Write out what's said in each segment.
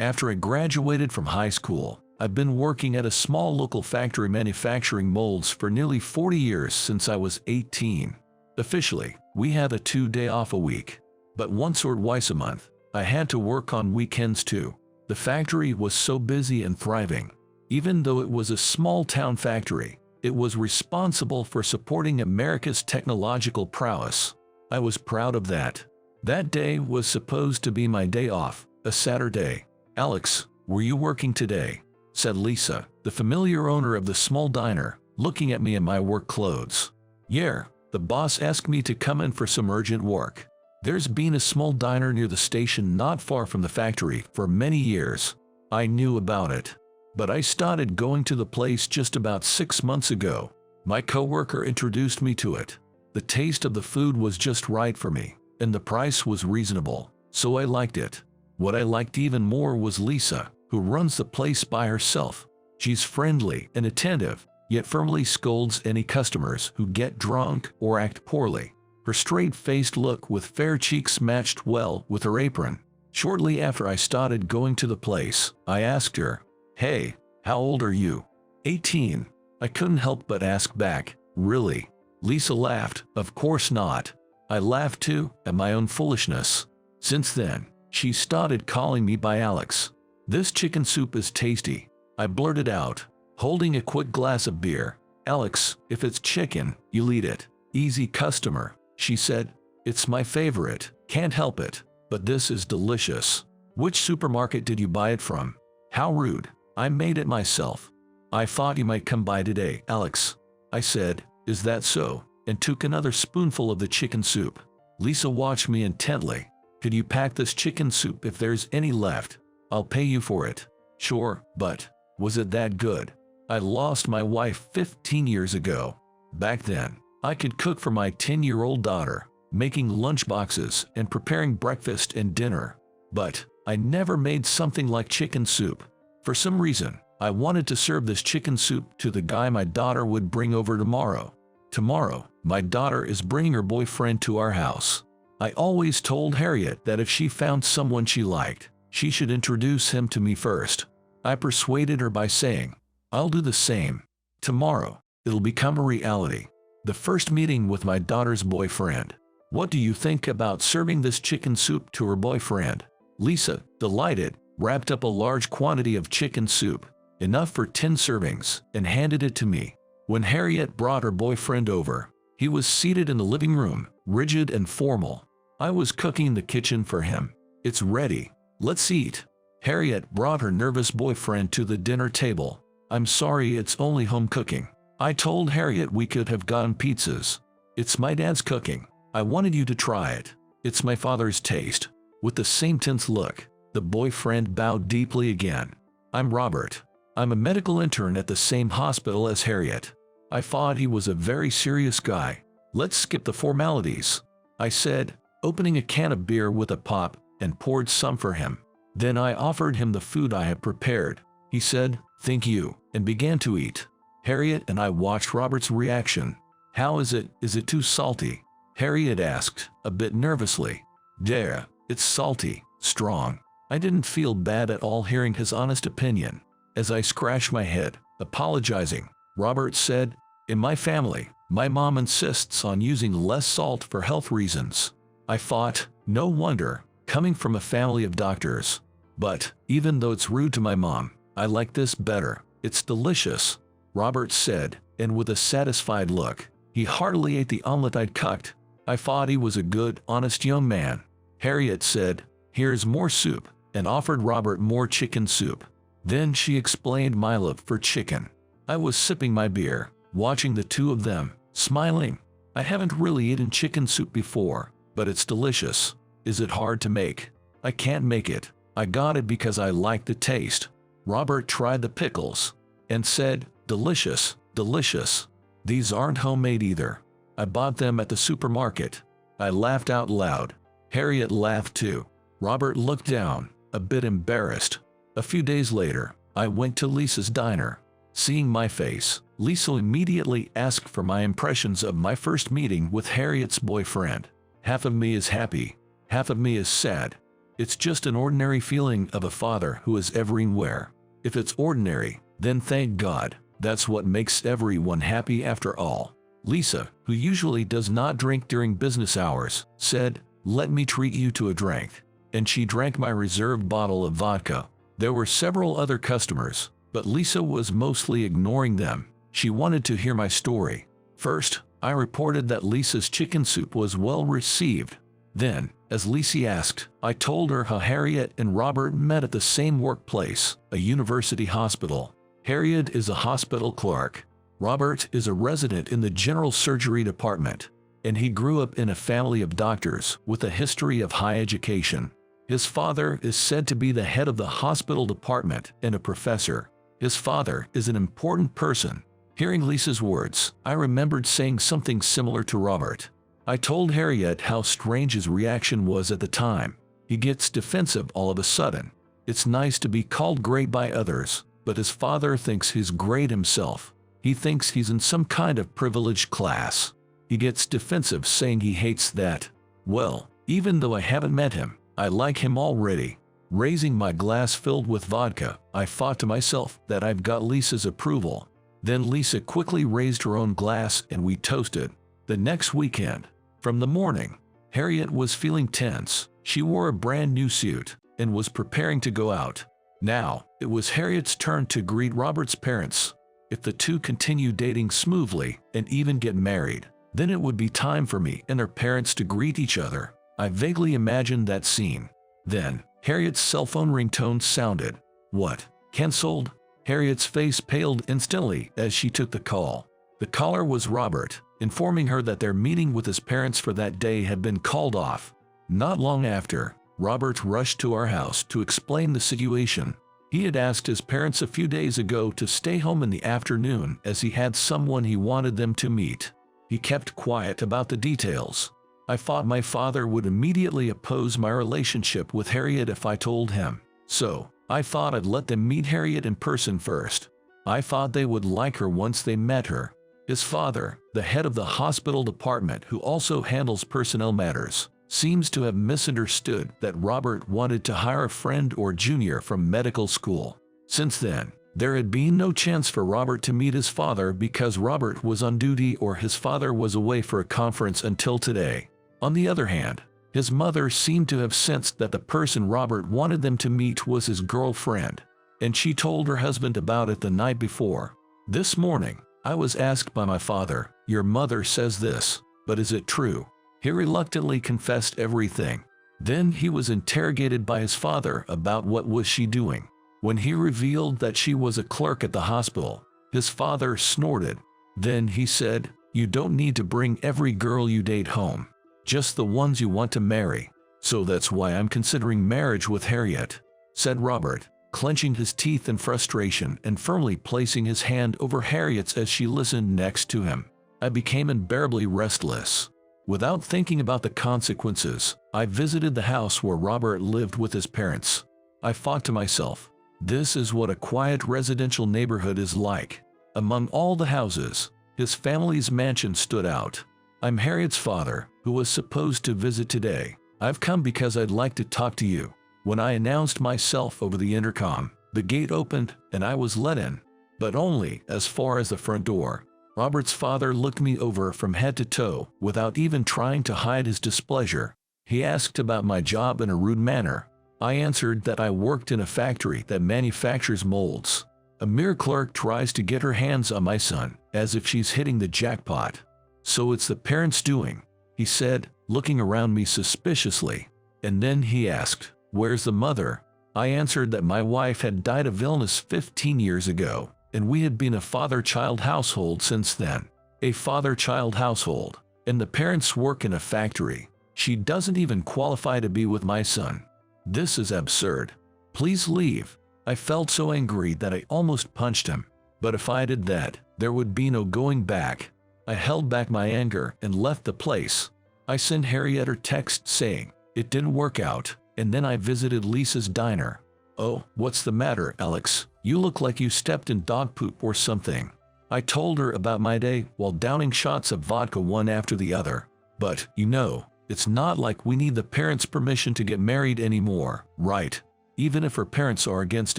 After I graduated from high school, I've been working at a small local factory manufacturing molds for nearly 40 years since I was 18. Officially, we had a 2-day off a week, but once or twice a month, I had to work on weekends too. The factory was so busy and thriving. Even though it was a small-town factory, it was responsible for supporting America's technological prowess. I was proud of that. That day was supposed to be my day off, a Saturday. "Alex, were you working today?" said Lisa, the familiar owner of the small diner, looking at me in my work clothes. "Yeah, the boss asked me to come in for some urgent work. There's been a small diner near the station not far from the factory for many years. I knew about it, but I started going to the place just about 6 months ago. My coworker introduced me to it. The taste of the food was just right for me, and the price was reasonable, so I liked it. What I liked even more was Lisa, who runs the place by herself. She's friendly and attentive, yet firmly scolds any customers who get drunk or act poorly. Her straight-faced look with fair cheeks matched well with her apron. Shortly after I started going to the place, I asked her, "Hey, how old are you?" 18. I couldn't help but ask back, "Really?" Lisa laughed. "Of course not." I laughed too, at my own foolishness. Since then, she started calling me by Alex. "This chicken soup is tasty," I blurted out, holding a quick glass of beer. "Alex, if it's chicken, you'll eat it." "Easy customer," she said. "It's my favorite, can't help it, but this is delicious." "Which supermarket did you buy it from?" "How rude. I made it myself." "I thought you might come by today, Alex." I said, "Is that so?" and took another spoonful of the chicken soup. Lisa watched me intently. "Could you pack this chicken soup if there's any left? I'll pay you for it." "Sure, but was it that good?" "I lost my wife 15 years ago. Back then, I could cook for my 10-year-old daughter, making lunchboxes and preparing breakfast and dinner. But I never made something like chicken soup. For some reason, I wanted to serve this chicken soup to the guy my daughter would bring over tomorrow. Tomorrow, my daughter is bringing her boyfriend to our house. I always told Harriet that if she found someone she liked, she should introduce him to me first. I persuaded her by saying, "I'll do the same. Tomorrow, it'll become a reality. The first meeting with my daughter's boyfriend. What do you think about serving this chicken soup to her boyfriend?" Lisa, delighted, wrapped up a large quantity of chicken soup, enough for 10 servings, and handed it to me. When Harriet brought her boyfriend over, he was seated in the living room, rigid and formal. I was cooking in the kitchen for him. "It's ready. Let's eat." Harriet brought her nervous boyfriend to the dinner table. "I'm sorry, it's only home cooking." I told Harriet we could have gotten pizzas. "It's my dad's cooking. I wanted you to try it. It's my father's taste." With the same tense look, the boyfriend bowed deeply again. "I'm Robert. I'm a medical intern at the same hospital as Harriet." I thought he was a very serious guy. "Let's skip the formalities," I said, opening a can of beer with a pop, and poured some for him. Then I offered him the food I had prepared. He said, "Thank you," and began to eat. Harriet and I watched Robert's reaction. "How is it? Is it too salty?" Harriet asked, a bit nervously. "Yeah, it's salty, strong." I didn't feel bad at all hearing his honest opinion. As I scratched my head, apologizing, Robert said, "In my family, my mom insists on using less salt for health reasons." I thought, no wonder, coming from a family of doctors. But, even though it's rude to my mom, I like this better. "It's delicious," Robert said, and with a satisfied look, he heartily ate the omelet I'd cooked. I thought he was a good, honest young man. Harriet said, "Here's more soup," and offered Robert more chicken soup. Then she explained my love for chicken. I was sipping my beer, watching the two of them, smiling. I haven't really eaten chicken soup before, but it's delicious. Is it hard to make? I can't make it. I got it because I like the taste. Robert tried the pickles and said, "Delicious, delicious." "These aren't homemade either. I bought them at the supermarket." I laughed out loud. Harriet laughed too. Robert looked down, a bit embarrassed. A few days later, I went to Lisa's diner. Seeing my face, Lisa immediately asked for my impressions of my first meeting with Harriet's boyfriend. Half of me is happy, half of me is sad. It's just an ordinary feeling of a father who is everywhere. If it's ordinary, then thank God. That's what makes everyone happy after all. Lisa, who usually does not drink during business hours, said, "Let me treat you to a drink." And she drank my reserved bottle of vodka. There were several other customers, but Lisa was mostly ignoring them. She wanted to hear my story. First, I reported that Lisa's chicken soup was well received. Then, as Lisa asked, I told her how Harriet and Robert met at the same workplace, a university hospital. Harriet is a hospital clerk. Robert is a resident in the general surgery department, and he grew up in a family of doctors with a history of high education. His father is said to be the head of the hospital department and a professor. His father is an important person. Hearing Lisa's words, I remembered saying something similar to Robert. I told Harriet how strange his reaction was at the time. He gets defensive all of a sudden. It's nice to be called great by others, but his father thinks he's great himself. He thinks he's in some kind of privileged class. He gets defensive, saying he hates that. Well, even though I haven't met him, I like him already. Raising my glass filled with vodka, I thought to myself that I've got Lisa's approval. Then Lisa quickly raised her own glass and we toasted. The next weekend, from the morning, Harriet was feeling tense. She wore a brand new suit and was preparing to go out. Now, it was Harriet's turn to greet Robert's parents. If the two continue dating smoothly and even get married, then it would be time for me and their parents to greet each other. I vaguely imagined that scene. Then, Harriet's cell phone ringtone sounded. What? Cancelled? Harriet's face paled instantly as she took the call. The caller was Robert, informing her that their meeting with his parents for that day had been called off. Not long after, Robert rushed to our house to explain the situation. He had asked his parents a few days ago to stay home in the afternoon as he had someone he wanted them to meet. He kept quiet about the details. I thought my father would immediately oppose my relationship with Harriet if I told him. So, I thought I'd let them meet Harriet in person first. I thought they would like her once they met her. His father, the head of the hospital department who also handles personnel matters, seems to have misunderstood that Robert wanted to hire a friend or junior from medical school. Since then, there had been no chance for Robert to meet his father because Robert was on duty or his father was away for a conference until today. On the other hand, his mother seemed to have sensed that the person Robert wanted them to meet was his girlfriend, and she told her husband about it the night before. This morning, I was asked by my father, "Your mother says this, but is it true?" He reluctantly confessed everything. Then he was interrogated by his father about what was she doing. When he revealed that she was a clerk at the hospital, his father snorted. Then he said, "You don't need to bring every girl you date home, just the ones you want to marry. So that's why I'm considering marriage with Harriet," said Robert, clenching his teeth in frustration and firmly placing his hand over Harriet's as she listened next to him. I became unbearably restless. Without thinking about the consequences, I visited the house where Robert lived with his parents. I thought to myself, this is what a quiet residential neighborhood is like. Among all the houses, his family's mansion stood out. "I'm Harriet's father, who was supposed to visit today. I've come because I'd like to talk to you." When I announced myself over the intercom, the gate opened and I was let in, but only as far as the front door. Robert's father looked me over from head to toe without even trying to hide his displeasure. He asked about my job in a rude manner. I answered that I worked in a factory that manufactures molds. A mere clerk tries to get her hands on my son, as if she's hitting the jackpot. "So it's the parents' doing," he said, looking around me suspiciously. And then he asked, "Where's the mother?" I answered that my wife had died of illness 15 years ago, and we had been a father-child household since then. A father-child household, and the parents work in a factory. She doesn't even qualify to be with my son. This is absurd. Please leave. I felt so angry that I almost punched him. But if I did that, there would be no going back. I held back my anger and left the place. I sent Harriet a text saying, "It didn't work out," and then I visited Lisa's diner. "Oh, what's the matter, Alex? You look like you stepped in dog poop or something." I told her about my day while downing shots of vodka one after the other. "But, you know, It's not like we need the parents' permission to get married anymore, right? Even if her parents are against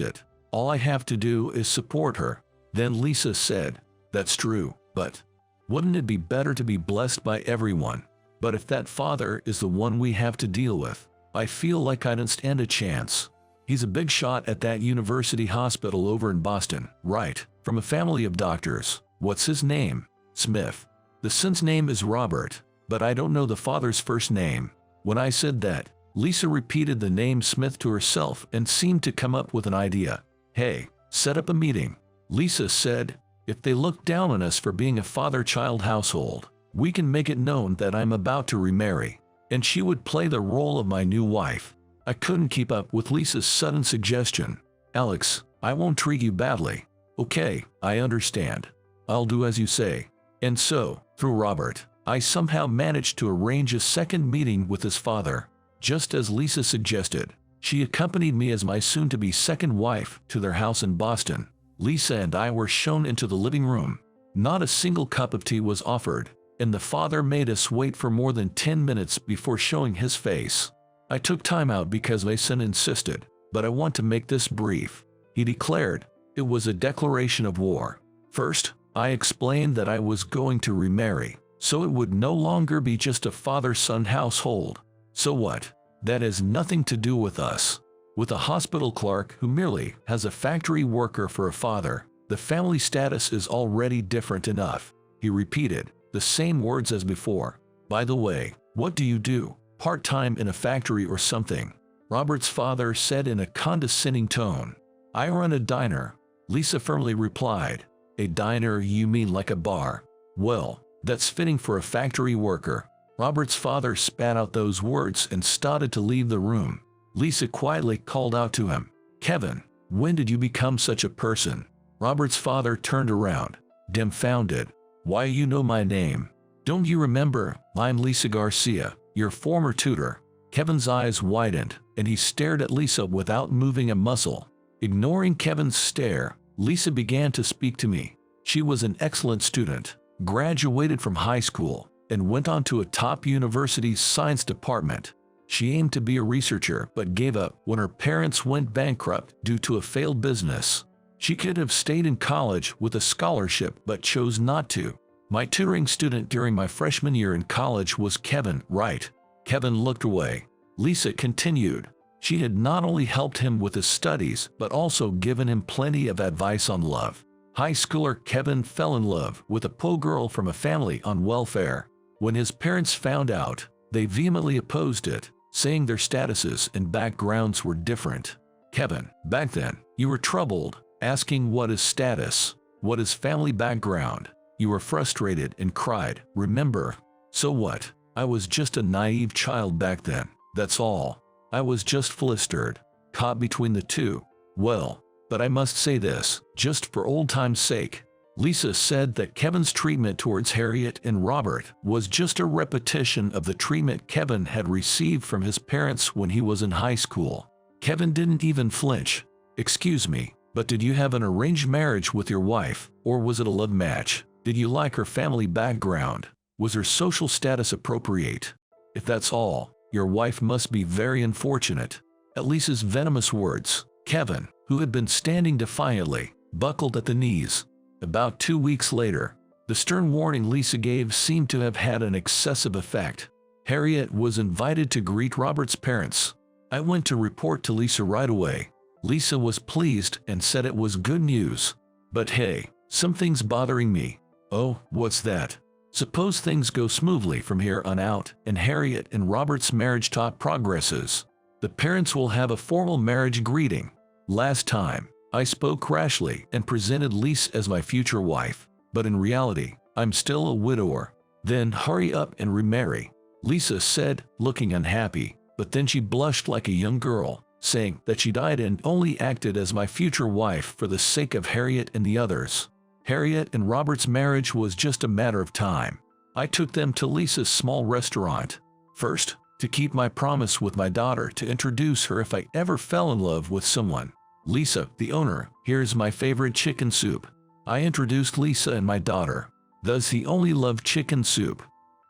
it, all I have to do is support her." Then Lisa said, "That's true, but wouldn't it be better to be blessed by everyone? But if that father is the one we have to deal with, I feel like I don't stand a chance. He's a big shot at that university hospital over in Boston, right? From a family of doctors. What's his name? Smith. The son's name is Robert, but I don't know the father's first name." When I said that, Lisa repeated the name Smith to herself and seemed to come up with an idea. "Hey, set up a meeting," Lisa said. "If they look down on us for being a father-child household, we can make it known that I'm about to remarry, and she would play the role of my new wife." I couldn't keep up with Lisa's sudden suggestion. "Alex, I won't treat you badly." "Okay, I understand. I'll do as you say." And so, through Robert, I somehow managed to arrange a second meeting with his father. Just as Lisa suggested, she accompanied me as my soon-to-be second wife to their house in Boston. Lisa and I were shown into the living room. Not a single cup of tea was offered, and the father made us wait for more than 10 minutes before showing his face. I took time out because my son insisted, but I want to make this brief. He declared it was a declaration of war. First, I explained that I was going to remarry, so it would no longer be just a father-son household. So what? That has nothing to do with us. With a hospital clerk who merely has a factory worker for a father, the family status is already different enough. He repeated the same words as before. "By the way, what do you do? Part-time in a factory or something?" Robert's father said in a condescending tone. "I run a diner," Lisa firmly replied. "A diner, you mean like a bar? Well, that's fitting for a factory worker." Robert's father spat out those words and started to leave the room. Lisa quietly called out to him, "Kevin, when did you become such a person?" Robert's father turned around, dumbfounded. "Why, you know my name. Don't you remember? I'm Lisa Garcia, your former tutor." Kevin's eyes widened, and he stared at Lisa without moving a muscle. Ignoring Kevin's stare, Lisa began to speak to me. She was an excellent student, graduated from high school, and went on to a top university's science department. She aimed to be a researcher but gave up when her parents went bankrupt due to a failed business. She could have stayed in college with a scholarship but chose not to. My tutoring student during my freshman year in college was Kevin, right? Kevin looked away. Lisa continued. She had not only helped him with his studies but also given him plenty of advice on love. High schooler Kevin fell in love with a poor girl from a family on welfare. When his parents found out, they vehemently opposed it, saying their statuses and backgrounds were different. "Kevin, back then, you were troubled, asking what is status, what is family background. You were frustrated and cried, remember? So what? I was just a naive child back then, that's all. I was just flustered, caught between the two. Well, but I must say this, just for old time's sake." Lisa said that Kevin's treatment towards Harriet and Robert was just a repetition of the treatment Kevin had received from his parents when he was in high school. Kevin didn't even flinch. "Excuse me, but did you have an arranged marriage with your wife, or was it a love match? Did you like her family background? Was her social status appropriate? If that's all, your wife must be very unfortunate." At Lisa's venomous words, Kevin, who had been standing defiantly, buckled at the knees. About 2 weeks later, the stern warning Lisa gave seemed to have had an excessive effect. Harriet was invited to greet Robert's parents. I went to report to Lisa right away. Lisa was pleased and said it was good news. But hey, something's bothering me. "Oh, what's that?" "Suppose things go smoothly from here on out and Harriet and Robert's marriage talk progresses. The parents will have a formal marriage greeting. Last time, I spoke rashly and presented Lisa as my future wife, but in reality, I'm still a widower." "Then hurry up and remarry," Lisa said, looking unhappy, but then she blushed like a young girl, saying that she died and only acted as my future wife for the sake of Harriet and the others. Harriet and Robert's marriage was just a matter of time. I took them to Lisa's small restaurant. First, to keep my promise with my daughter to introduce her if I ever fell in love with someone. "Lisa, the owner, here's my favorite chicken soup." I introduced Lisa and my daughter. "Does he only love chicken soup?"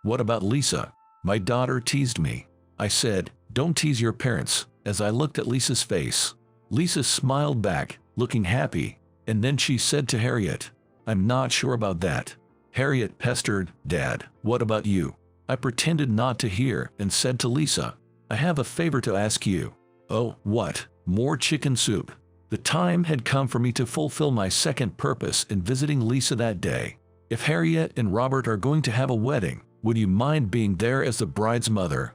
"What about Lisa?" My daughter teased me. I said, "Don't tease your parents," as I looked at Lisa's face. Lisa smiled back, looking happy, and then she said to Harriet, "I'm not sure about that." Harriet pestered, "Dad, what about you?" I pretended not to hear and said to Lisa, "I have a favor to ask you." "Oh, what?" "More chicken soup." The time had come for me to fulfill my second purpose in visiting Lisa that day. "If Harriet and Robert are going to have a wedding, would you mind being there as the bride's mother?"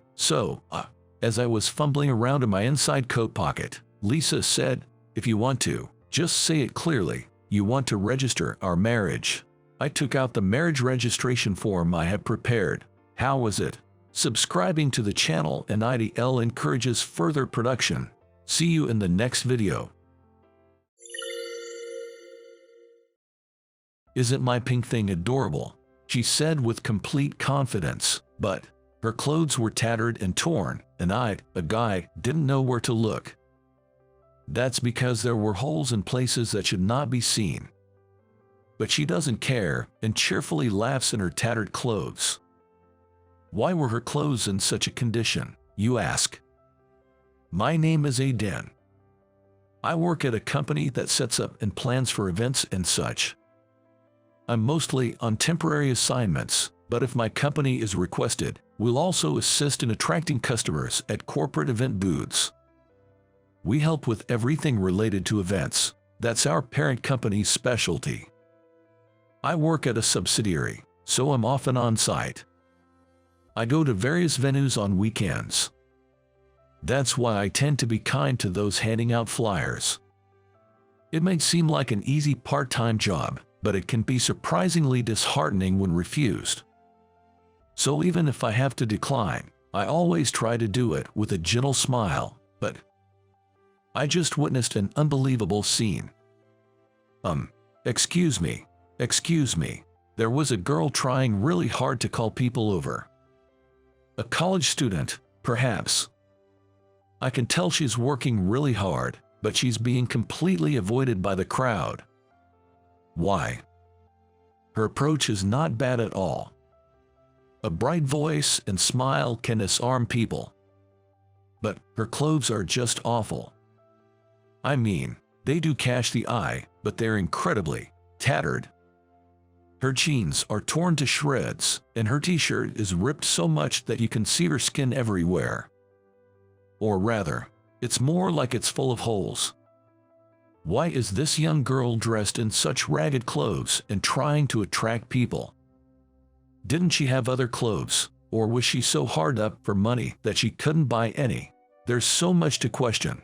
As I was fumbling around in my inside coat pocket, Lisa said, "If you want to, just say it clearly. You want to register our marriage." I took out the marriage registration form I had prepared. How was it? Subscribing to the channel and IDL encourages further production. See you in the next video. "Isn't my pink thing adorable?" she said with complete confidence, but her clothes were tattered and torn, and I, a guy, didn't know where to look. That's because there were holes in places that should not be seen. But she doesn't care and cheerfully laughs in her tattered clothes. Why were her clothes in such a condition, you ask? My name is Aiden. I work at a company that sets up and plans for events and such. I'm mostly on temporary assignments, but if my company is requested, we'll also assist in attracting customers at corporate event booths. We help with everything related to events. That's our parent company's specialty. I work at a subsidiary, so I'm often on site. I go to various venues on weekends. That's why I tend to be kind to those handing out flyers. It may seem like an easy part-time job, but it can be surprisingly disheartening when refused. So even if I have to decline, I always try to do it with a gentle smile. But I just witnessed an unbelievable scene. Excuse me. There was a girl trying really hard to call people over. A college student, perhaps. I can tell she's working really hard, but she's being completely avoided by the crowd. Why? Her approach is not bad at all. A bright voice and smile can disarm people. But her clothes are just awful. I mean, they do catch the eye, but they're incredibly tattered. Her jeans are torn to shreds, and her t-shirt is ripped so much that you can see her skin everywhere. Or rather, it's more like it's full of holes. Why is this young girl dressed in such ragged clothes and trying to attract people? Didn't she have other clothes, or was she so hard up for money that she couldn't buy any? There's so much to question.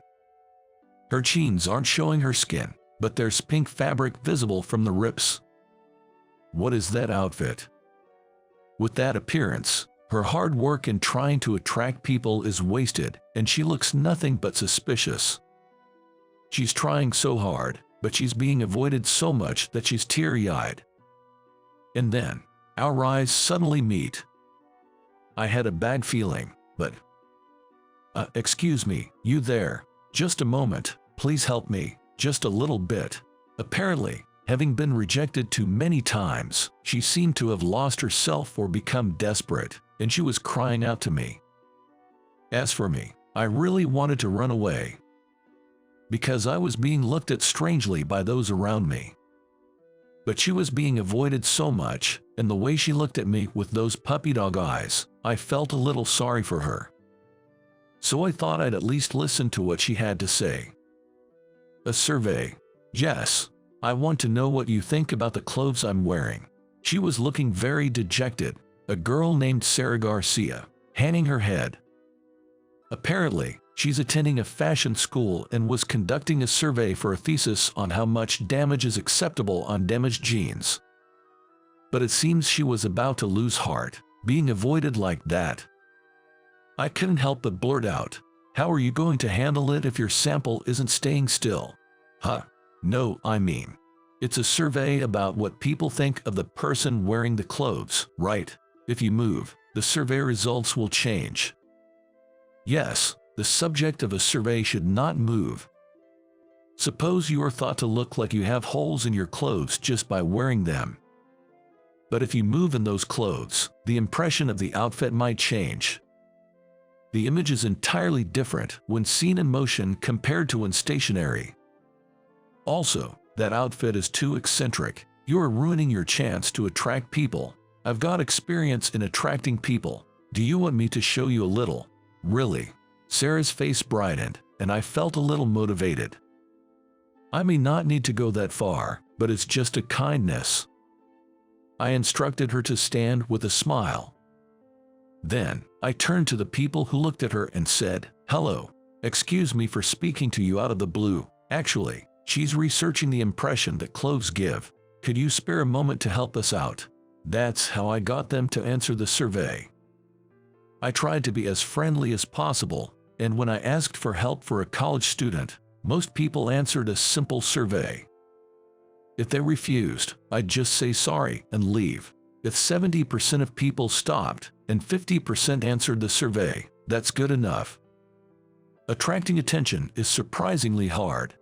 Her jeans aren't showing her skin, but there's pink fabric visible from the rips. What is that outfit? With that appearance, her hard work in trying to attract people is wasted, and she looks nothing but suspicious. She's trying so hard, but she's being avoided so much that she's teary-eyed. And then, our eyes suddenly meet. I had a bad feeling, but... excuse me, you there? Just a moment, please help me, just a little bit. Apparently, having been rejected too many times, she seemed to have lost herself or become desperate, and she was crying out to me. As for me, I really wanted to run away, because I was being looked at strangely by those around me. But she was being avoided so much, and the way she looked at me with those puppy dog eyes, I felt a little sorry for her. So I thought I'd at least listen to what she had to say. A survey. Yes, I want to know what you think about the clothes I'm wearing. She was looking very dejected, a girl named Sarah Garcia, hanging her head. Apparently, she's attending a fashion school and was conducting a survey for a thesis on how much damage is acceptable on damaged jeans. But it seems she was about to lose heart, being avoided like that. I couldn't help but blurt out, "How are you going to handle it if your sample isn't staying still?" No, I mean, it's a survey about what people think of the person wearing the clothes, right? If you move, the survey results will change. Yes, the subject of a survey should not move. Suppose you are thought to look like you have holes in your clothes just by wearing them. But if you move in those clothes, the impression of the outfit might change. The image is entirely different when seen in motion compared to when stationary. Also, that outfit is too eccentric. You are ruining your chance to attract people. I've got experience in attracting people. Do you want me to show you a little? Really? Sarah's face brightened, and I felt a little motivated. I may not need to go that far, but it's just a kindness. I instructed her to stand with a smile. Then, I turned to the people who looked at her and said, "Hello, excuse me for speaking to you out of the blue. Actually, she's researching the impression that clothes give. Could you spare a moment to help us out?" That's how I got them to answer the survey. I tried to be as friendly as possible, and when I asked for help for a college student, most people answered a simple survey. If they refused, I'd just say sorry and leave. If 70% of people stopped and 50% answered the survey, that's good enough. Attracting attention is surprisingly hard.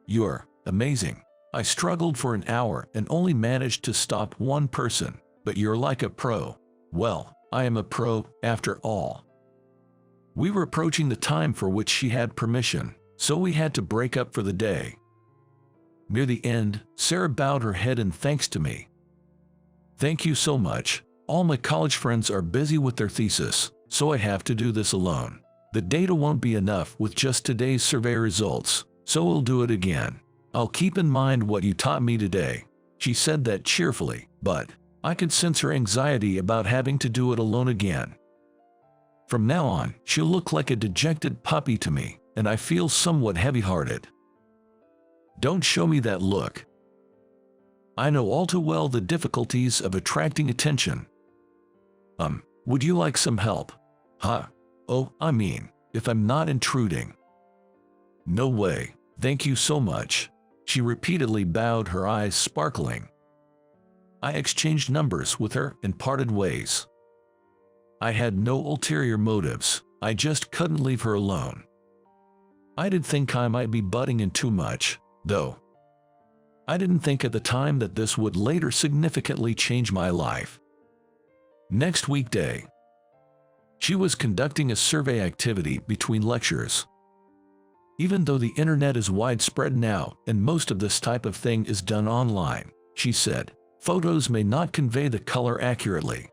You're amazing. I struggled for an hour and only managed to stop one person, but you're like a pro. Well, I am a pro after all. We were approaching the time for which she had permission, so we had to break up for the day. Near the end, Sarah bowed her head in thanks to me. "Thank you so much. All my college friends are busy with their thesis, so I have to do this alone. The data won't be enough with just today's survey results, so we'll do it again. I'll keep in mind what you taught me today." She said that cheerfully, but I could sense her anxiety about having to do it alone again. From now on, she'll look like a dejected puppy to me, and I feel somewhat heavy-hearted. Don't show me that look. I know all too well the difficulties of attracting attention. Would you like some help? Huh? Oh, I mean, if I'm not intruding. No way, thank you so much. She repeatedly bowed, her eyes sparkling. I exchanged numbers with her and parted ways. I had no ulterior motives, I just couldn't leave her alone. I did think I might be butting in too much, though. I didn't think at the time that this would later significantly change my life. Next weekday, she was conducting a survey activity between lectures. Even though the internet is widespread now and most of this type of thing is done online, she said, photos may not convey the color accurately.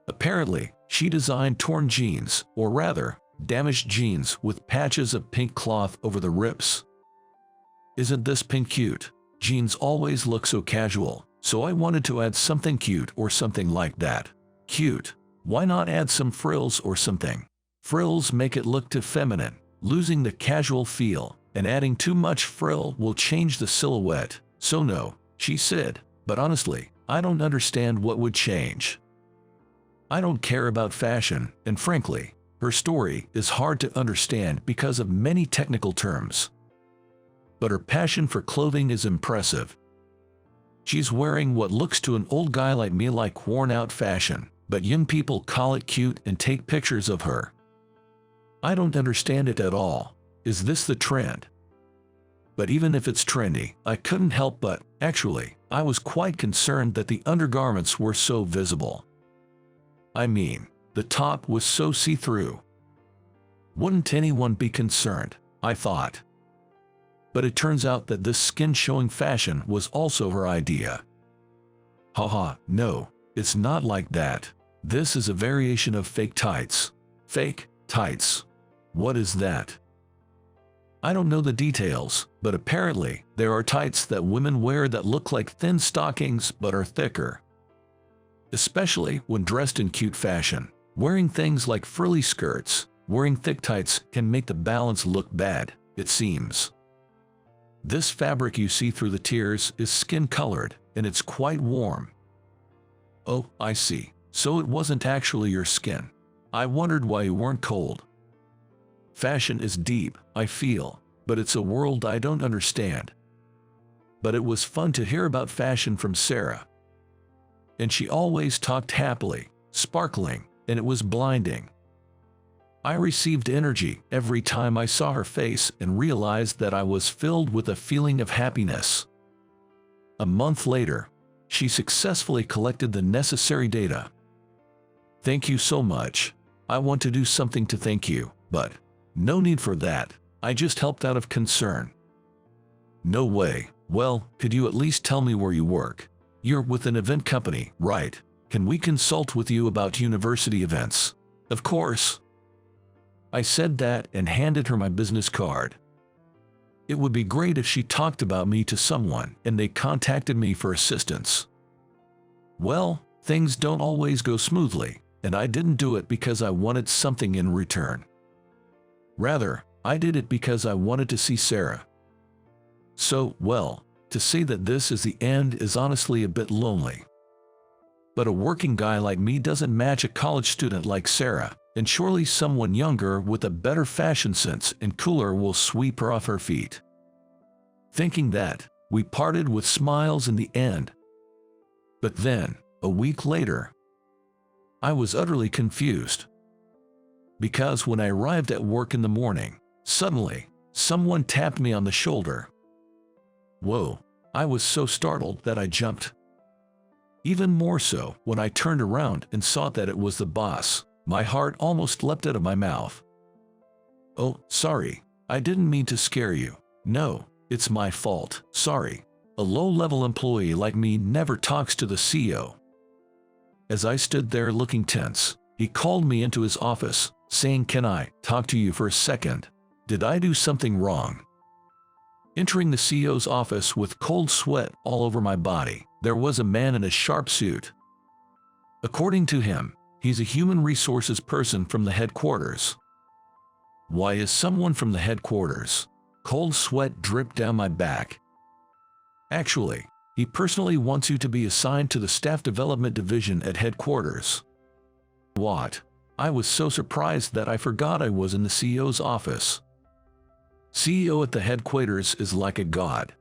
Apparently, she designed torn jeans, or rather, damaged jeans with patches of pink cloth over the rips. Isn't this pink cute? Jeans always look so casual, so I wanted to add something cute or something like that. Cute. Why not add some frills or something? Frills make it look too feminine, losing the casual feel, and adding too much frill will change the silhouette. So no, she said, but honestly, I don't understand what would change. I don't care about fashion, and frankly, her story is hard to understand because of many technical terms. But her passion for clothing is impressive. She's wearing what looks to an old guy like me like worn-out fashion, but young people call it cute and take pictures of her. I don't understand it at all. Is this the trend? But even if it's trendy, I couldn't help but, actually, I was quite concerned that the undergarments were so visible. I mean, the top was so see-through. Wouldn't anyone be concerned? I thought. But it turns out that this skin-showing fashion was also her idea. Haha, no, it's not like that. This is a variation of fake tights. Fake tights. What is that? I don't know the details, but apparently there are tights that women wear that look like thin stockings but are thicker. Especially when dressed in cute fashion. Wearing things like frilly skirts, wearing thick tights can make the balance look bad, it seems. This fabric you see through the tears is skin-colored, and it's quite warm. Oh, I see. So it wasn't actually your skin. I wondered why you weren't cold. Fashion is deep, I feel, but it's a world I don't understand. But it was fun to hear about fashion from Sarah. And she always talked happily, sparkling, and it was blinding. I received energy every time I saw her face and realized that I was filled with a feeling of happiness. A month later, she successfully collected the necessary data. Thank you so much. I want to do something to thank you, but no need for that. I just helped out of concern. No way. Well, could you at least tell me where you work? You're with an event company, right? Can we consult with you about university events? Of course. I said that and handed her my business card. It would be great if she talked about me to someone and they contacted me for assistance. Well, things don't always go smoothly, and I didn't do it because I wanted something in return. Rather, I did it because I wanted to see Sarah. So, well, to say that this is the end is honestly a bit lonely. But a working guy like me doesn't match a college student like Sarah, and surely someone younger with a better fashion sense and cooler will sweep her off her feet. Thinking that, we parted with smiles in the end. But then, a week later, I was utterly confused. Because when I arrived at work in the morning, suddenly, someone tapped me on the shoulder. Whoa, I was so startled that I jumped. Even more so when I turned around and saw that it was the boss. My heart almost leapt out of my mouth. Oh, sorry, I didn't mean to scare you. No, it's my fault, sorry. A low-level employee like me never talks to the CEO. As I stood there looking tense, he called me into his office, saying, "Can I talk to you for a second? Did I do something wrong?" Entering the CEO's office with cold sweat all over my body, there was a man in a sharp suit. According to him, he's a human resources person from the headquarters. Why is someone from the headquarters? Cold sweat dripped down my back. Actually, he personally wants you to be assigned to the staff development division at headquarters. What? I was so surprised that I forgot I was in the CEO's office. CEO at the headquarters is like a god.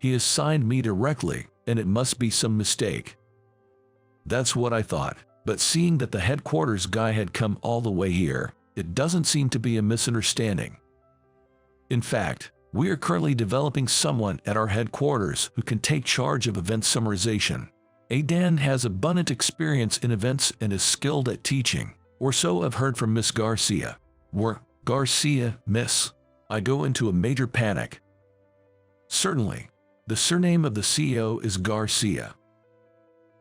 He assigned me directly, and it must be some mistake. That's what I thought, but seeing that the headquarters guy had come all the way here, it doesn't seem to be a misunderstanding. In fact, we are currently developing someone at our headquarters who can take charge of event summarization. Dan has abundant experience in events and is skilled at teaching, or so I've heard from Miss Garcia. Garcia, miss. I go into a major panic. Certainly, the surname of the CEO is Garcia.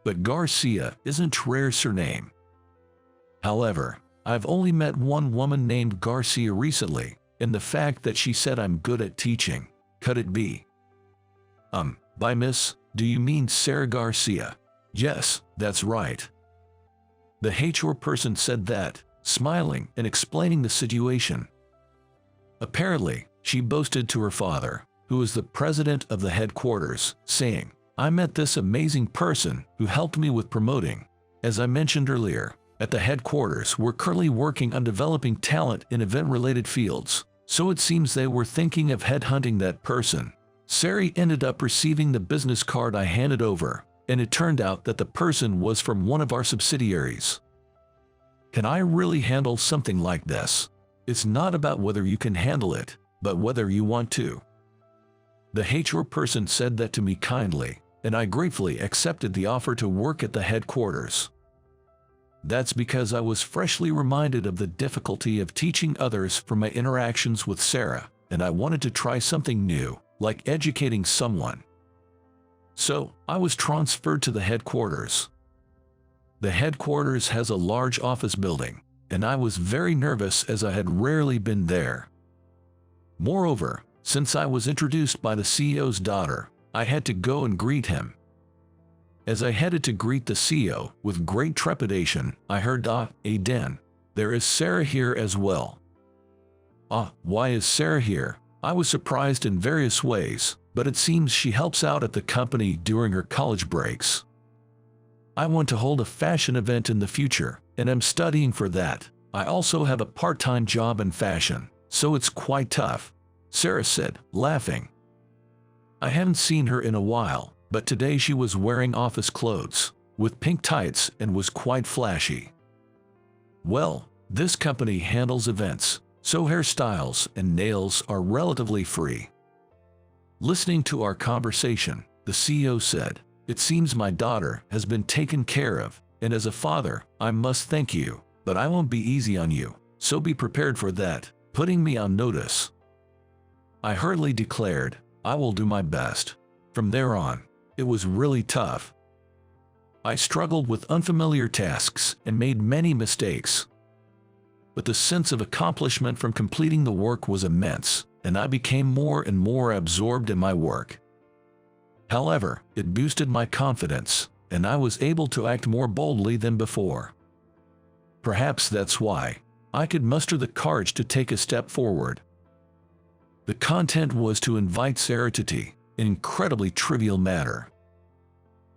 But Garcia isn't a rare surname. However, I've only met one woman named Garcia recently, and the fact that she said I'm good at teaching, could it be? By miss, do you mean Sarah Garcia? Yes, that's right. The HR person said that, smiling and explaining the situation. Apparently, she boasted to her father, who is the president of the headquarters, saying, "I met this amazing person who helped me with promoting." As I mentioned earlier, at the headquarters we're currently working on developing talent in event-related fields, so it seems they were thinking of headhunting that person. Sarah ended up receiving the business card I handed over, and it turned out that the person was from one of our subsidiaries. Can I really handle something like this? It's not about whether you can handle it, but whether you want to. The HR person said that to me kindly, and I gratefully accepted the offer to work at the headquarters. That's because I was freshly reminded of the difficulty of teaching others from my interactions with Sarah, and I wanted to try something new, like educating someone. So, I was transferred to the headquarters. The headquarters has a large office building, and I was very nervous as I had rarely been there. Moreover, since I was introduced by the CEO's daughter, I had to go and greet him. As I headed to greet the CEO, with great trepidation, I heard, "Dan, there is Sarah here as well." Why is Sarah here? I was surprised in various ways, but it seems she helps out at the company during her college breaks. I want to hold a fashion event in the future, and I'm studying for that. I also have a part-time job in fashion, so it's quite tough, Sarah said, laughing. I haven't seen her in a while, but today she was wearing office clothes, with pink tights, and was quite flashy. Well, this company handles events, so hairstyles and nails are relatively free. Listening to our conversation, the CEO said, It seems my daughter has been taken care of, and as a father, I must thank you, but I won't be easy on you, so be prepared for that, putting me on notice. I hurriedly declared, I will do my best. From there on, it was really tough. I struggled with unfamiliar tasks and made many mistakes. But the sense of accomplishment from completing the work was immense, and I became more and more absorbed in my work. However, it boosted my confidence, and I was able to act more boldly than before. Perhaps that's why I could muster the courage to take a step forward. The content was to invite Sarah to tea, an incredibly trivial matter.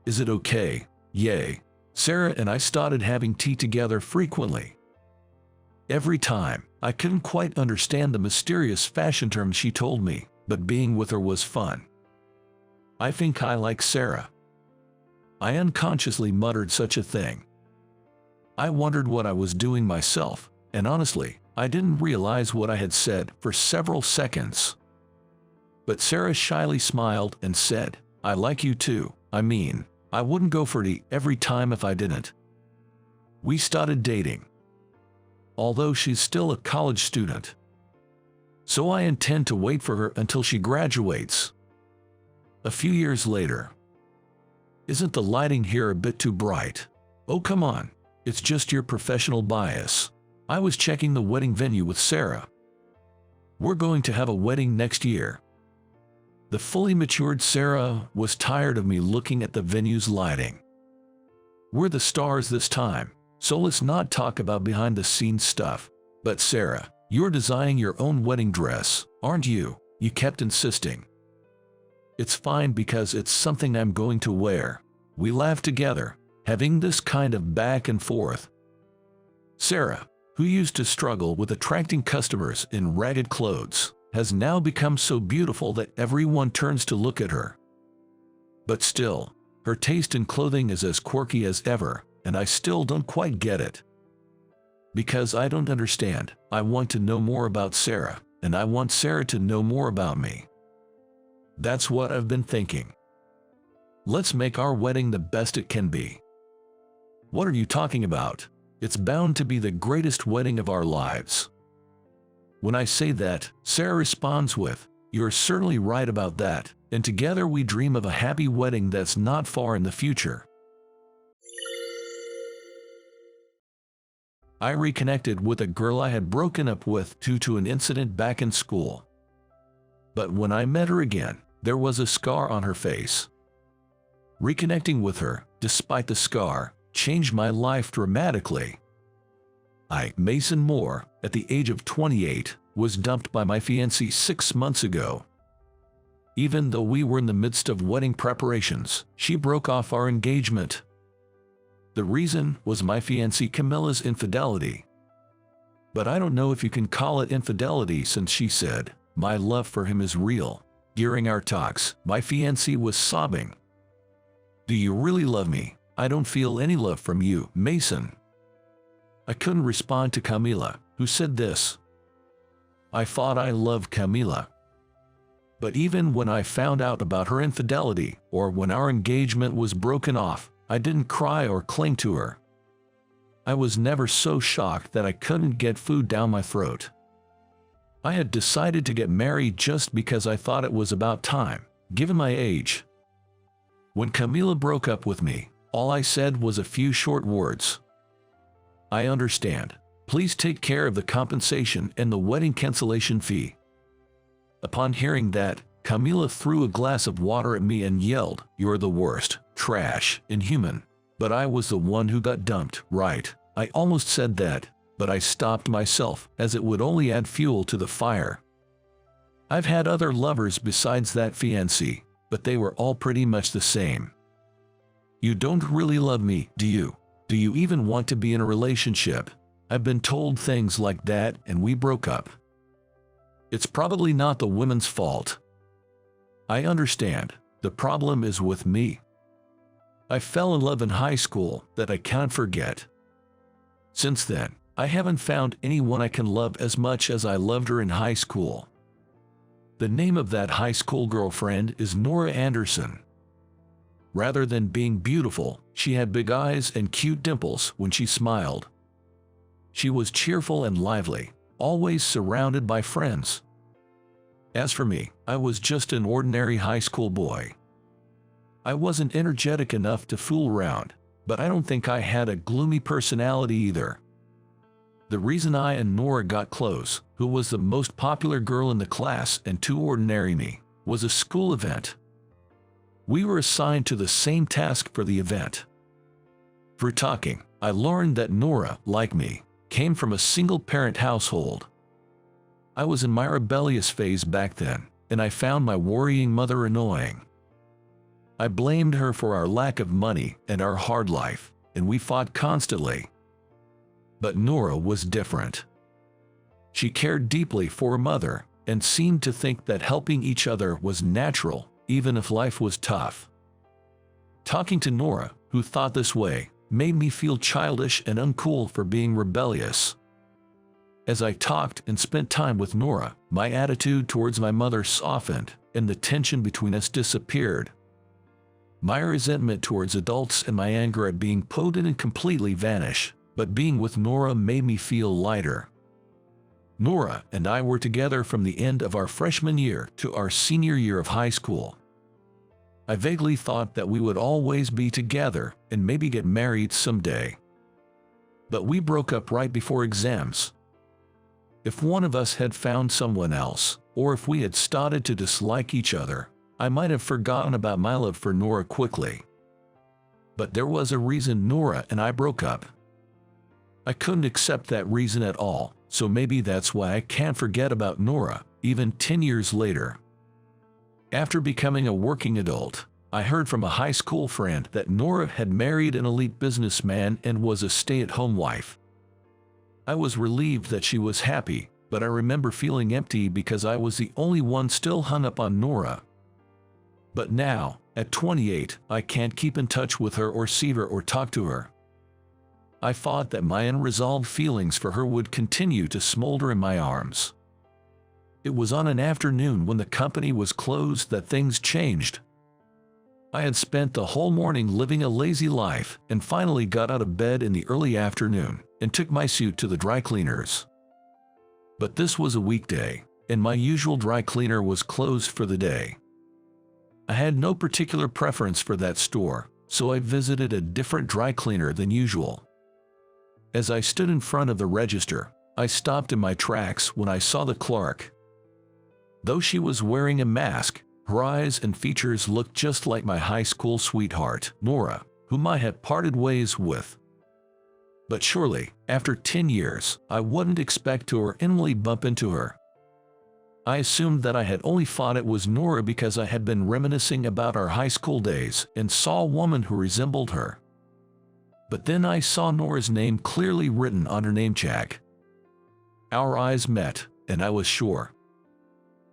Is it okay? Yay. Sarah and I started having tea together frequently. Every time, I couldn't quite understand the mysterious fashion terms she told me, but being with her was fun. I think I like Sarah. I unconsciously muttered such a thing. I wondered what I was doing myself, and honestly, I didn't realize what I had said for several seconds. But Sarah shyly smiled and said, I like you too. I mean, I wouldn't go for tea every time if I didn't. We started dating. Although she's still a college student. So I intend to wait for her until she graduates. A few years later. Isn't the lighting here a bit too bright? Oh come on, it's just your professional bias. I was checking the wedding venue with Sarah. We're going to have a wedding next year. The fully matured Sarah was tired of me looking at the venue's lighting. We're the stars this time, so let's not talk about behind-the-scenes stuff. But Sarah, you're designing your own wedding dress, aren't you? You kept insisting. It's fine because it's something I'm going to wear. We laughed together, having this kind of back and forth. Sarah, who used to struggle with attracting customers in ragged clothes, has now become so beautiful that everyone turns to look at her. But still, her taste in clothing is as quirky as ever, and I still don't quite get it. Because I don't understand, I want to know more about Sarah, and I want Sarah to know more about me. That's what I've been thinking. Let's make our wedding the best it can be. What are you talking about? It's bound to be the greatest wedding of our lives. When I say that, Sarah responds with, you're certainly right about that, and together we dream of a happy wedding that's not far in the future. I reconnected with a girl I had broken up with due to an incident back in school. But when I met her again, there was a scar on her face. Reconnecting with her, despite the scar, changed my life dramatically. I, Mason Moore, at the age of 28, was dumped by my fiancé 6 months ago. Even though we were in the midst of wedding preparations, she broke off our engagement. The reason was my fiancé Camilla's infidelity. But I don't know if you can call it infidelity since she said, my love for him is real. During our talks, my fiancé was sobbing. Do you really love me? I don't feel any love from you, Mason. I couldn't respond to Camilla, who said this. I thought I loved Camilla. But even when I found out about her infidelity, or when our engagement was broken off, I didn't cry or cling to her. I was never so shocked that I couldn't get food down my throat. I had decided to get married just because I thought it was about time, given my age. When Camilla broke up with me, all I said was a few short words. I understand. Please take care of the compensation and the wedding cancellation fee. Upon hearing that, Camilla threw a glass of water at me and yelled, you're the worst, trash, inhuman. But I was the one who got dumped, right? I almost said that, but I stopped myself as it would only add fuel to the fire. I've had other lovers besides that fiancé, but they were all pretty much the same. You don't really love me, do you? Do you even want to be in a relationship? I've been told things like that and we broke up. It's probably not the women's fault. I understand. The problem is with me. I fell in love in high school that I can't forget. Since then, I haven't found anyone I can love as much as I loved her in high school. The name of that high school girlfriend is Nora Anderson. Rather than being beautiful, she had big eyes and cute dimples when she smiled. She was cheerful and lively, always surrounded by friends. As for me, I was just an ordinary high school boy. I wasn't energetic enough to fool around, but I don't think I had a gloomy personality either. The reason I and Nora got close, who was the most popular girl in the class and too ordinary me, was a school event. We were assigned to the same task for the event. Through talking, I learned that Nora, like me, came from a single-parent household. I was in my rebellious phase back then, and I found my worrying mother annoying. I blamed her for our lack of money and our hard life, and we fought constantly. But Nora was different. She cared deeply for her mother and seemed to think that helping each other was natural, even if life was tough. Talking to Nora, who thought this way, made me feel childish and uncool for being rebellious. As I talked and spent time with Nora, my attitude towards my mother softened, and the tension between us disappeared. My resentment towards adults and my anger at being poked and completely vanished, but being with Nora made me feel lighter. Nora and I were together from the end of our freshman year to our senior year of high school. I vaguely thought that we would always be together and maybe get married someday. But we broke up right before exams. If one of us had found someone else, or if we had started to dislike each other, I might have forgotten about my love for Nora quickly. But there was a reason Nora and I broke up. I couldn't accept that reason at all, so maybe that's why I can't forget about Nora, even 10 years later. After becoming a working adult, I heard from a high school friend that Nora had married an elite businessman and was a stay-at-home wife. I was relieved that she was happy, but I remember feeling empty because I was the only one still hung up on Nora. But now, at 28, I can't keep in touch with her or see her or talk to her. I thought that my unresolved feelings for her would continue to smolder in my arms. It was on an afternoon when the company was closed that things changed. I had spent the whole morning living a lazy life and finally got out of bed in the early afternoon and took my suit to the dry cleaners. But this was a weekday, and my usual dry cleaner was closed for the day. I had no particular preference for that store, so I visited a different dry cleaner than usual. As I stood in front of the register, I stopped in my tracks when I saw the clerk. Though she was wearing a mask, her eyes and features looked just like my high school sweetheart, Nora, whom I had parted ways with. But surely, after 10 years, I wouldn't expect to or inwardly bump into her. I assumed that I had only thought it was Nora because I had been reminiscing about our high school days and saw a woman who resembled her. But then I saw Nora's name clearly written on her name tag. Our eyes met, and I was sure.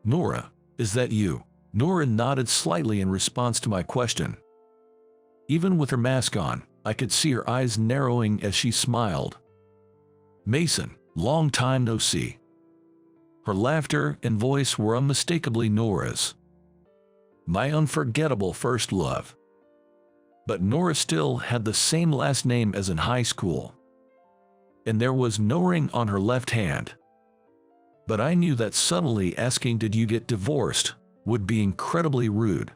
"Nora, is that you?" Nora nodded slightly in response to my question. Even with her mask on, I could see her eyes narrowing as she smiled. "Mason, long time no see." Her laughter and voice were unmistakably Nora's. My unforgettable first love. But Nora still had the same last name as in high school. And there was no ring on her left hand. But I knew that suddenly asking "Did you get divorced?" would be incredibly rude.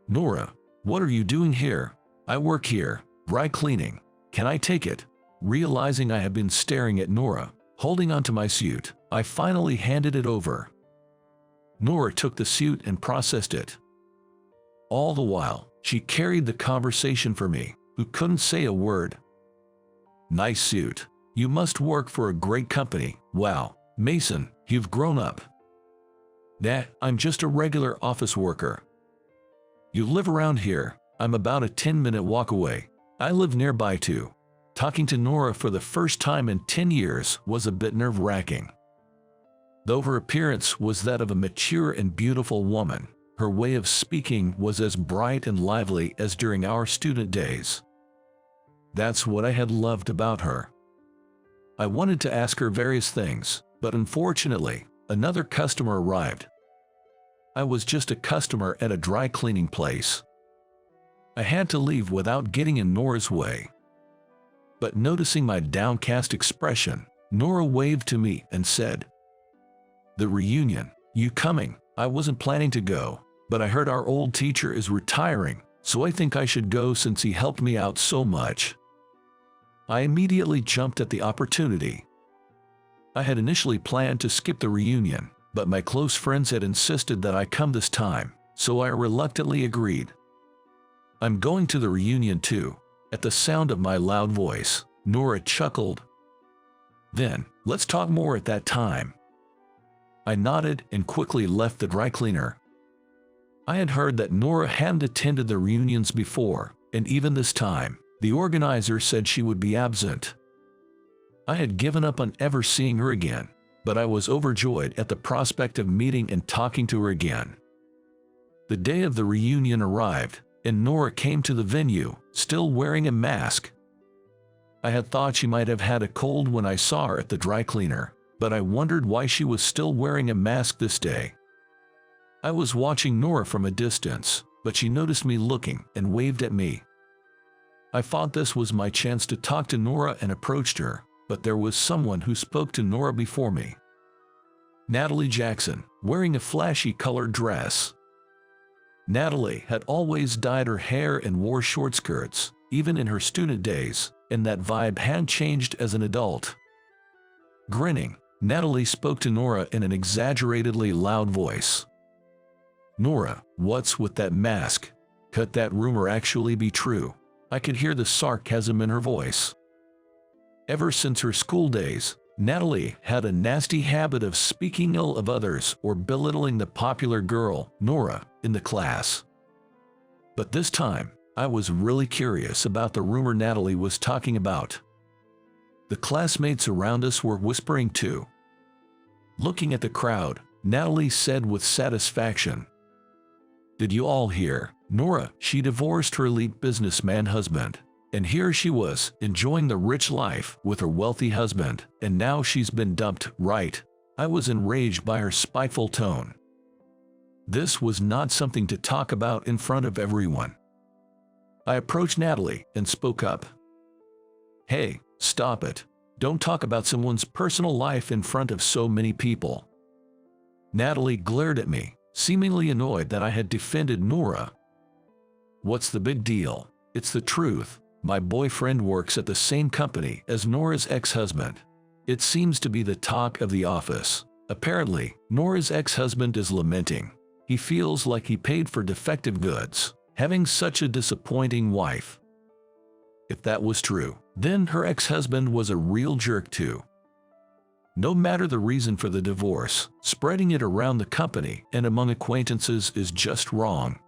"Nora, what are you doing here?" "I work here, dry cleaning. Can I take it?" Realizing I had been staring at Nora, holding onto my suit, I finally handed it over. Nora took the suit and processed it. All the while, she carried the conversation for me, who couldn't say a word. "Nice suit. You must work for a great company. Wow, Mason, you've grown up." "Nah, I'm just a regular office worker." "You live around here?" "I'm about a 10-minute walk away. I live nearby too." Talking to Nora for the first time in 10 years was a bit nerve-wracking. Though her appearance was that of a mature and beautiful woman, her way of speaking was as bright and lively as during our student days. That's what I had loved about her. I wanted to ask her various things, but unfortunately, another customer arrived. I was just a customer at a dry cleaning place. I had to leave without getting in Nora's way. But noticing my downcast expression, Nora waved to me and said, "The reunion, you coming? I wasn't planning to go, but I heard our old teacher is retiring, so I think I should go since he helped me out so much." I immediately jumped at the opportunity. I had initially planned to skip the reunion, but my close friends had insisted that I come this time, so I reluctantly agreed. "I'm going to the reunion too." At the sound of my loud voice, Nora chuckled. "Then, let's talk more at that time." I nodded and quickly left the dry cleaner. I had heard that Nora hadn't attended the reunions before, and even this time, the organizer said she would be absent. I had given up on ever seeing her again, but I was overjoyed at the prospect of meeting and talking to her again. The day of the reunion arrived, and Nora came to the venue, still wearing a mask. I had thought she might have had a cold when I saw her at the dry cleaner, but I wondered why she was still wearing a mask this day. I was watching Nora from a distance, but she noticed me looking and waved at me. I thought this was my chance to talk to Nora and approached her, but there was someone who spoke to Nora before me. Natalie Jackson, wearing a flashy colored dress. Natalie had always dyed her hair and wore short skirts, even in her student days, and that vibe hadn't changed as an adult. Grinning, Natalie spoke to Nora in an exaggeratedly loud voice. "Nora, what's with that mask? Could that rumor actually be true?" I could hear the sarcasm in her voice. Ever since her school days, Natalie had a nasty habit of speaking ill of others or belittling the popular girl, Nora, in the class. But this time, I was really curious about the rumor Natalie was talking about. The classmates around us were whispering too. Looking at the crowd, Natalie said with satisfaction, "Did you all hear? Nora, she divorced her elite businessman husband. And here she was, enjoying the rich life with her wealthy husband, and now she's been dumped, right?" I was enraged by her spiteful tone. This was not something to talk about in front of everyone. I approached Natalie and spoke up. "Hey, stop it. Don't talk about someone's personal life in front of so many people." Natalie glared at me, seemingly annoyed that I had defended Nora. "What's the big deal? It's the truth. My boyfriend works at the same company as Nora's ex-husband. It seems to be the talk of the office. Apparently, Nora's ex-husband is lamenting. He feels like he paid for defective goods, having such a disappointing wife. If that was true, then her ex-husband was a real jerk too. No matter the reason for the divorce, spreading it around the company and among acquaintances is just wrong.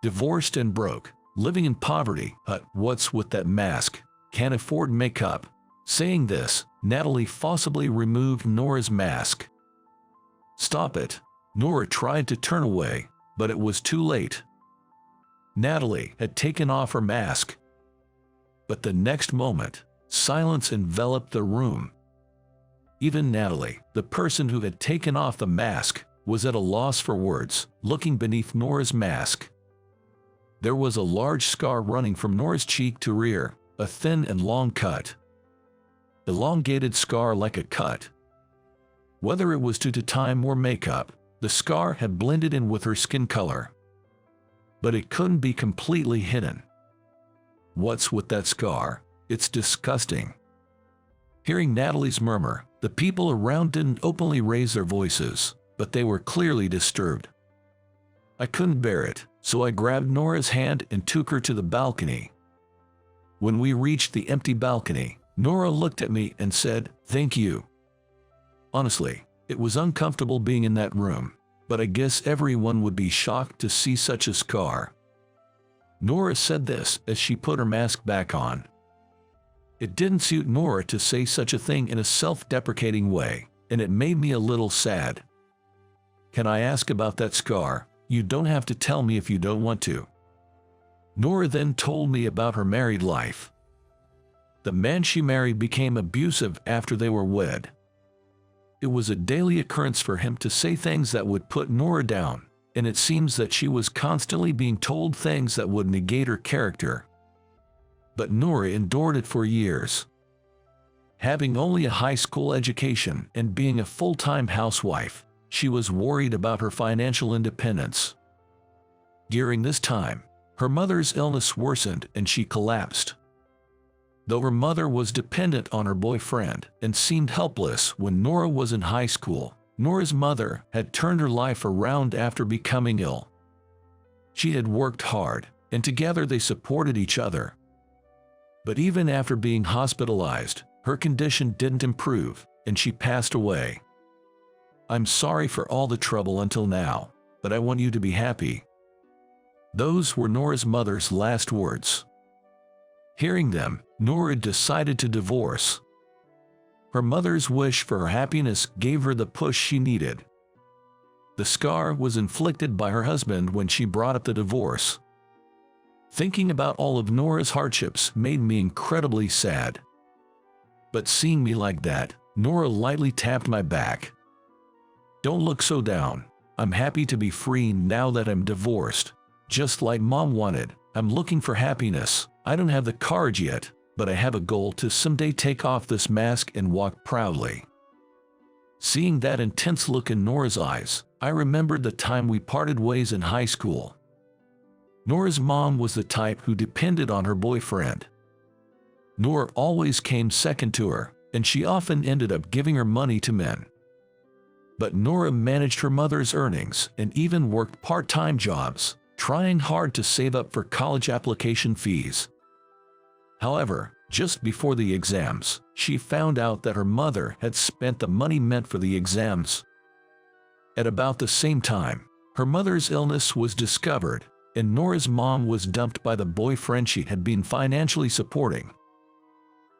Divorced and broke, living in poverty, what's with that mask? Can't afford makeup." Saying this, Natalie forcibly removed Nora's mask. "Stop it." Nora tried to turn away, but it was too late. Natalie had taken off her mask. But the next moment, silence enveloped the room. Even Natalie, the person who had taken off the mask, was at a loss for words, looking beneath Nora's mask. There was a large scar running from Nora's cheek to rear, a thin and long cut. Elongated scar like a cut. Whether it was due to time or makeup, the scar had blended in with her skin color. But it couldn't be completely hidden. "What's with that scar? It's disgusting." Hearing Natalie's murmur, the people around didn't openly raise their voices, but they were clearly disturbed. I couldn't bear it, so I grabbed Nora's hand and took her to the balcony. When we reached the empty balcony, Nora looked at me and said, "Thank you." Honestly, it was uncomfortable being in that room, but I guess everyone would be shocked to see such a scar. Nora said this as she put her mask back on. It didn't suit Nora to say such a thing in a self-deprecating way, and it made me a little sad. "Can I ask about that scar? You don't have to tell me if you don't want to." Nora then told me about her married life. The man she married became abusive after they were wed. It was a daily occurrence for him to say things that would put Nora down, and it seems that she was constantly being told things that would negate her character. But Nora endured it for years. Having only a high school education and being a full-time housewife, she was worried about her financial independence. During this time, her mother's illness worsened and she collapsed. Though her mother was dependent on her boyfriend and seemed helpless when Nora was in high school, Nora's mother had turned her life around after becoming ill. She had worked hard, and together they supported each other. But even after being hospitalized, her condition didn't improve, and she passed away. "I'm sorry for all the trouble until now, but I want you to be happy." Those were Nora's mother's last words. Hearing them, Nora decided to divorce. Her mother's wish for her happiness gave her the push she needed. The scar was inflicted by her husband when she brought up the divorce. Thinking about all of Nora's hardships made me incredibly sad. But seeing me like that, Nora lightly tapped my back. "Don't look so down. I'm happy to be free now that I'm divorced. Just like Mom wanted, I'm looking for happiness. I don't have the courage yet, but I have a goal to someday take off this mask and walk proudly." Seeing that intense look in Nora's eyes, I remembered the time we parted ways in high school. Nora's mom was the type who depended on her boyfriend. Nora always came second to her, and she often ended up giving her money to men. But Nora managed her mother's earnings and even worked part-time jobs, trying hard to save up for college application fees. However, just before the exams, she found out that her mother had spent the money meant for the exams. At about the same time, her mother's illness was discovered, and Nora's mom was dumped by the boyfriend she had been financially supporting.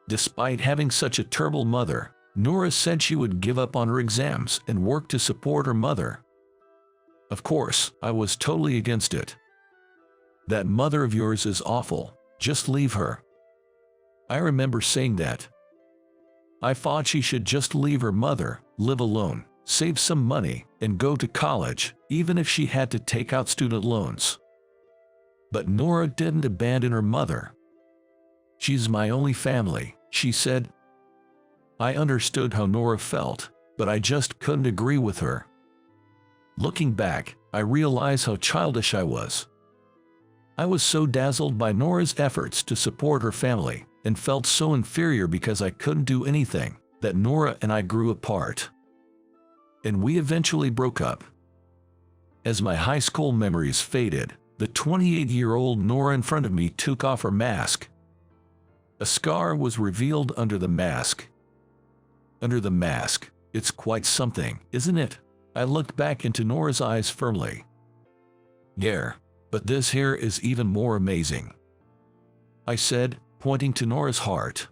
Despite having such a terrible mother, Nora said she would give up on her exams and work to support her mother. Of course, I was totally against it. "That mother of yours is awful. Just leave her." I remember saying that. I thought she should just leave her mother, live alone, save some money, and go to college, even if she had to take out student loans. But Nora didn't abandon her mother. "She's my only family," she said. I understood how Nora felt, but I just couldn't agree with her. Looking back, I realize how childish I was. I was so dazzled by Nora's efforts to support her family, and felt so inferior because I couldn't do anything, that Nora and I grew apart. And we eventually broke up. As my high school memories faded, the 28-year-old Nora in front of me took off her mask. A scar was revealed under the mask. Under the mask, it's quite something, isn't it? I looked back into Nora's eyes firmly. "Yeah, but this here is even more amazing," I said, pointing to Nora's heart.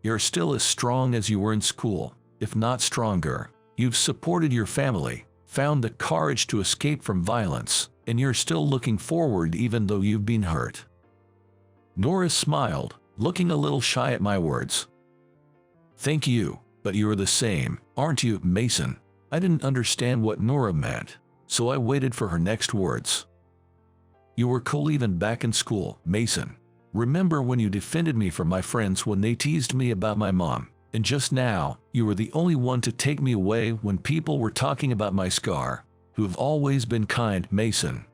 "You're still as strong as you were in school, if not stronger. You've supported your family, found the courage to escape from violence, and you're still looking forward even though you've been hurt." Nora smiled, looking a little shy at my words. "Thank you, but you're the same, aren't you, Mason?" I didn't understand what Nora meant, so I waited for her next words. "You were cool even back in school, Mason. Remember when you defended me from my friends when they teased me about my mom? And just now, you were the only one to take me away when people were talking about my scar. Who've always been kind, Mason."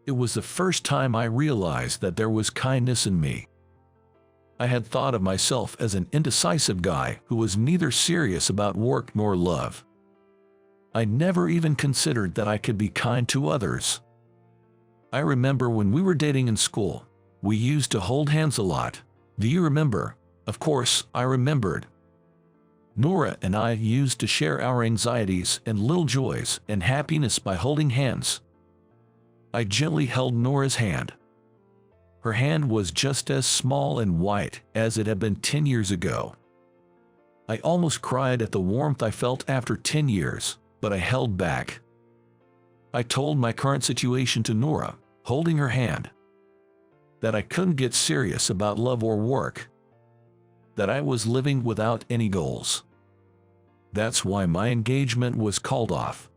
It was the first time I realized that there was kindness in me. I had thought of myself as an indecisive guy who was neither serious about work nor love. I never even considered that I could be kind to others. I remember when we were dating in school, we used to hold hands a lot. Do you remember? Of course, I remembered. Nora and I used to share our anxieties and little joys and happiness by holding hands. I gently held Nora's hand. Her hand was just as small and white as it had been 10 years ago. I almost cried at the warmth I felt after 10 years, but I held back. I told my current situation to Nora, holding her hand. That I couldn't get serious about love or work. That I was living without any goals. That's why my engagement was called off.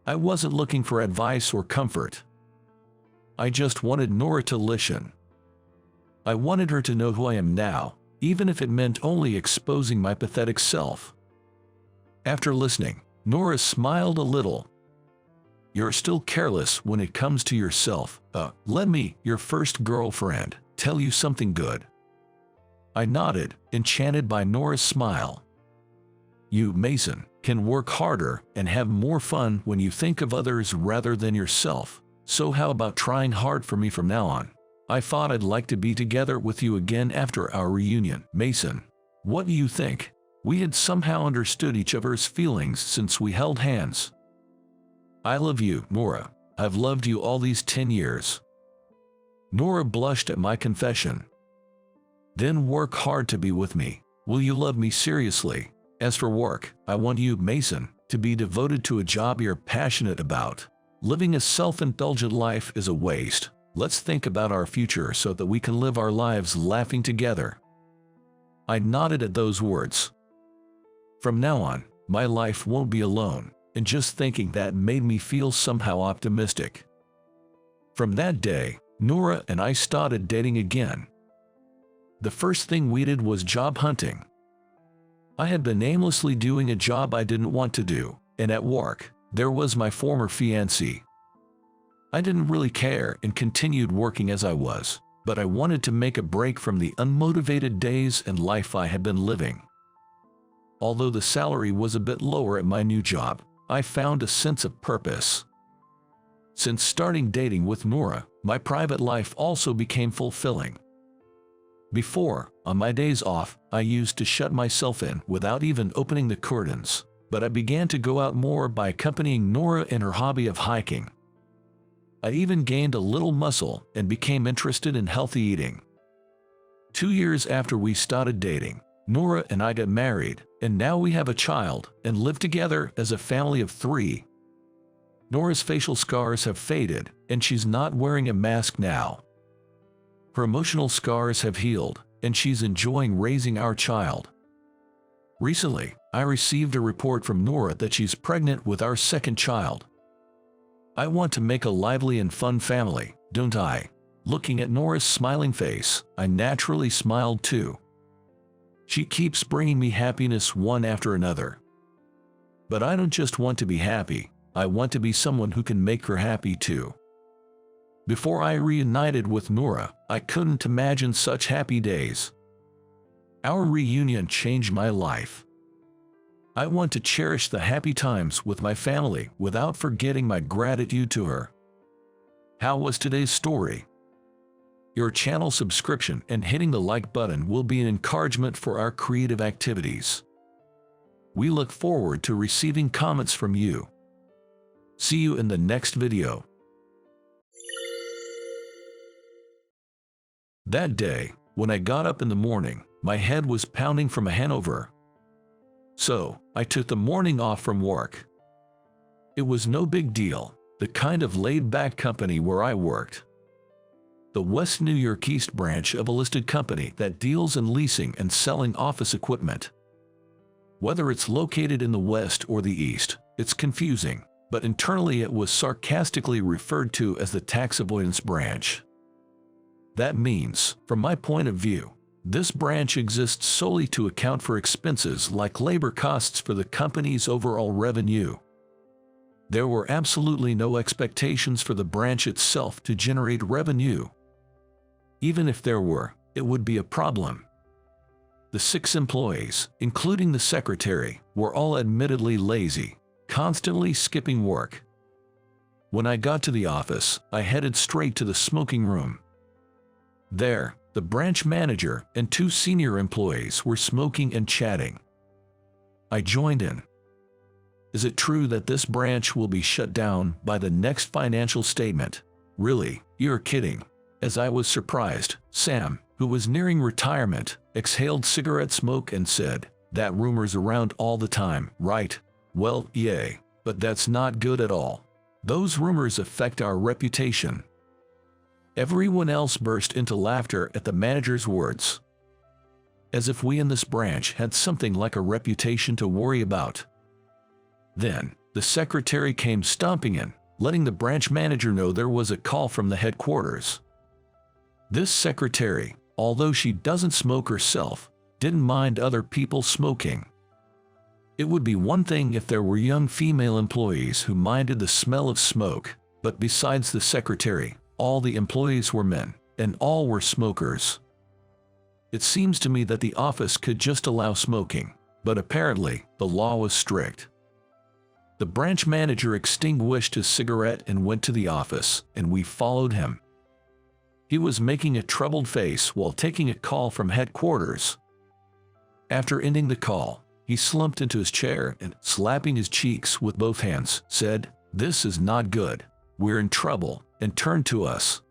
I wasn't looking for advice or comfort. I just wanted Nora to listen. I wanted her to know who I am now, even if it meant only exposing my pathetic self. After listening, Nora smiled a little. You're still careless when it comes to yourself. Let me, your first girlfriend, tell you something good. I nodded, enchanted by Nora's smile. You, Mason, can work harder and have more fun when you think of others rather than yourself. So how about trying hard for me from now on? I thought I'd like to be together with you again after our reunion. Mason, what do you think? We had somehow understood each other's feelings since we held hands. I love you, Nora. I've loved you all these 10 years. Nora blushed at my confession. Then work hard to be with me. Will you love me seriously? As for work, I want you, Mason, to be devoted to a job you're passionate about. Living a self-indulgent life is a waste. Let's think about our future so that we can live our lives laughing together. I nodded at those words. From now on, my life won't be alone, and just thinking that made me feel somehow optimistic. From that day, Nora and I started dating again. The first thing we did was job hunting. I had been aimlessly doing a job I didn't want to do, and at work, there was my former fiancé. I didn't really care and continued working as I was, but I wanted to make a break from the unmotivated days and life I had been living. Although the salary was a bit lower at my new job, I found a sense of purpose. Since starting dating with Nora, my private life also became fulfilling. Before, on my days off, I used to shut myself in without even opening the curtains, but I began to go out more by accompanying Nora in her hobby of hiking. I even gained a little muscle and became interested in healthy eating. 2 years after we started dating, Nora and I got married, and now we have a child and live together as a family of 3. Nora's facial scars have faded, and she's not wearing a mask now. Her emotional scars have healed, and she's enjoying raising our child. Recently, I received a report from Nora that she's pregnant with our second child. I want to make a lively and fun family, don't I? Looking at Nora's smiling face, I naturally smiled too. She keeps bringing me happiness one after another. But I don't just want to be happy, I want to be someone who can make her happy too. Before I reunited with Nora, I couldn't imagine such happy days. Our reunion changed my life. I want to cherish the happy times with my family without forgetting my gratitude to her. How was today's story? Your channel subscription and hitting the like button will be an encouragement for our creative activities. We look forward to receiving comments from you. See you in the next video. That day, when I got up in the morning, my head was pounding from a hangover. So, I took the morning off from work. It was no big deal, the kind of laid-back company where I worked. The West New York East branch of a listed company that deals in leasing and selling office equipment. Whether it's located in the West or the East, it's confusing, but internally it was sarcastically referred to as the tax avoidance branch. That means, from my point of view, this branch exists solely to account for expenses like labor costs for the company's overall revenue. There were absolutely no expectations for the branch itself to generate revenue. Even if there were, it would be a problem. The 6 employees, including the secretary, were all admittedly lazy, constantly skipping work. When I got to the office, I headed straight to the smoking room. There, the branch manager and 2 senior employees were smoking and chatting. I joined in. Is it true that this branch will be shut down by the next financial statement? Really, you're kidding. As I was surprised, Sam, who was nearing retirement, exhaled cigarette smoke and said, "That rumor's around all the time, right? Well, yay, but that's not good at all. Those rumors affect our reputation." Everyone else burst into laughter at the manager's words. As if we in this branch had something like a reputation to worry about. Then, the secretary came stomping in, letting the branch manager know there was a call from the headquarters. This secretary, although she doesn't smoke herself, didn't mind other people smoking. It would be one thing if there were young female employees who minded the smell of smoke, but besides the secretary, all the employees were men, and all were smokers. It seems to me that the office could just allow smoking, but apparently the law was strict. The branch manager extinguished his cigarette and went to the office, and we followed him. He was making a troubled face while taking a call from headquarters. After ending the call, he slumped into his chair and, slapping his cheeks with both hands, said, "This is not good. We're in trouble," and turned to us.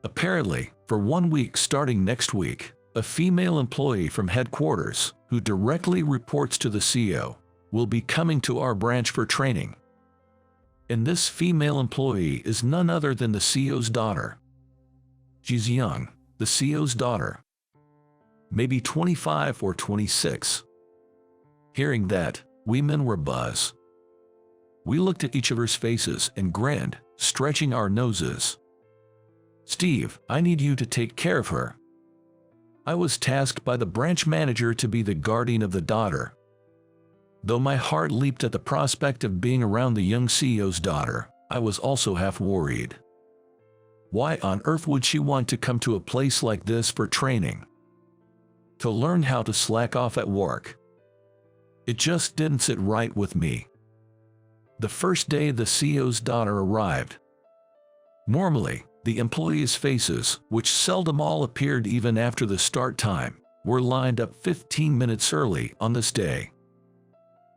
Apparently, for 1 week starting next week, a female employee from headquarters, who directly reports to the CEO, will be coming to our branch for training. And this female employee is none other than the CEO's daughter. She's young, the CEO's daughter. Maybe 25 or 26. Hearing that, we men were buzz. We looked at each other's faces and grinned, stretching our noses. "Steve, I need you to take care of her." I was tasked by the branch manager to be the guardian of the daughter. Though my heart leaped at the prospect of being around the young CEO's daughter, I was also half worried. Why on earth would she want to come to a place like this for training? To learn how to slack off at work? It just didn't sit right with me. The first day the CEO's daughter arrived. Normally, the employees' faces, which seldom all appeared even after the start time, were lined up 15 minutes early on this day.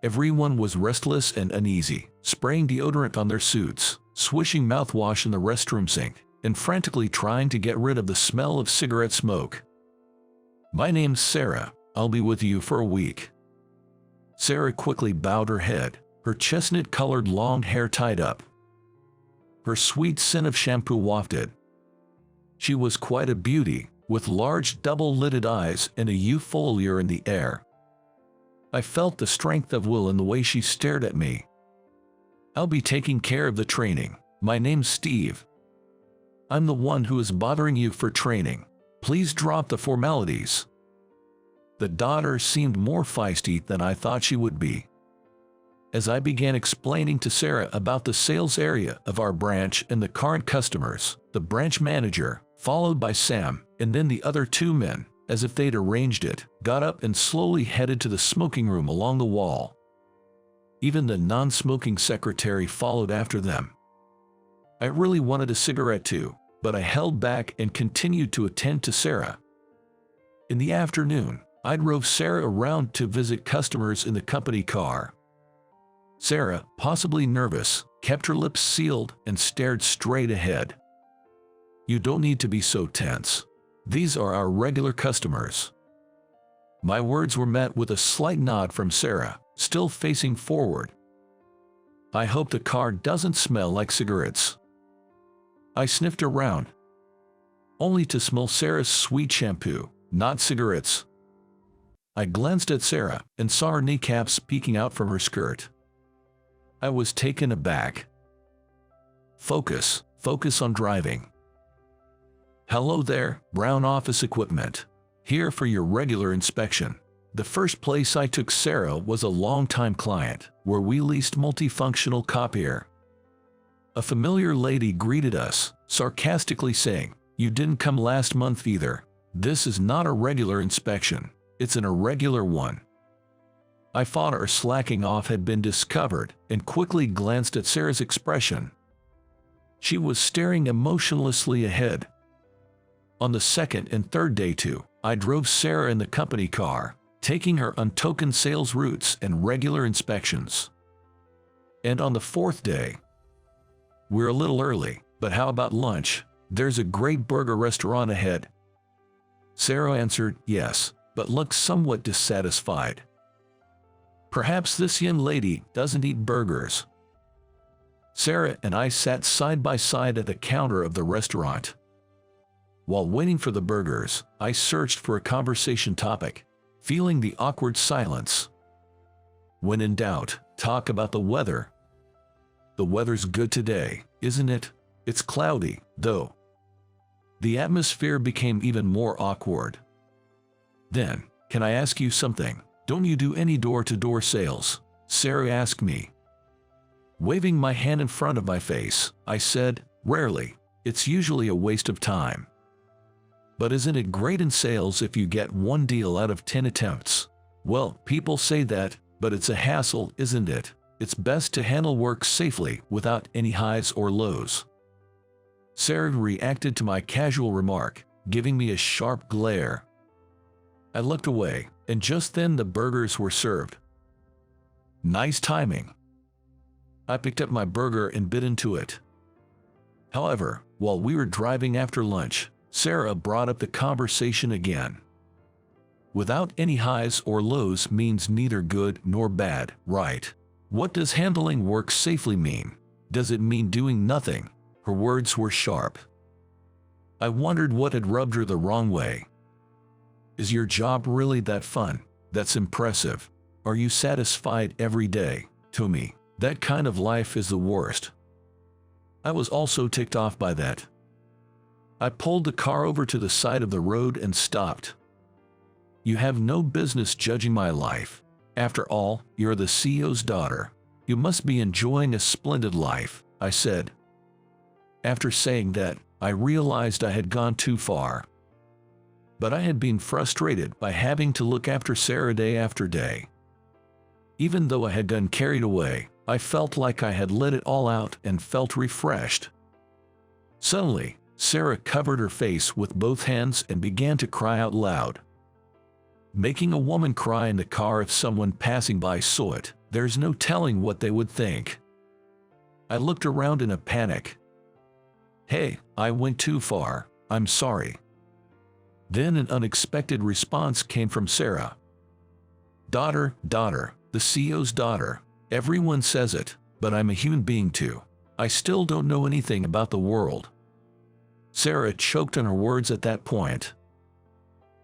Everyone was restless and uneasy, spraying deodorant on their suits, swishing mouthwash in the restroom sink, and frantically trying to get rid of the smell of cigarette smoke. "My name's Sarah. I'll be with you for a week." Sarah quickly bowed her head, her chestnut-colored long hair tied up. Her sweet scent of shampoo wafted. She was quite a beauty, with large double-lidded eyes and a youthful allure in the air. I felt the strength of will in the way she stared at me. "I'll be taking care of the training. My name's Steve. I'm the one who is bothering you for training. Please drop the formalities." The daughter seemed more feisty than I thought she would be. As I began explaining to Sarah about the sales area of our branch and the current customers, the branch manager, followed by Sam, and then the other 2 men, as if they'd arranged it, got up and slowly headed to the smoking room along the wall. Even the non-smoking secretary followed after them. I really wanted a cigarette too, but I held back and continued to attend to Sarah. In the afternoon, I drove Sarah around to visit customers in the company car. Sarah, possibly nervous, kept her lips sealed and stared straight ahead. "You don't need to be so tense. These are our regular customers." My words were met with a slight nod from Sarah, still facing forward. "I hope the car doesn't smell like cigarettes." I sniffed around, only to smell Sarah's sweet shampoo, not cigarettes. I glanced at Sarah and saw her kneecaps peeking out from her skirt. I was taken aback. Focus on driving." "Hello there, Brown Office Equipment. Here for your regular inspection." The first place I took Sarah was a longtime client, where we leased multifunctional copier. A familiar lady greeted us, sarcastically saying, "You didn't come last month either. This is not a regular inspection. It's an irregular one." I thought our slacking off had been discovered and quickly glanced at Sarah's expression. She was staring emotionlessly ahead. On the second and third day too, I drove Sarah in the company car, taking her on token sales routes and regular inspections. And on the fourth day, "We're a little early, but how about lunch? There's a great burger restaurant ahead." Sarah answered yes, but looked somewhat dissatisfied. Perhaps this young lady doesn't eat burgers. Sarah and I sat side by side at the counter of the restaurant. While waiting for the burgers, I searched for a conversation topic, feeling the awkward silence. When in doubt, talk about the weather. The weather's good today, isn't it? It's cloudy, though. The atmosphere became even more awkward. Then, can I ask you something? Don't you do any door-to-door sales? Sarah asked me. Waving my hand in front of my face, I said, rarely. It's usually a waste of time. But isn't it great in sales if you get one deal out of 10 attempts? Well, people say that, but it's a hassle, isn't it? It's best to handle work safely without any highs or lows. Sarah reacted to my casual remark, giving me a sharp glare. I looked away, and just then the burgers were served. Nice timing. I picked up my burger and bit into it. However, while we were driving after lunch, Sarah brought up the conversation again. Without any highs or lows means neither good nor bad, right? What does handling work safely mean? Does it mean doing nothing? Her words were sharp. I wondered what had rubbed her the wrong way. Is your job really that fun? That's impressive. Are you satisfied every day? To me, that kind of life is the worst. I was also ticked off by that. I pulled the car over to the side of the road and stopped. You have no business judging my life. After all, you're the CEO's daughter. You must be enjoying a splendid life, I said. After saying that, I realized I had gone too far. But I had been frustrated by having to look after Sarah day after day. Even though I had gotten carried away, I felt like I had let it all out and felt refreshed. Suddenly, Sarah covered her face with both hands and began to cry out loud. Making a woman cry in the car if someone passing by saw it, there's no telling what they would think. I looked around in a panic. Hey, I went too far, I'm sorry. Then an unexpected response came from Sarah. Daughter, the CEO's daughter. Everyone says it, but I'm a human being too. I still don't know anything about the world. Sarah choked on her words at that point.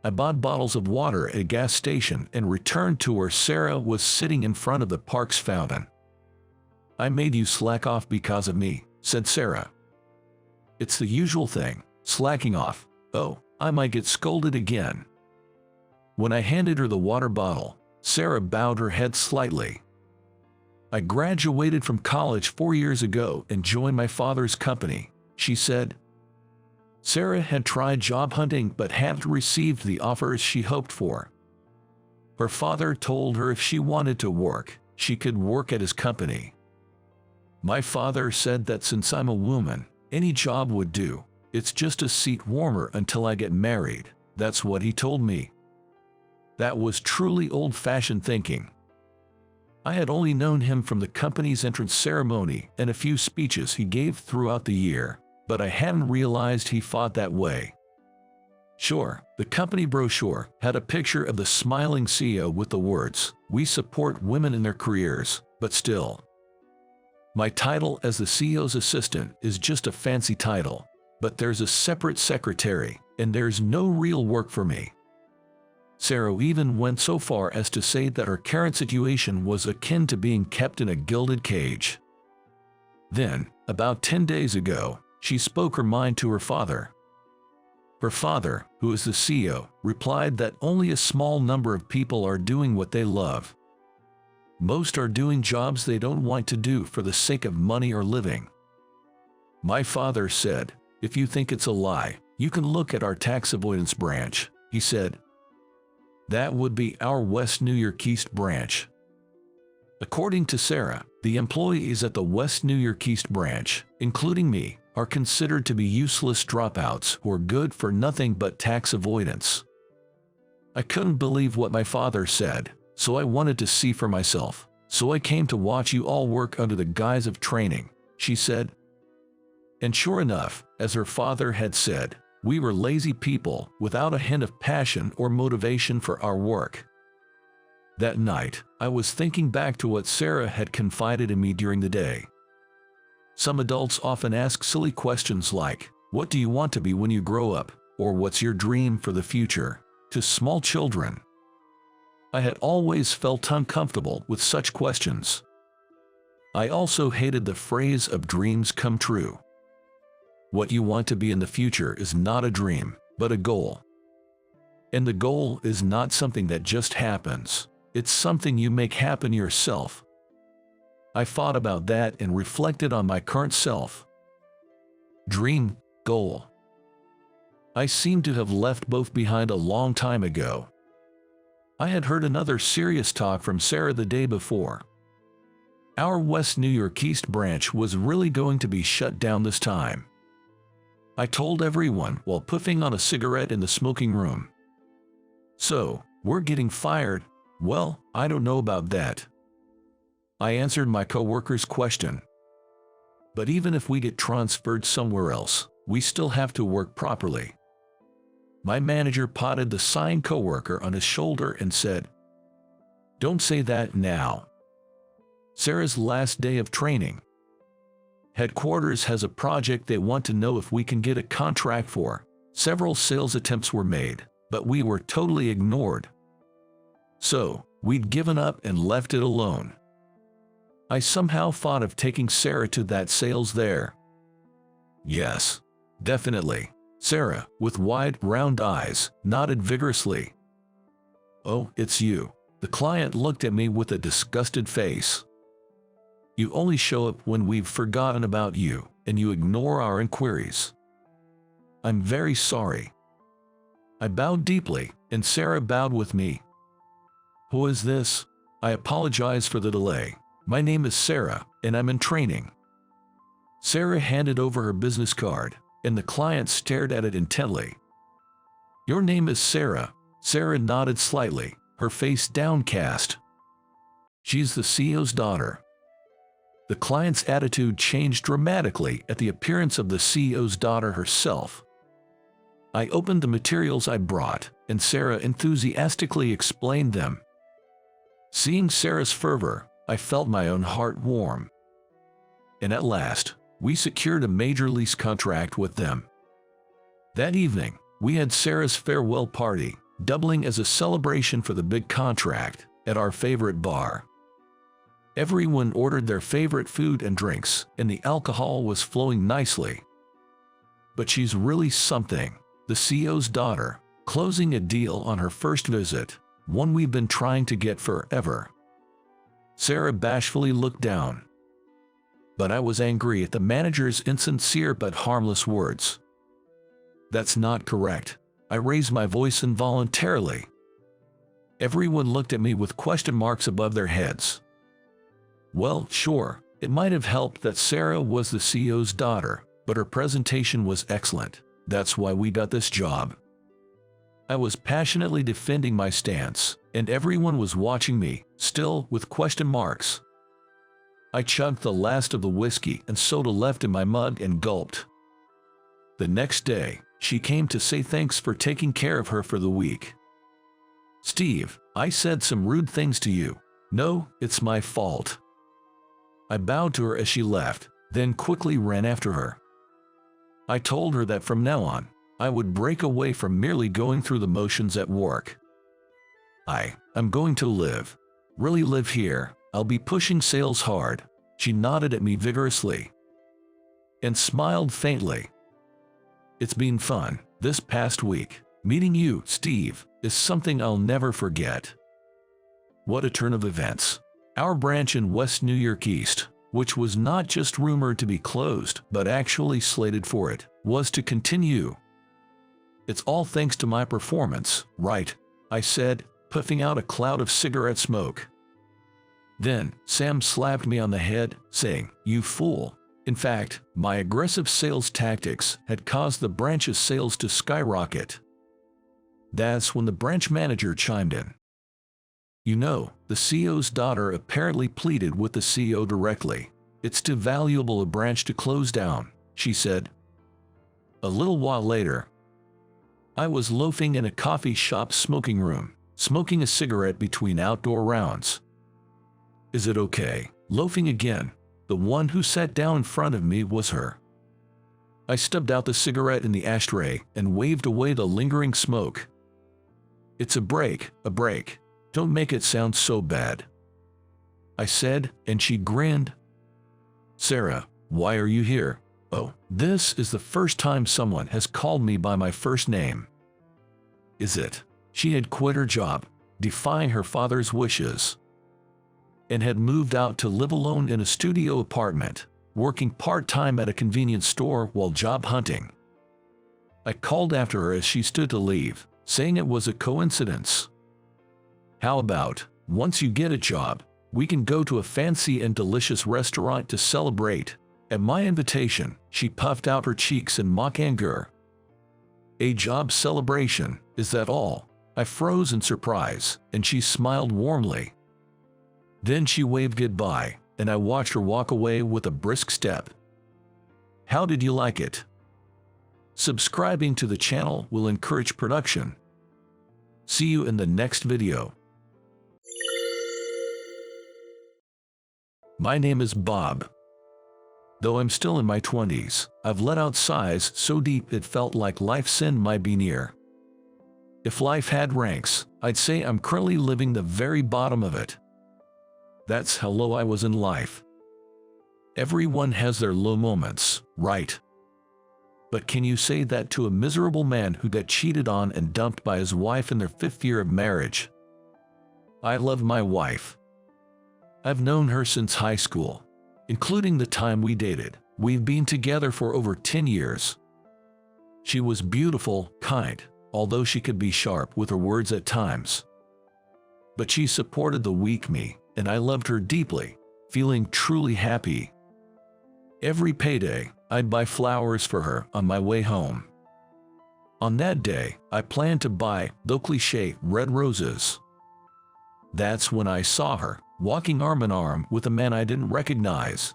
I bought bottles of water at a gas station and returned to where Sarah was sitting in front of the park's fountain. I made you slack off because of me, said Sarah. It's the usual thing, slacking off. Oh, I might get scolded again. When I handed her the water bottle, Sarah bowed her head slightly. I graduated from college 4 years ago and joined my father's company, she said. Sarah had tried job hunting but hadn't received the offers she hoped for. Her father told her if she wanted to work, she could work at his company. My father said that since I'm a woman, any job would do. It's just a seat warmer until I get married. That's what he told me. That was truly old-fashioned thinking. I had only known him from the company's entrance ceremony and a few speeches he gave throughout the year, but I hadn't realized he thought that way. Sure, the company brochure had a picture of the smiling CEO with the words, "We support women in their careers," but still. My title as the CEO's assistant is just a fancy title, but there's a separate secretary, and there's no real work for me. Sarah even went so far as to say that her current situation was akin to being kept in a gilded cage. Then, about 10 days ago, she spoke her mind to her father. Her father, who is the CEO, replied that only a small number of people are doing what they love. Most are doing jobs they don't want to do for the sake of money or living. My father said, "If you think it's a lie, you can look at our tax avoidance branch," he said. That would be our West New York East branch. According to Sarah, the employees at the West New York East branch, including me, are considered to be useless dropouts who are good for nothing but tax avoidance. I couldn't believe what my father said, so I wanted to see for myself. So I came to watch you all work under the guise of training, she said. And sure enough, as her father had said, we were lazy people without a hint of passion or motivation for our work. That night, I was thinking back to what Sarah had confided in me during the day. Some adults often ask silly questions like, "What do you want to be when you grow up?" or "What's your dream for the future?" to small children. I had always felt uncomfortable with such questions. I also hated the phrase of dreams come true. What you want to be in the future is not a dream, but a goal. And the goal is not something that just happens. It's something you make happen yourself. I thought about that and reflected on my current self. Dream, goal. I seem to have left both behind a long time ago. I had heard another serious talk from Sarah the day before. Our West New York East branch was really going to be shut down this time. I told everyone while puffing on a cigarette in the smoking room. So, we're getting fired? Well, I don't know about that. I answered my coworker's question. But even if we get transferred somewhere else, we still have to work properly. My manager patted the sighing coworker on his shoulder and said, "Don't say that now." Sarah's last day of training. Headquarters has a project they want to know if we can get a contract for. Several sales attempts were made, but we were totally ignored. So, we'd given up and left it alone. I somehow thought of taking Sarah to that sales there. Yes, definitely. Sarah, with wide, round eyes, nodded vigorously. "Oh, it's you." The client looked at me with a disgusted face. "You only show up when we've forgotten about you, and you ignore our inquiries." "I'm very sorry." I bowed deeply, and Sarah bowed with me. "Who is this?" I apologize for the delay. "My name is Sarah, and I'm in training." Sarah handed over her business card, and the client stared at it intently. "Your name is Sarah." Sarah nodded slightly, her face downcast. "She's the CEO's daughter." The client's attitude changed dramatically at the appearance of the CEO's daughter herself. I opened the materials I brought, and Sarah enthusiastically explained them. Seeing Sarah's fervor, I felt my own heart warm. And at last, we secured a major lease contract with them. That evening, we had Sarah's farewell party, doubling as a celebration for the big contract, at our favorite bar. Everyone ordered their favorite food and drinks, and the alcohol was flowing nicely. But she's really something, the CEO's daughter, closing a deal on her first visit, one we've been trying to get forever. Sarah bashfully looked down. But I was angry at the manager's insincere but harmless words. "That's not correct." I raised my voice involuntarily. Everyone looked at me with question marks above their heads. Well, sure, it might have helped that Sarah was the CEO's daughter, but her presentation was excellent. That's why we got this job. I was passionately defending my stance, and everyone was watching me, still with question marks. I chugged the last of the whiskey and soda left in my mug and gulped. The next day, she came to say thanks for taking care of her for the week. "Steve, I said some rude things to you." "No, it's my fault." I bowed to her as she left, then quickly ran after her. I told her that from now on, I would break away from merely going through the motions at work. I'm going to really live here. I'll be pushing sales hard. She nodded at me vigorously and smiled faintly. "It's been fun this past week. Meeting you, Steve, is something I'll never forget." What a turn of events. Our branch in West New York East, which was not just rumored to be closed but actually slated for it, was to continue. "It's all thanks to my performance, right?" I said, puffing out a cloud of cigarette smoke. Then, Sam slapped me on the head, saying, "You fool." In fact, my aggressive sales tactics had caused the branch's sales to skyrocket. That's when the branch manager chimed in. "You know, the CEO's daughter apparently pleaded with the CEO directly. It's too valuable a branch to close down," she said. A little while later, I was loafing in a coffee shop smoking room, smoking a cigarette between outdoor rounds. "Is it okay?" Loafing again. The one who sat down in front of me was her. I stubbed out the cigarette in the ashtray and waved away the lingering smoke. "It's a break. Don't make it sound so bad," I said, and she grinned. Sarah, why are you here? Oh, this is the first time someone has called me by my first name. Is it? She had quit her job, defying her father's wishes, and had moved out to live alone in a studio apartment, working part-time at a convenience store while job hunting. I called after her as she stood to leave, saying it was a coincidence. How about, once you get a job, we can go to a fancy and delicious restaurant to celebrate? At my invitation, she puffed out her cheeks in mock anger. A job celebration, is that all? I froze in surprise, and she smiled warmly. Then she waved goodbye, and I watched her walk away with a brisk step. How did you like it? Subscribing to the channel will encourage production. See you in the next video. My name is Bob. Though I'm still in my 20s, I've let out sighs so deep it felt like life's sin might be near. If life had ranks, I'd say I'm currently living the very bottom of it. That's how low I was in life. Everyone has their low moments, right? But can you say that to a miserable man who got cheated on and dumped by his wife in their 5th year of marriage? I love my wife. I've known her since high school, including the time we dated. We've been together for over 10 years. She was beautiful, kind, although she could be sharp with her words at times. But she supported the weak me, and I loved her deeply, feeling truly happy. Every payday, I'd buy flowers for her on my way home. On that day, I planned to buy, though cliché, red roses. That's when I saw her, walking arm in arm with a man I didn't recognize.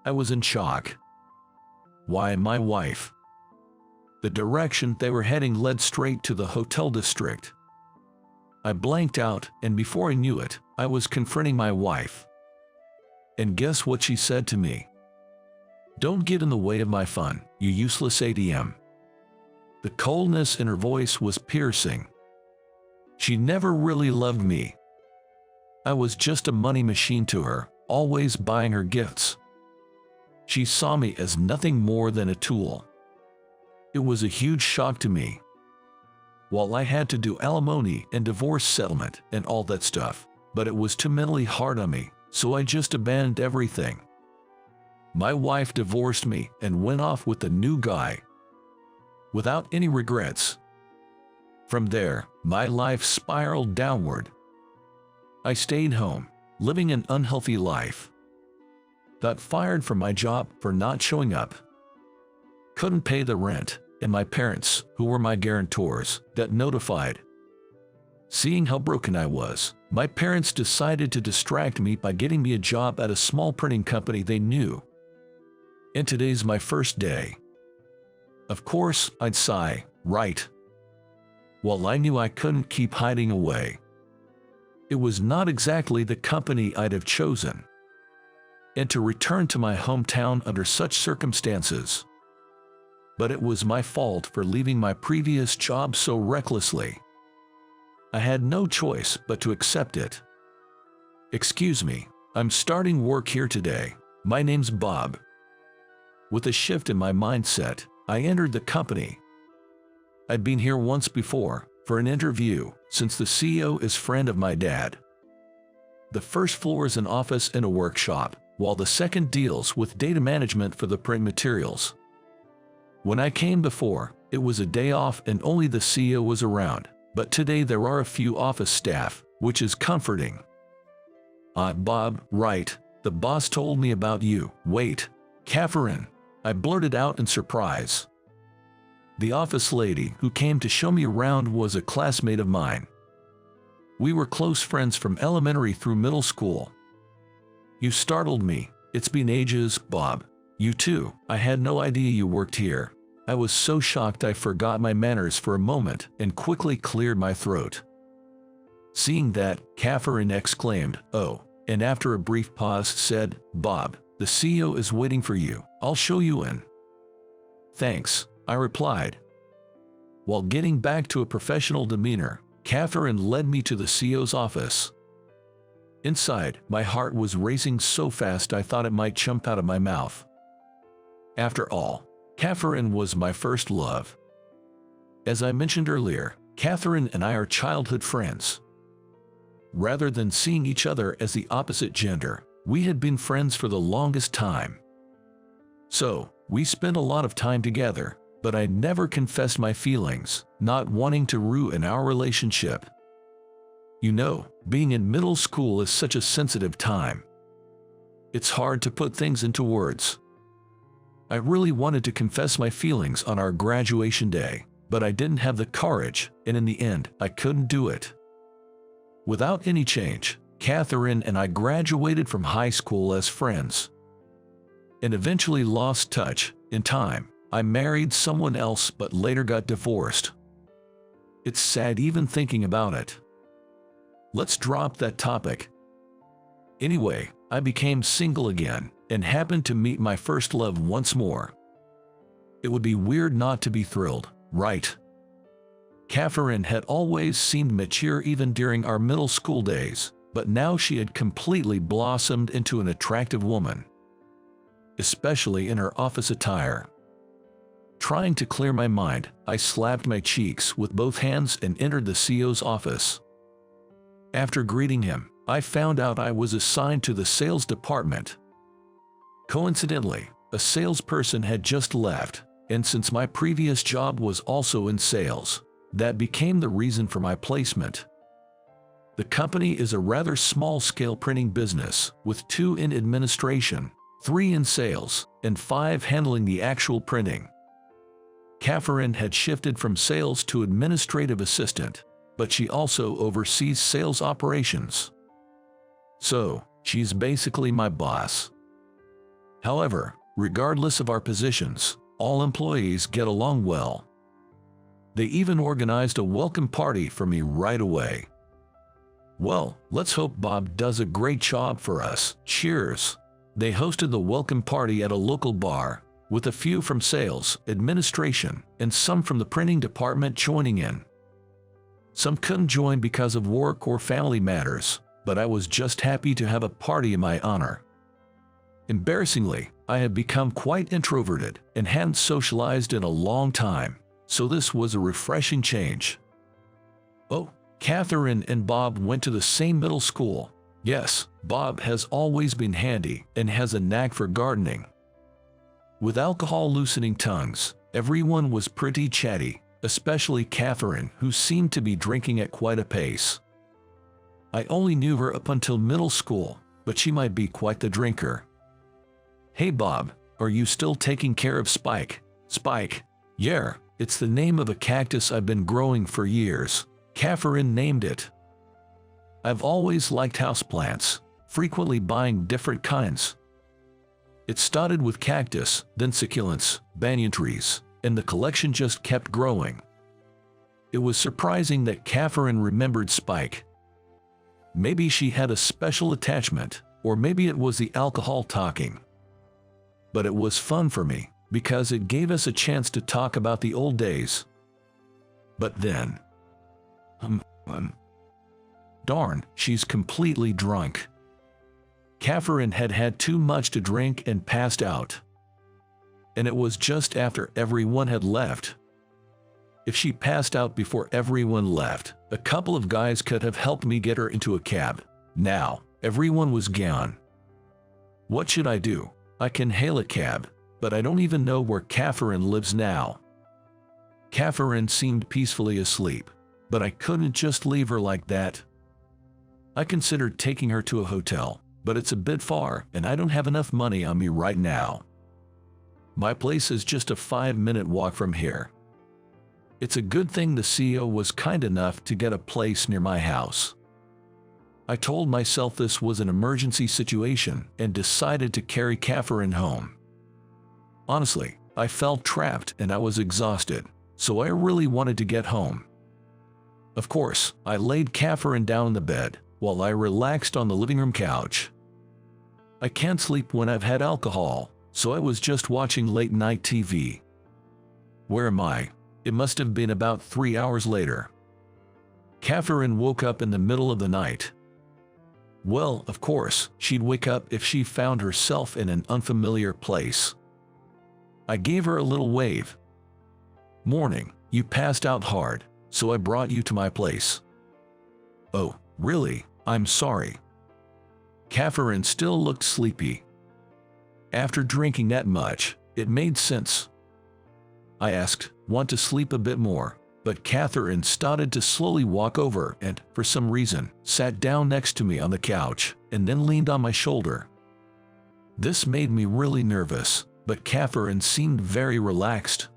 I was in shock. Why my wife? The direction they were heading led straight to the hotel district. I blanked out, and before I knew it, I was confronting my wife. And guess what she said to me? "Don't get in the way of my fun, you useless ATM." The coldness in her voice was piercing. She never really loved me. I was just a money machine to her, always buying her gifts. She saw me as nothing more than a tool. It was a huge shock to me. While I had to do alimony and divorce settlement and all that stuff, but it was too mentally hard on me, so I just abandoned everything. My wife divorced me and went off with a new guy, without any regrets. From there, my life spiraled downward. I stayed home, living an unhealthy life. Got fired from my job for not showing up. Couldn't pay the rent, and my parents, who were my guarantors, got notified. Seeing how broken I was, my parents decided to distract me by getting me a job at a small printing company they knew. And today's my first day. Of course, I'd sigh, right? Well, I knew I couldn't keep hiding away. It was not exactly the company I'd have chosen. And to return to my hometown under such circumstances. But it was my fault for leaving my previous job so recklessly. I had no choice but to accept it. "Excuse me, I'm starting work here today. My name's Bob." With a shift in my mindset, I entered the company. I'd been here once before, for an interview, since the CEO is friend of my dad. The first floor is an office and a workshop, while the second deals with data management for the print materials. When I came before, it was a day off and only the CEO was around, but today there are a few office staff, which is comforting. Bob, right, the boss told me about you. Wait, Catherine, I blurted out in surprise. The office lady who came to show me around was a classmate of mine. We were close friends from elementary through middle school. You startled me. It's been ages, Bob. You too. I had no idea you worked here. I was so shocked I forgot my manners for a moment and quickly cleared my throat. Seeing that, Catherine exclaimed, "Oh," and after a brief pause said, "Bob, the CEO is waiting for you. I'll show you in." "Thanks," I replied. While getting back to a professional demeanor, Catherine led me to the CEO's office. Inside, my heart was racing so fast I thought it might jump out of my mouth. After all, Catherine was my first love. As I mentioned earlier, Catherine and I are childhood friends. Rather than seeing each other as the opposite gender, we had been friends for the longest time. So, we spent a lot of time together, but I never confessed my feelings, not wanting to ruin our relationship. You know, being in middle school is such a sensitive time. It's hard to put things into words. I really wanted to confess my feelings on our graduation day, but I didn't have the courage, and in the end, I couldn't do it. Without any change, Catherine and I graduated from high school as friends, and eventually lost touch. In time, I married someone else but later got divorced. It's sad even thinking about it. Let's drop that topic. Anyway, I became single again and happened to meet my first love once more. It would be weird not to be thrilled, right? Catherine had always seemed mature even during our middle school days, but now she had completely blossomed into an attractive woman, especially in her office attire. Trying to clear my mind, I slapped my cheeks with both hands and entered the CEO's office. After greeting him, I found out I was assigned to the sales department. Coincidentally, a salesperson had just left, and since my previous job was also in sales, that became the reason for my placement. The company is a rather small-scale printing business, with 2 in administration, 3 in sales, and 5 handling the actual printing. Catherine had shifted from sales to administrative assistant, but she also oversees sales operations. So, she's basically my boss. However, regardless of our positions, all employees get along well. They even organized a welcome party for me right away. Well, let's hope Bob does a great job for us. Cheers! They hosted the welcome party at a local bar, with a few from sales, administration, and some from the printing department joining in. Some couldn't join because of work or family matters, but I was just happy to have a party in my honor. Embarrassingly, I had become quite introverted and hadn't socialized in a long time, so this was a refreshing change. Oh, Catherine and Bob went to the same middle school. Yes, Bob has always been handy and has a knack for gardening. With alcohol loosening tongues, everyone was pretty chatty, especially Catherine, who seemed to be drinking at quite a pace. I only knew her up until middle school, but she might be quite the drinker. Hey Bob, are you still taking care of Spike? Spike? Yeah, it's the name of a cactus I've been growing for years. Catherine named it. I've always liked houseplants, frequently buying different kinds. It started with cactus, then succulents, banyan trees, and the collection just kept growing. It was surprising that Catherine remembered Spike. Maybe she had a special attachment, or maybe it was the alcohol talking. But it was fun for me, because it gave us a chance to talk about the old days. But then... Darn, she's completely drunk. Catherine had had too much to drink and passed out. And it was just after everyone had left. If she passed out before everyone left, a couple of guys could have helped me get her into a cab. Now, everyone was gone. What should I do? I can hail a cab, but I don't even know where Catherine lives now. Catherine seemed peacefully asleep, but I couldn't just leave her like that. I considered taking her to a hotel, but it's a bit far and I don't have enough money on me right now. My place is just a 5-minute walk from here. It's a good thing the CEO was kind enough to get a place near my house. I told myself this was an emergency situation and decided to carry Catherine home. Honestly, I felt trapped and I was exhausted, so I really wanted to get home. Of course, I laid Catherine down in the bed while I relaxed on the living room couch. I can't sleep when I've had alcohol, so I was just watching late-night TV. Where am I? It must have been about 3 hours later. Catherine woke up in the middle of the night. Well, of course, she'd wake up if she found herself in an unfamiliar place. I gave her a little wave. Morning, you passed out hard, so I brought you to my place. Oh, really? I'm sorry. Catherine still looked sleepy. After drinking that much, it made sense. I asked, want to sleep a bit more, but Catherine started to slowly walk over and, for some reason, sat down next to me on the couch and then leaned on my shoulder. This made me really nervous, but Catherine seemed very relaxed.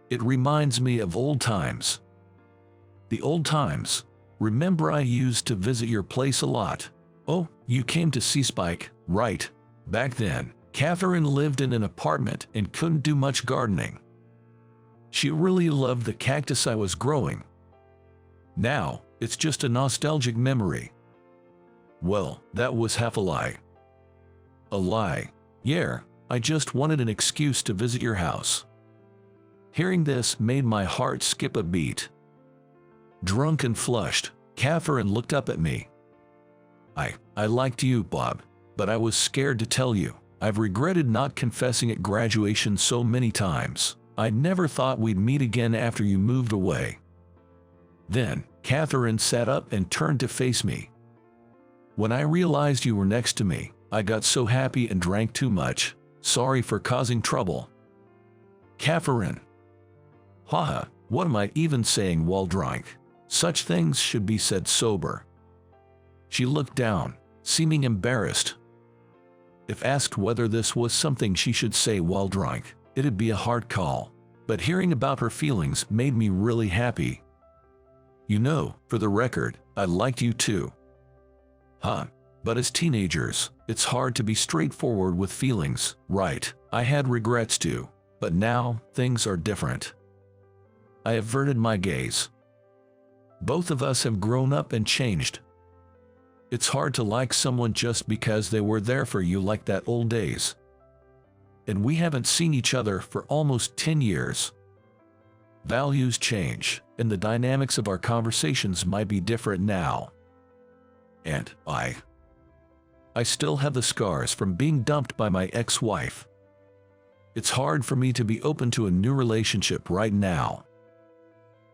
It reminds me of old times. The old times. Remember I used to visit your place a lot. Oh, you came to see Spike, right? Back then, Catherine lived in an apartment and couldn't do much gardening. She really loved the cactus I was growing. Now, it's just a nostalgic memory. Well, that was half a lie. A lie. Yeah, I just wanted an excuse to visit your house. Hearing this made my heart skip a beat. Drunk and flushed, Catherine looked up at me. I liked you, Bob, but I was scared to tell you. I've regretted not confessing at graduation so many times. I never thought we'd meet again after you moved away. Then, Catherine sat up and turned to face me. When I realized you were next to me, I got so happy and drank too much. Sorry for causing trouble. Catherine. Haha, what am I even saying while drunk? Such things should be said sober. She looked down, seeming embarrassed. If asked whether this was something she should say while drunk, it'd be a hard call. But hearing about her feelings made me really happy. You know, for the record, I liked you too. Huh. But as teenagers, it's hard to be straightforward with feelings, right? I had regrets too, but now things are different. I averted my gaze. Both of us have grown up and changed. It's hard to like someone just because they were there for you like that old days. And we haven't seen each other for almost 10 years. Values change, and the dynamics of our conversations might be different now. And I still have the scars from being dumped by my ex-wife. It's hard for me to be open to a new relationship right now.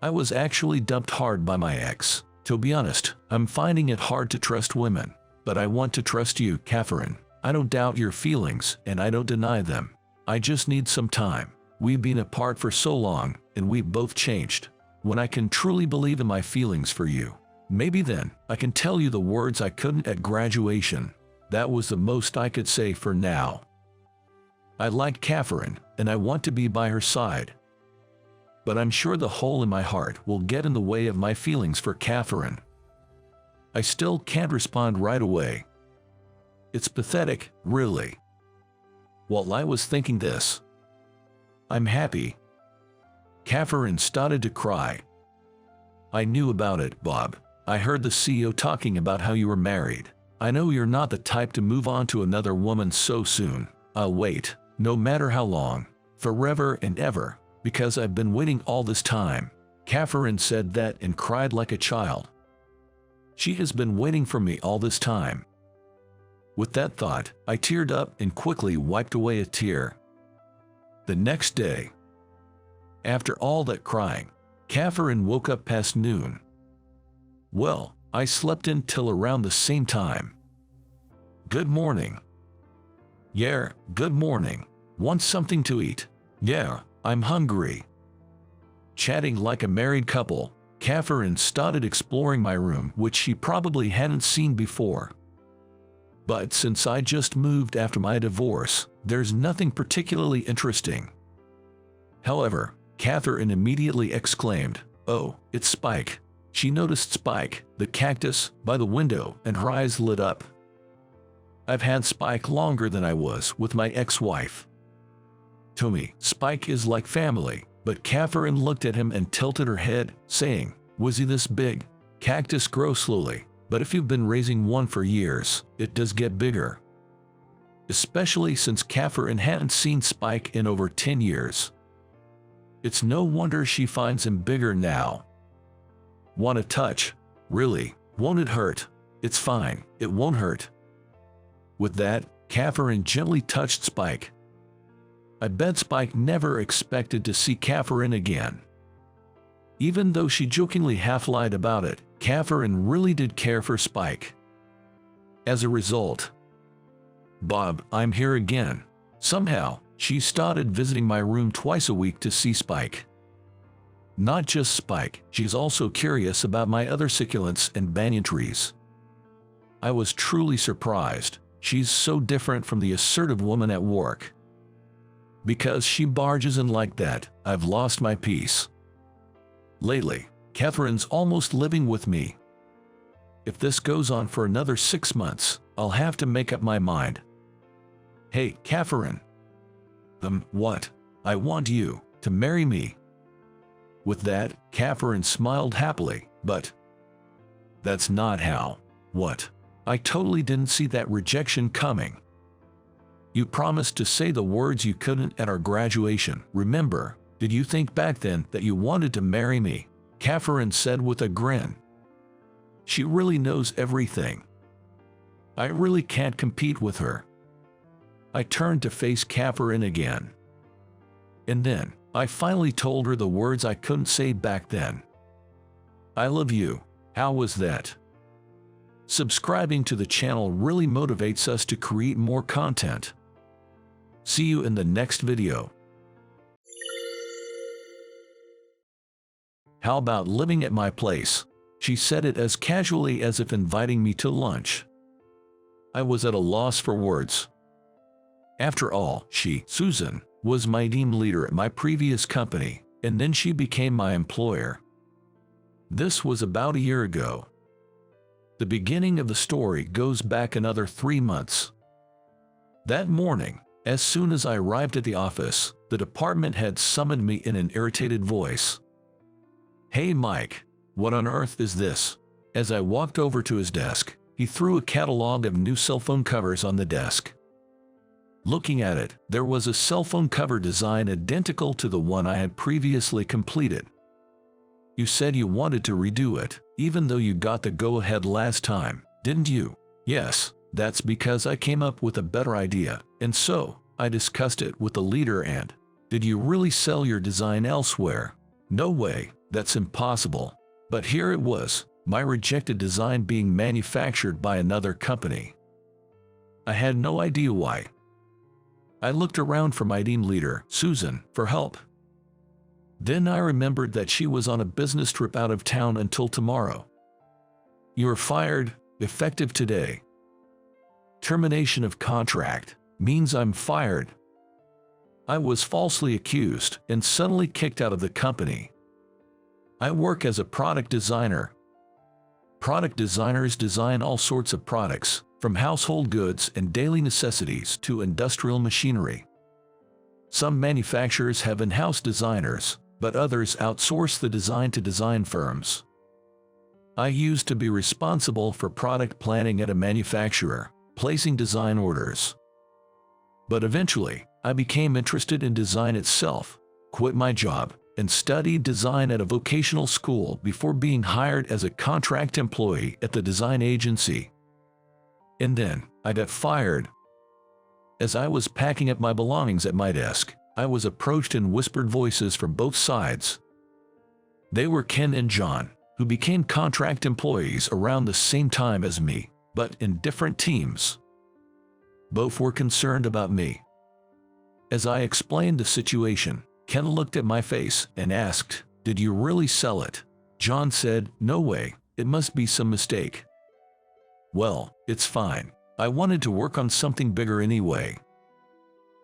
I was actually dumped hard by my ex. To be honest, I'm finding it hard to trust women, but I want to trust you, Catherine. I don't doubt your feelings, and I don't deny them. I just need some time. We've been apart for so long, and we've both changed. When I can truly believe in my feelings for you, maybe then I can tell you the words I couldn't at graduation. That was the most I could say for now. I like Catherine, and I want to be by her side. But I'm sure the hole in my heart will get in the way of my feelings for Catherine. I still can't respond right away. It's pathetic, really. While I was thinking this, I'm happy. Catherine started to cry. I knew about it, Bob. I heard the CEO talking about how you were married. I know you're not the type to move on to another woman so soon. I'll wait, no matter how long, forever and ever, because I've been waiting all this time. Catherine said that and cried like a child. She has been waiting for me all this time. With that thought, I teared up and quickly wiped away a tear. The next day, after all that crying, Catherine woke up past noon. Well, I slept until around the same time. Good morning. Yeah, good morning. Want something to eat? Yeah, I'm hungry. Chatting like a married couple, Catherine started exploring my room, which she probably hadn't seen before. But since I just moved after my divorce, there's nothing particularly interesting. However, Catherine immediately exclaimed, "Oh, it's Spike." She noticed Spike, the cactus, by the window, and her eyes lit up. I've had Spike longer than I was with my ex-wife. To me, Spike is like family, but Catherine looked at him and tilted her head, saying, "Was he this big? Cactus grow slowly, but if you've been raising one for years, it does get bigger." Especially since Catherine hadn't seen Spike in over 10 years. It's no wonder she finds him bigger now. Want a touch? Really? Won't it hurt? It's fine, it won't hurt." With that, Catherine gently touched Spike. I bet Spike never expected to see Catherine again. Even though she jokingly half-lied about it, Catherine really did care for Spike. As a result, "Bob, I'm here again." Somehow, she started visiting my room twice a week to see Spike. Not just Spike, she's also curious about my other succulents and banyan trees. I was truly surprised. She's so different from the assertive woman at work. Because she barges in like that, I've lost my peace. Lately, Catherine's almost living with me. If this goes on for another 6 months, I'll have to make up my mind. "Hey, Catherine." What? "I want you to marry me." With that, Catherine smiled happily, but that's not how. What? I totally didn't see that rejection coming. "You promised to say the words you couldn't at our graduation, remember? Did you think back then that you wanted to marry me?" Catherine said with a grin. She really knows everything. I really can't compete with her. I turned to face Catherine again. And then, I finally told her the words I couldn't say back then. "I love you." How was that? Subscribing to the channel really motivates us to create more content. See you in the next video. "How about living at my place?" She said it as casually as if inviting me to lunch. I was at a loss for words. After all, Susan, was my team leader at my previous company, and then she became my employer. This was about a year ago. The beginning of the story goes back another 3 months. That morning, as soon as I arrived at the office, the department head summoned me in an irritated voice. "Hey Mike, what on earth is this?" As I walked over to his desk, he threw a catalog of new cell phone covers on the desk. Looking at it, there was a cell phone cover design identical to the one I had previously completed. "You said you wanted to redo it, even though you got the go-ahead last time, didn't you?" "Yes, that's because I came up with a better idea, and so, I discussed it with the leader and..." "Did you really sell your design elsewhere?" "No way, that's impossible." But here it was, my rejected design being manufactured by another company. I had no idea why. I looked around for my team leader, Susan, for help. Then I remembered that she was on a business trip out of town until tomorrow. "You're fired, effective today." Termination of contract means I'm fired. I was falsely accused and suddenly kicked out of the company. I work as a product designer. Product designers design all sorts of products, from household goods and daily necessities to industrial machinery. Some manufacturers have in-house designers, but others outsource the design to design firms. I used to be responsible for product planning at a manufacturer, placing design orders. But eventually, I became interested in design itself, quit my job, and studied design at a vocational school before being hired as a contract employee at the design agency. And then, I got fired. As I was packing up my belongings at my desk, I was approached in whispered voices from both sides. They were Ken and John, who became contract employees around the same time as me, but in different teams. Both were concerned about me. As I explained the situation, Ken looked at my face and asked, "Did you really sell it?" John said, "No way, it must be some mistake." "Well, it's fine. I wanted to work on something bigger anyway."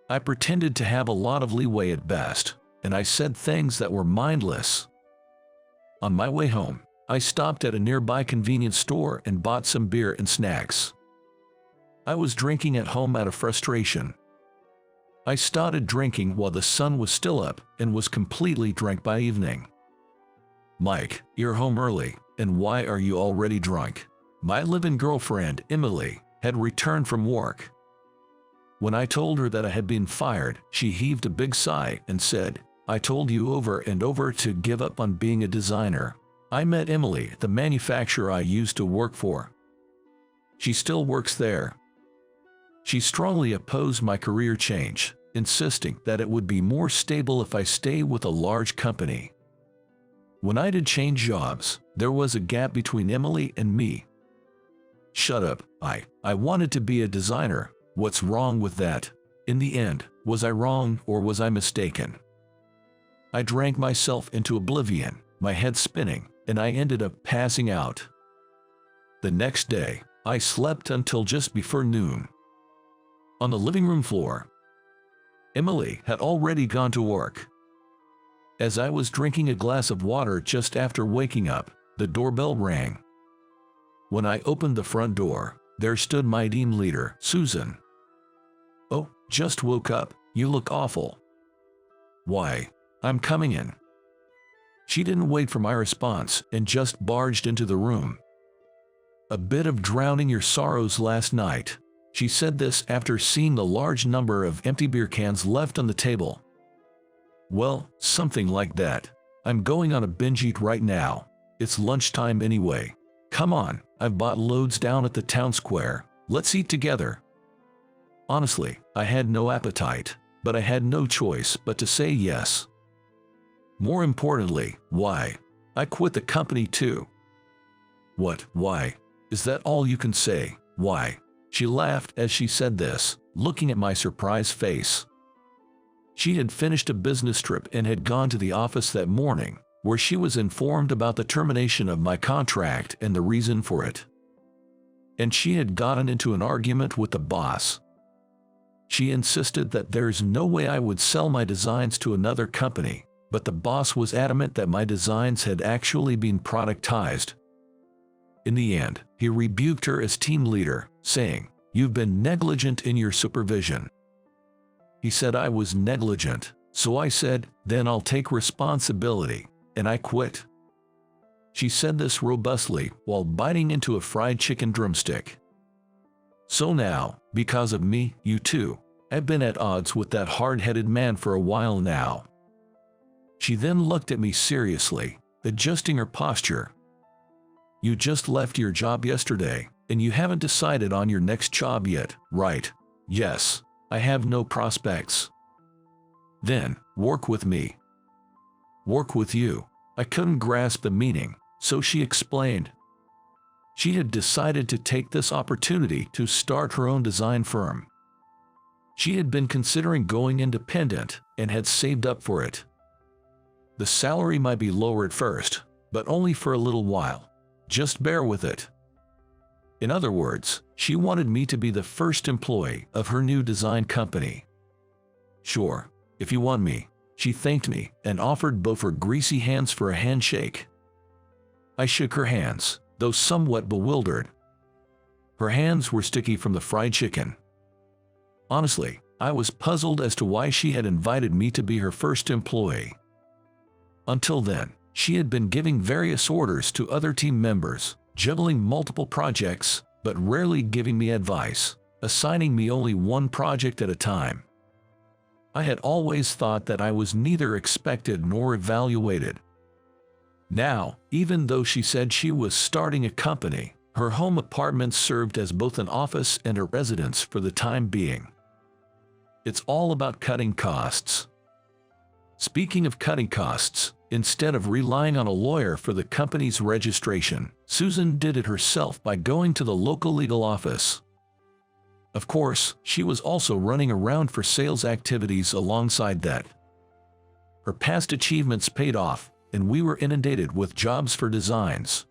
I pretended to have a lot of leeway at best, and I said things that were mindless. On my way home, I stopped at a nearby convenience store and bought some beer and snacks. I was drinking at home out of frustration. I started drinking while the sun was still up and was completely drunk by evening. "Mike, you're home early, and why are you already drunk?" My live-in girlfriend, Emily, had returned from work. When I told her that I had been fired, she heaved a big sigh and said, "I told you over and over to give up on being a designer." I met Emily at the manufacturer I used to work for. She still works there. She strongly opposed my career change, insisting that it would be more stable if I stay with a large company. When I did change jobs, there was a gap between Emily and me. Shut up, I wanted to be a designer. What's wrong with that? In the end, was I wrong or was I mistaken? I drank myself into oblivion, my head spinning, and I ended up passing out. The next day, I slept until just before noon. On the living room floor, Emily had already gone to work. As I was drinking a glass of water just after waking up, the doorbell rang. When I opened the front door, there stood my team leader, Susan. "Oh, just woke up, you look awful." "Why, I'm coming in." She didn't wait for my response and just barged into the room. "A bit of drowning your sorrows last night." She said this after seeing the large number of empty beer cans left on the table. "Well, something like that. I'm going on a binge eat right now. It's lunchtime anyway. Come on, I've bought loads down at the town square. Let's eat together." Honestly, I had no appetite, but I had no choice but to say yes. More importantly, why? I quit the company too. "What, why? Is that all you can say? Why?" She laughed as she said this, looking at my surprised face. She had finished a business trip and had gone to the office that morning, where she was informed about the termination of my contract and the reason for it. And she had gotten into an argument with the boss. She insisted that there's no way I would sell my designs to another company, but the boss was adamant that my designs had actually been productized. In the end, he rebuked her as team leader, saying, "You've been negligent in your supervision." He said I was negligent, so I said, "Then I'll take responsibility," and I quit. She said this robustly while biting into a fried chicken drumstick. "So now, because of me, you too, have been at odds with that hard-headed man for a while now." She then looked at me seriously, adjusting her posture. "You just left your job yesterday, and you haven't decided on your next job yet, right?" "Yes, I have no prospects." "Then, work with me." "Work with you?" I couldn't grasp the meaning, so she explained. She had decided to take this opportunity to start her own design firm. She had been considering going independent and had saved up for it. The salary might be lower at first, but only for a little while. Just bear with it. In other words, she wanted me to be the first employee of her new design company. "Sure, if you want me," she thanked me and offered both her greasy hands for a handshake. I shook her hands, though somewhat bewildered. Her hands were sticky from the fried chicken. Honestly, I was puzzled as to why she had invited me to be her first employee. Until then, she had been giving various orders to other team members, juggling multiple projects, but rarely giving me advice, assigning me only one project at a time. I had always thought that I was neither expected nor evaluated. Now, even though she said she was starting a company, her home apartment served as both an office and a residence for the time being. It's all about cutting costs. Speaking of cutting costs, instead of relying on a lawyer for the company's registration, Susan did it herself by going to the local legal office. Of course, she was also running around for sales activities alongside that. Her past achievements paid off, and we were inundated with jobs for designs.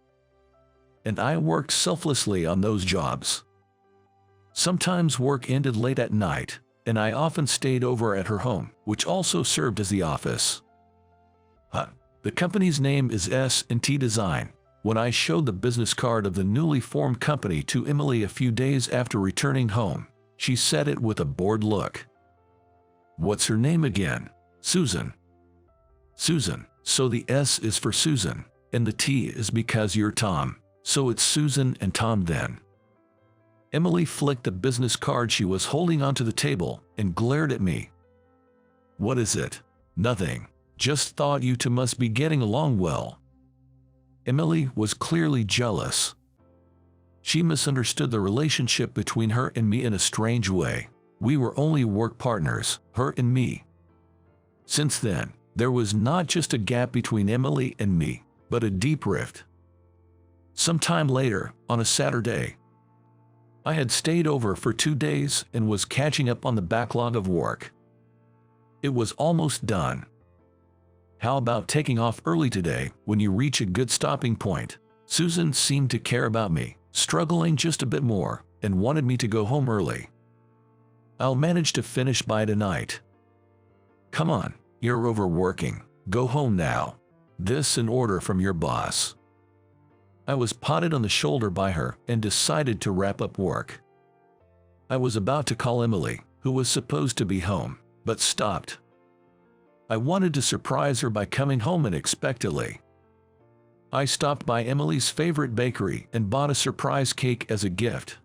And I worked selflessly on those jobs. Sometimes work ended late at night, and I often stayed over at her home, which also served as the office. The company's name is S&T Design. When I showed the business card of the newly formed company to Emily a few days after returning home, she said it with a bored look. "What's her name again?" "Susan." "Susan, so the S is for Susan, and the T is because you're Tom, so it's Susan and Tom then." Emily flicked the business card she was holding onto the table and glared at me. "What is it?" "Nothing. Just thought you two must be getting along well." Emily was clearly jealous. She misunderstood the relationship between her and me in a strange way. We were only work partners, her and me. Since then, there was not just a gap between Emily and me, but a deep rift. Sometime later, on a Saturday, I had stayed over for 2 days and was catching up on the backlog of work. It was almost done. How about taking off early today when you reach a good stopping point? Susan seemed to care about me, struggling just a bit more, and wanted me to go home early. I'll manage to finish by tonight. Come on, you're overworking. Go home now. This an order from your boss. I was patted on the shoulder by her and decided to wrap up work. I was about to call Emily, who was supposed to be home, but stopped. I wanted to surprise her by coming home unexpectedly. I stopped by Emily's favorite bakery and bought a surprise cake as a gift.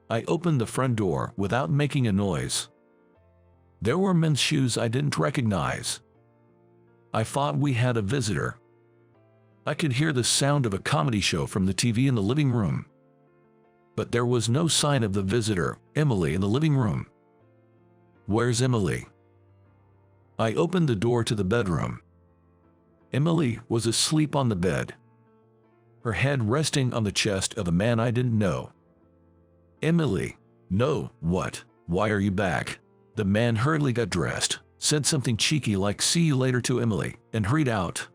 I opened the front door without making a noise. There were men's shoes I didn't recognize. I thought we had a visitor. I could hear the sound of a comedy show from the TV in the living room. But there was no sign of the visitor, Emily, in the living room. Where's Emily? I opened the door to the bedroom. Emily was asleep on the bed, her head resting on the chest of a man I didn't know. Emily. No, what? Why are you back? The man hurriedly got dressed, said something cheeky like "see you later" to Emily, and hurried out.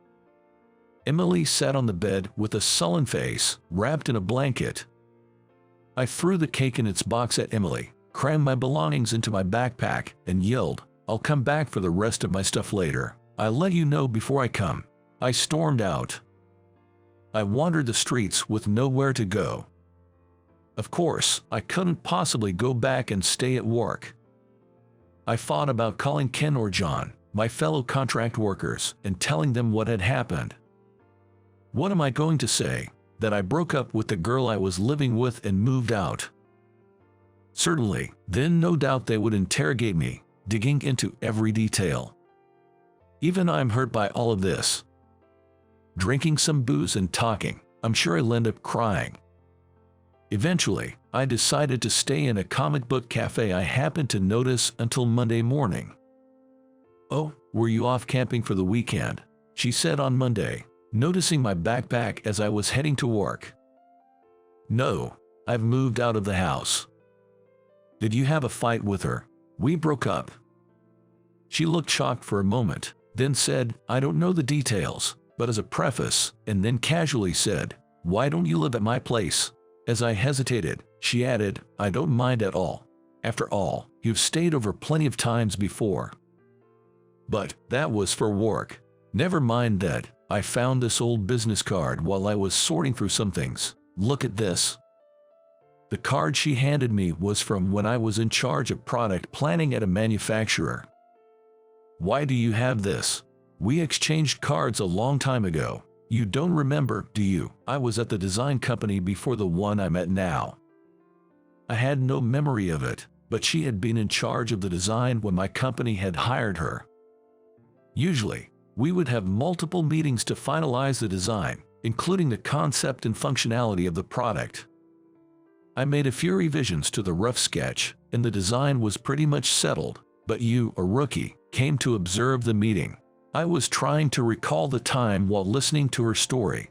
Emily sat on the bed with a sullen face, wrapped in a blanket. I threw the cake in its box at Emily, crammed my belongings into my backpack, and yelled, "I'll come back for the rest of my stuff later. I'll let you know before I come." I stormed out. I wandered the streets with nowhere to go. Of course, I couldn't possibly go back and stay at work. I thought about calling Ken or John, my fellow contract workers, and telling them what had happened. What am I going to say? That I broke up with the girl I was living with and moved out? Certainly, then no doubt they would interrogate me, digging into every detail. Even I'm hurt by all of this. Drinking some booze and talking, I'm sure I'll end up crying. Eventually, I decided to stay in a comic book cafe I happened to notice until Monday morning. "Oh, were you off camping for the weekend?" she said on Monday, noticing my backpack as I was heading to work. "No, I've moved out of the house." "Did you have a fight with her?" "We broke up." She looked shocked for a moment, then said, "I don't know the details," but as a preface, and then casually said, "Why don't you live at my place?" As I hesitated, she added, "I don't mind at all. After all, you've stayed over plenty of times before." But that was for work. Never mind that. I found this old business card while I was sorting through some things. Look at this. The card she handed me was from when I was in charge of product planning at a manufacturer. "Why do you have this? We exchanged cards a long time ago. You don't remember, do you? I was at the design company before the one I'm at now." I had no memory of it, but she had been in charge of the design when my company had hired her. Usually, we would have multiple meetings to finalize the design, including the concept and functionality of the product. I made a few revisions to the rough sketch, and the design was pretty much settled, but you, a rookie, came to observe the meeting. I was trying to recall the time while listening to her story.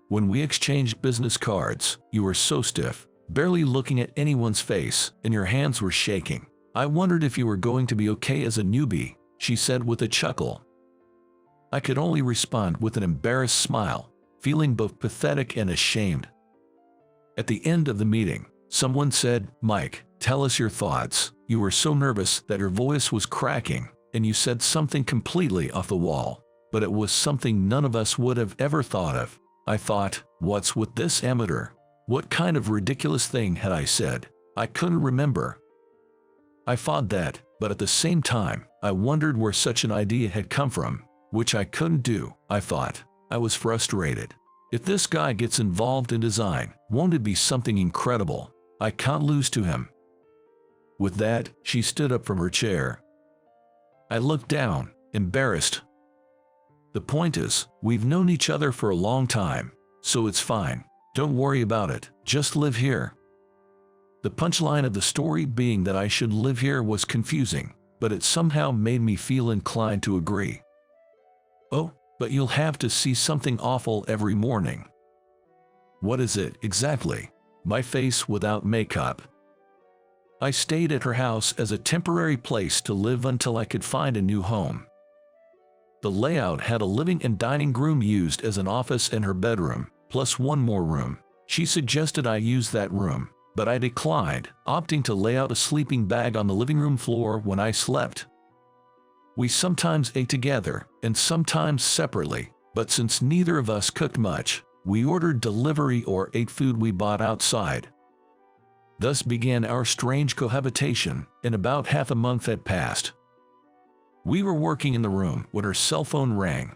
"When we exchanged business cards, you were so stiff, barely looking at anyone's face, and your hands were shaking. I wondered if you were going to be okay as a newbie," she said with a chuckle. I could only respond with an embarrassed smile, feeling both pathetic and ashamed. At the end of the meeting, someone said, "Mike, tell us your thoughts. You were so nervous that your voice was cracking, and you said something completely off the wall, but it was something none of us would have ever thought of." I thought, what's with this amateur? What kind of ridiculous thing had I said? I couldn't remember. I thought that, but at the same time, I wondered where such an idea had come from, which I couldn't do. I thought. I was frustrated. If this guy gets involved in design, won't it be something incredible? I can't lose to him. With that, she stood up from her chair. I looked down, embarrassed. "The point is, we've known each other for a long time, so it's fine. Don't worry about it, just live here. The punchline of the story being that I should live here was confusing, but it somehow made me feel inclined to agree. Oh, but you'll have to see something awful every morning. What is it exactly? My face without makeup. I stayed at her house as a temporary place to live until I could find a new home. The layout had a living and dining room used as an office and her bedroom, plus one more room. She suggested I use that room, but I declined, opting to lay out a sleeping bag on the living room floor when I slept. We sometimes ate together, and sometimes separately, but since neither of us cooked much, we ordered delivery or ate food we bought outside. Thus began our strange cohabitation, and about half a month had passed. We were working in the room when her cell phone rang.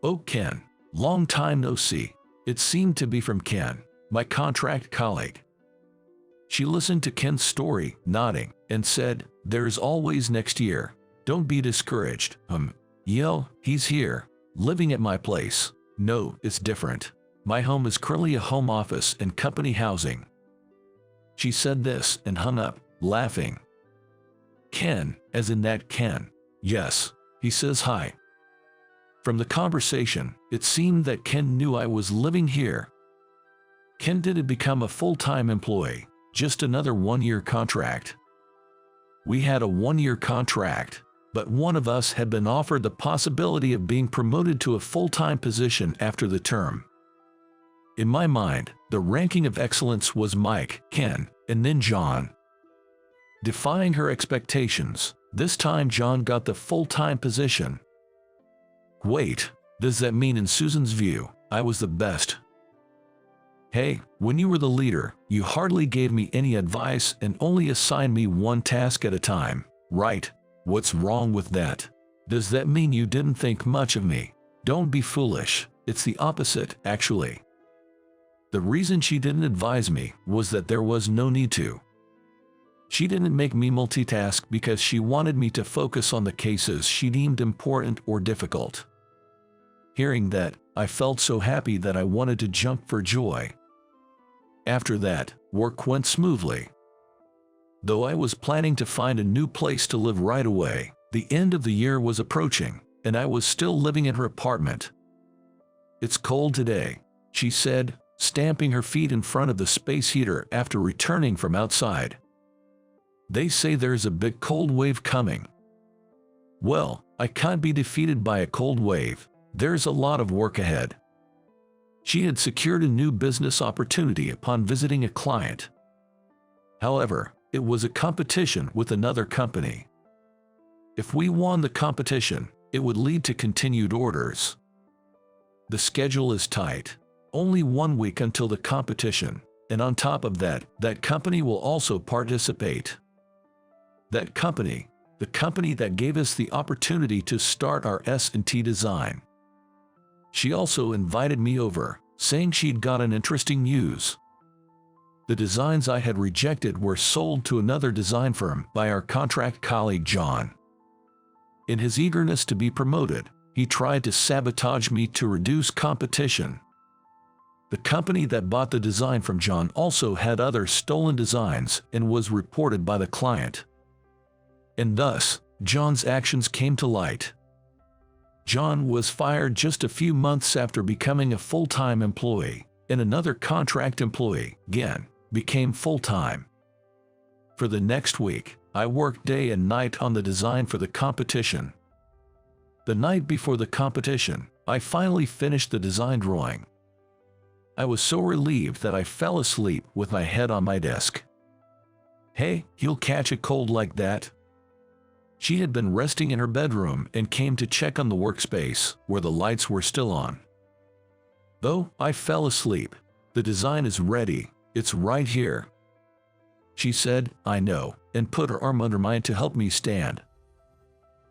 "Oh, Ken, long time no see." It seemed to be from Ken, my contract colleague. She listened to Ken's story, nodding, and said, "There's always next year. Don't be discouraged." He's here, living at my place. No, it's different. My home is currently a home office and company housing. She said this and hung up, laughing. Ken, as in that Ken. Yes, he says hi. From the conversation, it seemed that Ken knew I was living here. Ken didn't become a full-time employee, just another one-year contract. We had a one-year contract, but one of us had been offered the possibility of being promoted to a full-time position after the term. In my mind, the ranking of excellence was Mike, Ken, and then John. Defying her expectations, this time John got the full-time position. Wait, does that mean in Susan's view, I was the best? Hey, when you were the leader, you hardly gave me any advice and only assigned me one task at a time, right? What's wrong with that? Does that mean you didn't think much of me? Don't be foolish, it's the opposite, actually. The reason she didn't advise me was that there was no need to. She didn't make me multitask because she wanted me to focus on the cases she deemed important or difficult. Hearing that, I felt so happy that I wanted to jump for joy. After that, work went smoothly. Though I was planning to find a new place to live right away, the end of the year was approaching, and I was still living in her apartment. "It's cold today," she said, stamping her feet in front of the space heater after returning from outside. "They say there's a big cold wave coming." Well, I can't be defeated by a cold wave. There's a lot of work ahead. She had secured a new business opportunity upon visiting a client. However, it was a competition with another company. If we won the competition, it would lead to continued orders. The schedule is tight. Only 1 week until the competition, and on top of that, that company will also participate. That company, the company that gave us the opportunity to start our S&T design. She also invited me over, saying she'd gotten interesting news. The designs I had rejected were sold to another design firm by our contract colleague John. In his eagerness to be promoted, he tried to sabotage me to reduce competition. The company that bought the design from John also had other stolen designs and was reported by the client. And thus, John's actions came to light. John was fired just a few months after becoming a full-time employee, and another contract employee, again, became full-time. For the next week, I worked day and night on the design for the competition. The night before the competition, I finally finished the design drawing. I was so relieved that I fell asleep with my head on my desk. "Hey, you'll catch a cold like that." She had been resting in her bedroom and came to check on the workspace, where the lights were still on. Though I fell asleep, "The design is ready, it's right here." She said, "I know," and put her arm under mine to help me stand.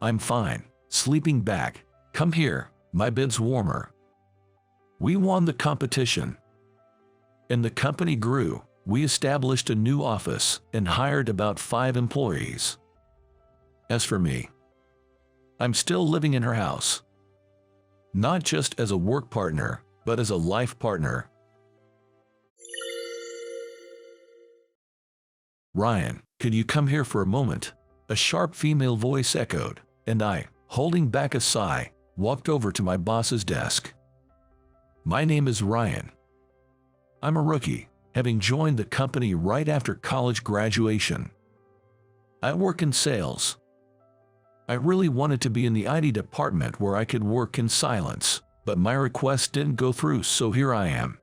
"I'm fine, sleeping back. Come here, my bed's warmer." We won the competition. And the company grew. We established a new office and hired about 5 employees. As for me, I'm still living in her house. Not just as a work partner, but as a life partner. "Ryan, could you come here for a moment?" A sharp female voice echoed, and I, holding back a sigh, walked over to my boss's desk. "My name is Ryan. I'm a rookie, having joined the company right after college graduation. I work in sales. I really wanted to be in the IT department where I could work in silence, but my request didn't go through, so here I am.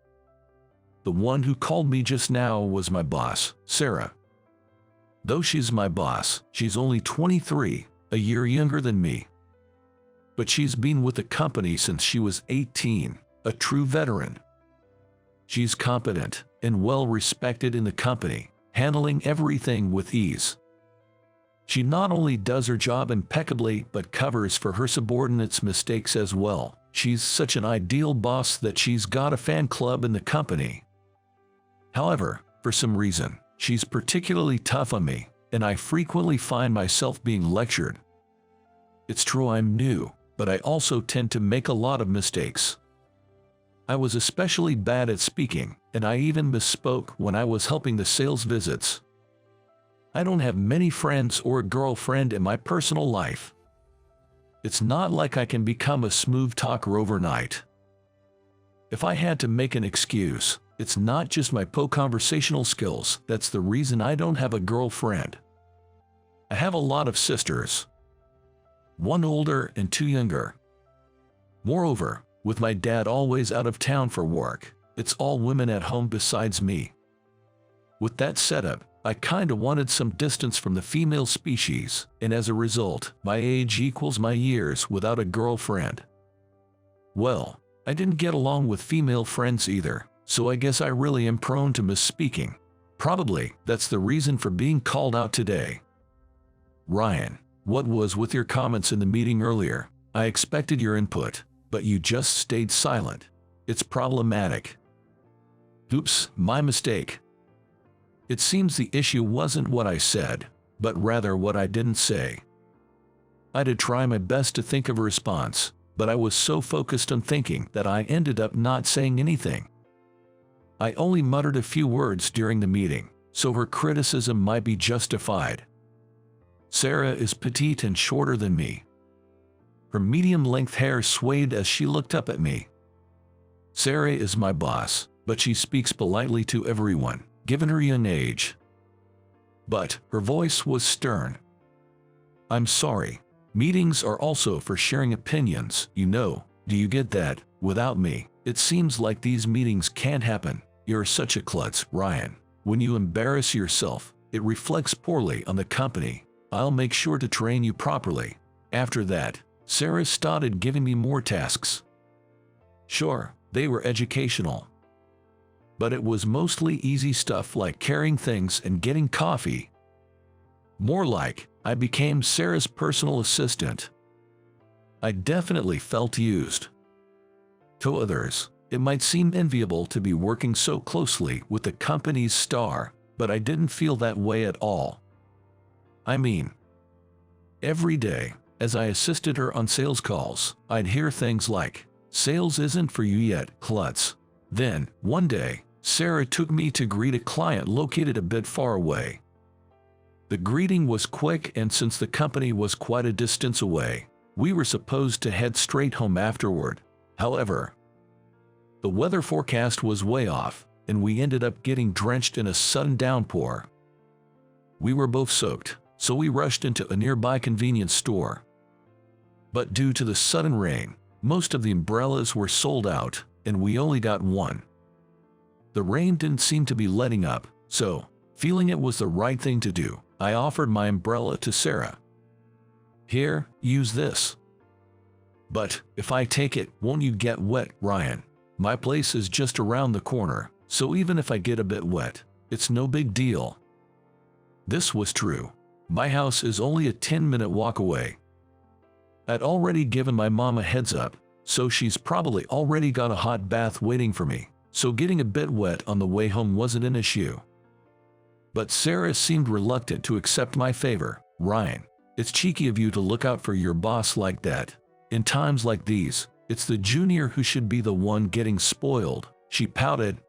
The one who called me just now was my boss, Sarah. Though she's my boss, she's only 23, a year younger than me. But she's been with the company since she was 18, a true veteran. She's competent and well respected in the company, handling everything with ease. She not only does her job impeccably but covers for her subordinates' mistakes as well. She's such an ideal boss that she's got a fan club in the company. However, for some reason, she's particularly tough on me, and I frequently find myself being lectured. It's true I'm new, but I also tend to make a lot of mistakes. I was especially bad at speaking, and I even misspoke when I was helping the sales visits. I don't have many friends or a girlfriend in my personal life. It's not like I can become a smooth talker overnight. If I had to make an excuse, it's not just my poor conversational skills that's the reason I don't have a girlfriend. I have a lot of sisters. One older and two younger. Moreover, with my dad always out of town for work, it's all women at home besides me. With that setup, I kinda wanted some distance from the female species, and as a result, my age equals my years without a girlfriend. Well, I didn't get along with female friends either, so I guess I really am prone to misspeaking. Probably that's the reason for being called out today. Ryan, what was with your comments in the meeting earlier? I expected your input, but you just stayed silent. It's problematic. Oops, my mistake. It seems the issue wasn't what I said, but rather what I didn't say. I did try my best to think of a response, but I was so focused on thinking that I ended up not saying anything. I only muttered a few words during the meeting, so her criticism might be justified. Sarah is petite and shorter than me. Her medium-length hair swayed as she looked up at me. Sarah is my boss, but she speaks politely to everyone, given her young age. But her voice was stern. I'm sorry. Meetings are also for sharing opinions, you know. Do you get that? Without me, it seems like these meetings can't happen. You're such a klutz, Ryan. When you embarrass yourself, it reflects poorly on the company. I'll make sure to train you properly. After that, Sarah started giving me more tasks. Sure, they were educational. But it was mostly easy stuff like carrying things and getting coffee. More like, I became Sarah's personal assistant. I definitely felt used. To others, it might seem enviable to be working so closely with the company's star, but I didn't feel that way at all. I mean, every day, as I assisted her on sales calls, I'd hear things like, "Sales isn't for you yet, klutz." Then, one day, Sarah took me to greet a client located a bit far away. The greeting was quick, and since the company was quite a distance away, we were supposed to head straight home afterward. However, the weather forecast was way off, and we ended up getting drenched in a sudden downpour. We were both soaked, so we rushed into a nearby convenience store. But due to the sudden rain, most of the umbrellas were sold out, and we only got one. The rain didn't seem to be letting up, so, feeling it was the right thing to do, I offered my umbrella to Sarah. "Here, use this." "But if I take it, won't you get wet, Ryan? My place is just around the corner, so even if I get a bit wet, it's no big deal." This was true. My house is only a 10-minute walk away. I'd already given my mom a heads up, so she's probably already got a hot bath waiting for me, so getting a bit wet on the way home wasn't an issue. But Sarah seemed reluctant to accept my favor. "Ryan, it's cheeky of you to look out for your boss like that. In times like these, it's the junior who should be the one getting spoiled," she pouted.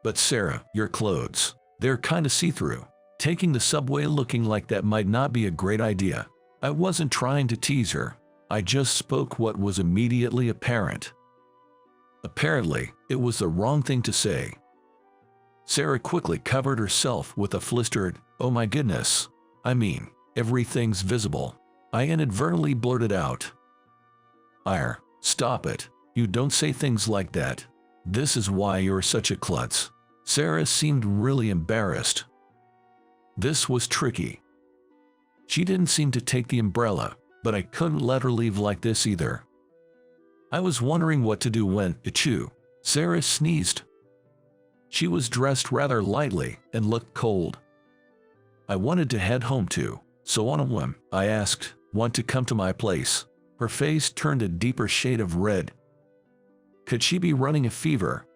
"But Sarah, your clothes, they're kinda see-through. Taking the subway looking like that might not be a great idea. I wasn't trying to tease her. I just spoke what was immediately apparent. Apparently, it was the wrong thing to say. Sarah quickly covered herself with a flustered, "Oh my goodness. I mean, everything's visible." I inadvertently blurted out. "Ire, stop it. You don't say things like that. This is why you're such a klutz." Sarah seemed really embarrassed. This was tricky. She didn't seem to take the umbrella, but I couldn't let her leave like this either. I was wondering what to do when, achoo, Sarah sneezed. She was dressed rather lightly and looked cold. I wanted to head home too, so on a whim, I asked, "Want to come to my place?" Her face turned a deeper shade of red. Could she be running a fever?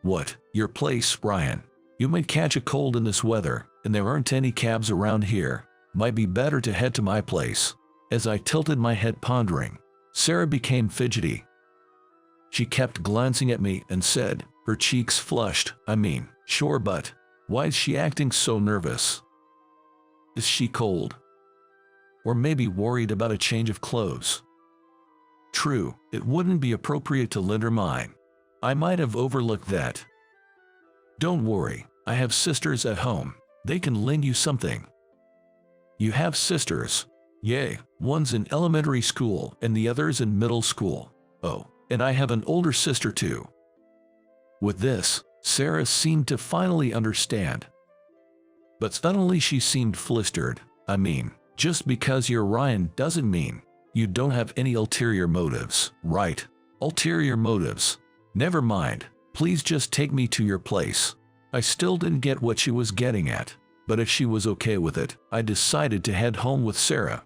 "What, your place, Ryan? You might catch a cold in this weather, and there aren't any cabs around here. Might be better to head to my place." As I tilted my head pondering, Sarah became fidgety. She kept glancing at me and said, her cheeks flushed, "I mean, sure, but why is she acting so nervous? Is she cold? Or maybe worried about a change of clothes?" True, it wouldn't be appropriate to lend her mine. I might have overlooked that. "Don't worry, I have sisters at home. They can lend you something." "You have sisters?" "Yay, one's in elementary school and the other's in middle school. Oh, and I have an older sister too." With this, Sarah seemed to finally understand. But suddenly she seemed flustered. "I mean, just because you're Ryan doesn't mean you don't have any ulterior motives, right?" "Ulterior motives? Never mind. Please just take me to your place." I still didn't get what she was getting at, but if she was okay with it, I decided to head home with Sarah.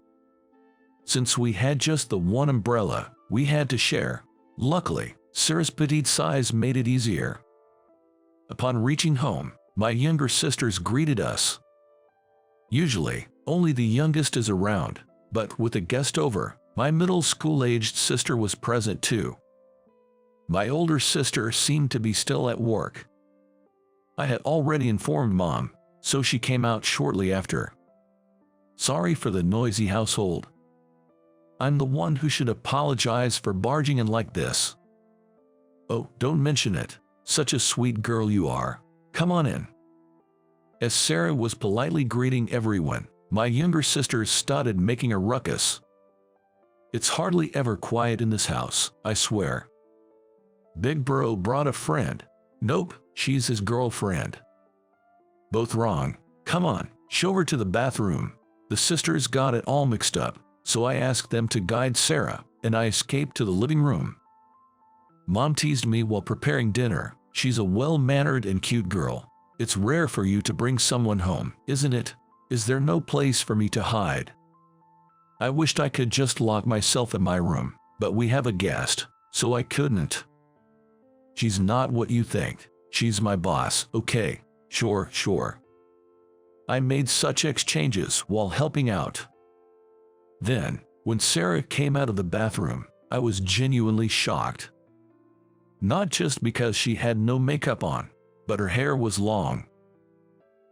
Since we had just the one umbrella, we had to share. Luckily, Sarah's petite size made it easier. Upon reaching home, my younger sisters greeted us. Usually, only the youngest is around, but with a guest over, my middle school-aged sister was present too. My older sister seemed to be still at work. I had already informed Mom, so she came out shortly after. "Sorry for the noisy household. I'm the one who should apologize for barging in like this." "Oh, don't mention it. Such a sweet girl you are. Come on in." As Sarah was politely greeting everyone, my younger sisters started making a ruckus. It's hardly ever quiet in this house, I swear. "Big bro brought a friend." "Nope, she's his girlfriend." "Both wrong. Come on, show her to the bathroom." The sisters got it all mixed up, so I asked them to guide Sarah, and I escaped to the living room. Mom teased me while preparing dinner. She's a well-mannered and cute girl. "It's rare for you to bring someone home, isn't it? Is there no place for me to hide?" I wished I could just lock myself in my room, but we have a guest, so I couldn't. "She's not what you think. She's my boss, okay? Sure. I made such exchanges while helping out. Then, when Sarah came out of the bathroom, I was genuinely shocked. Not just because she had no makeup on, but her hair was long.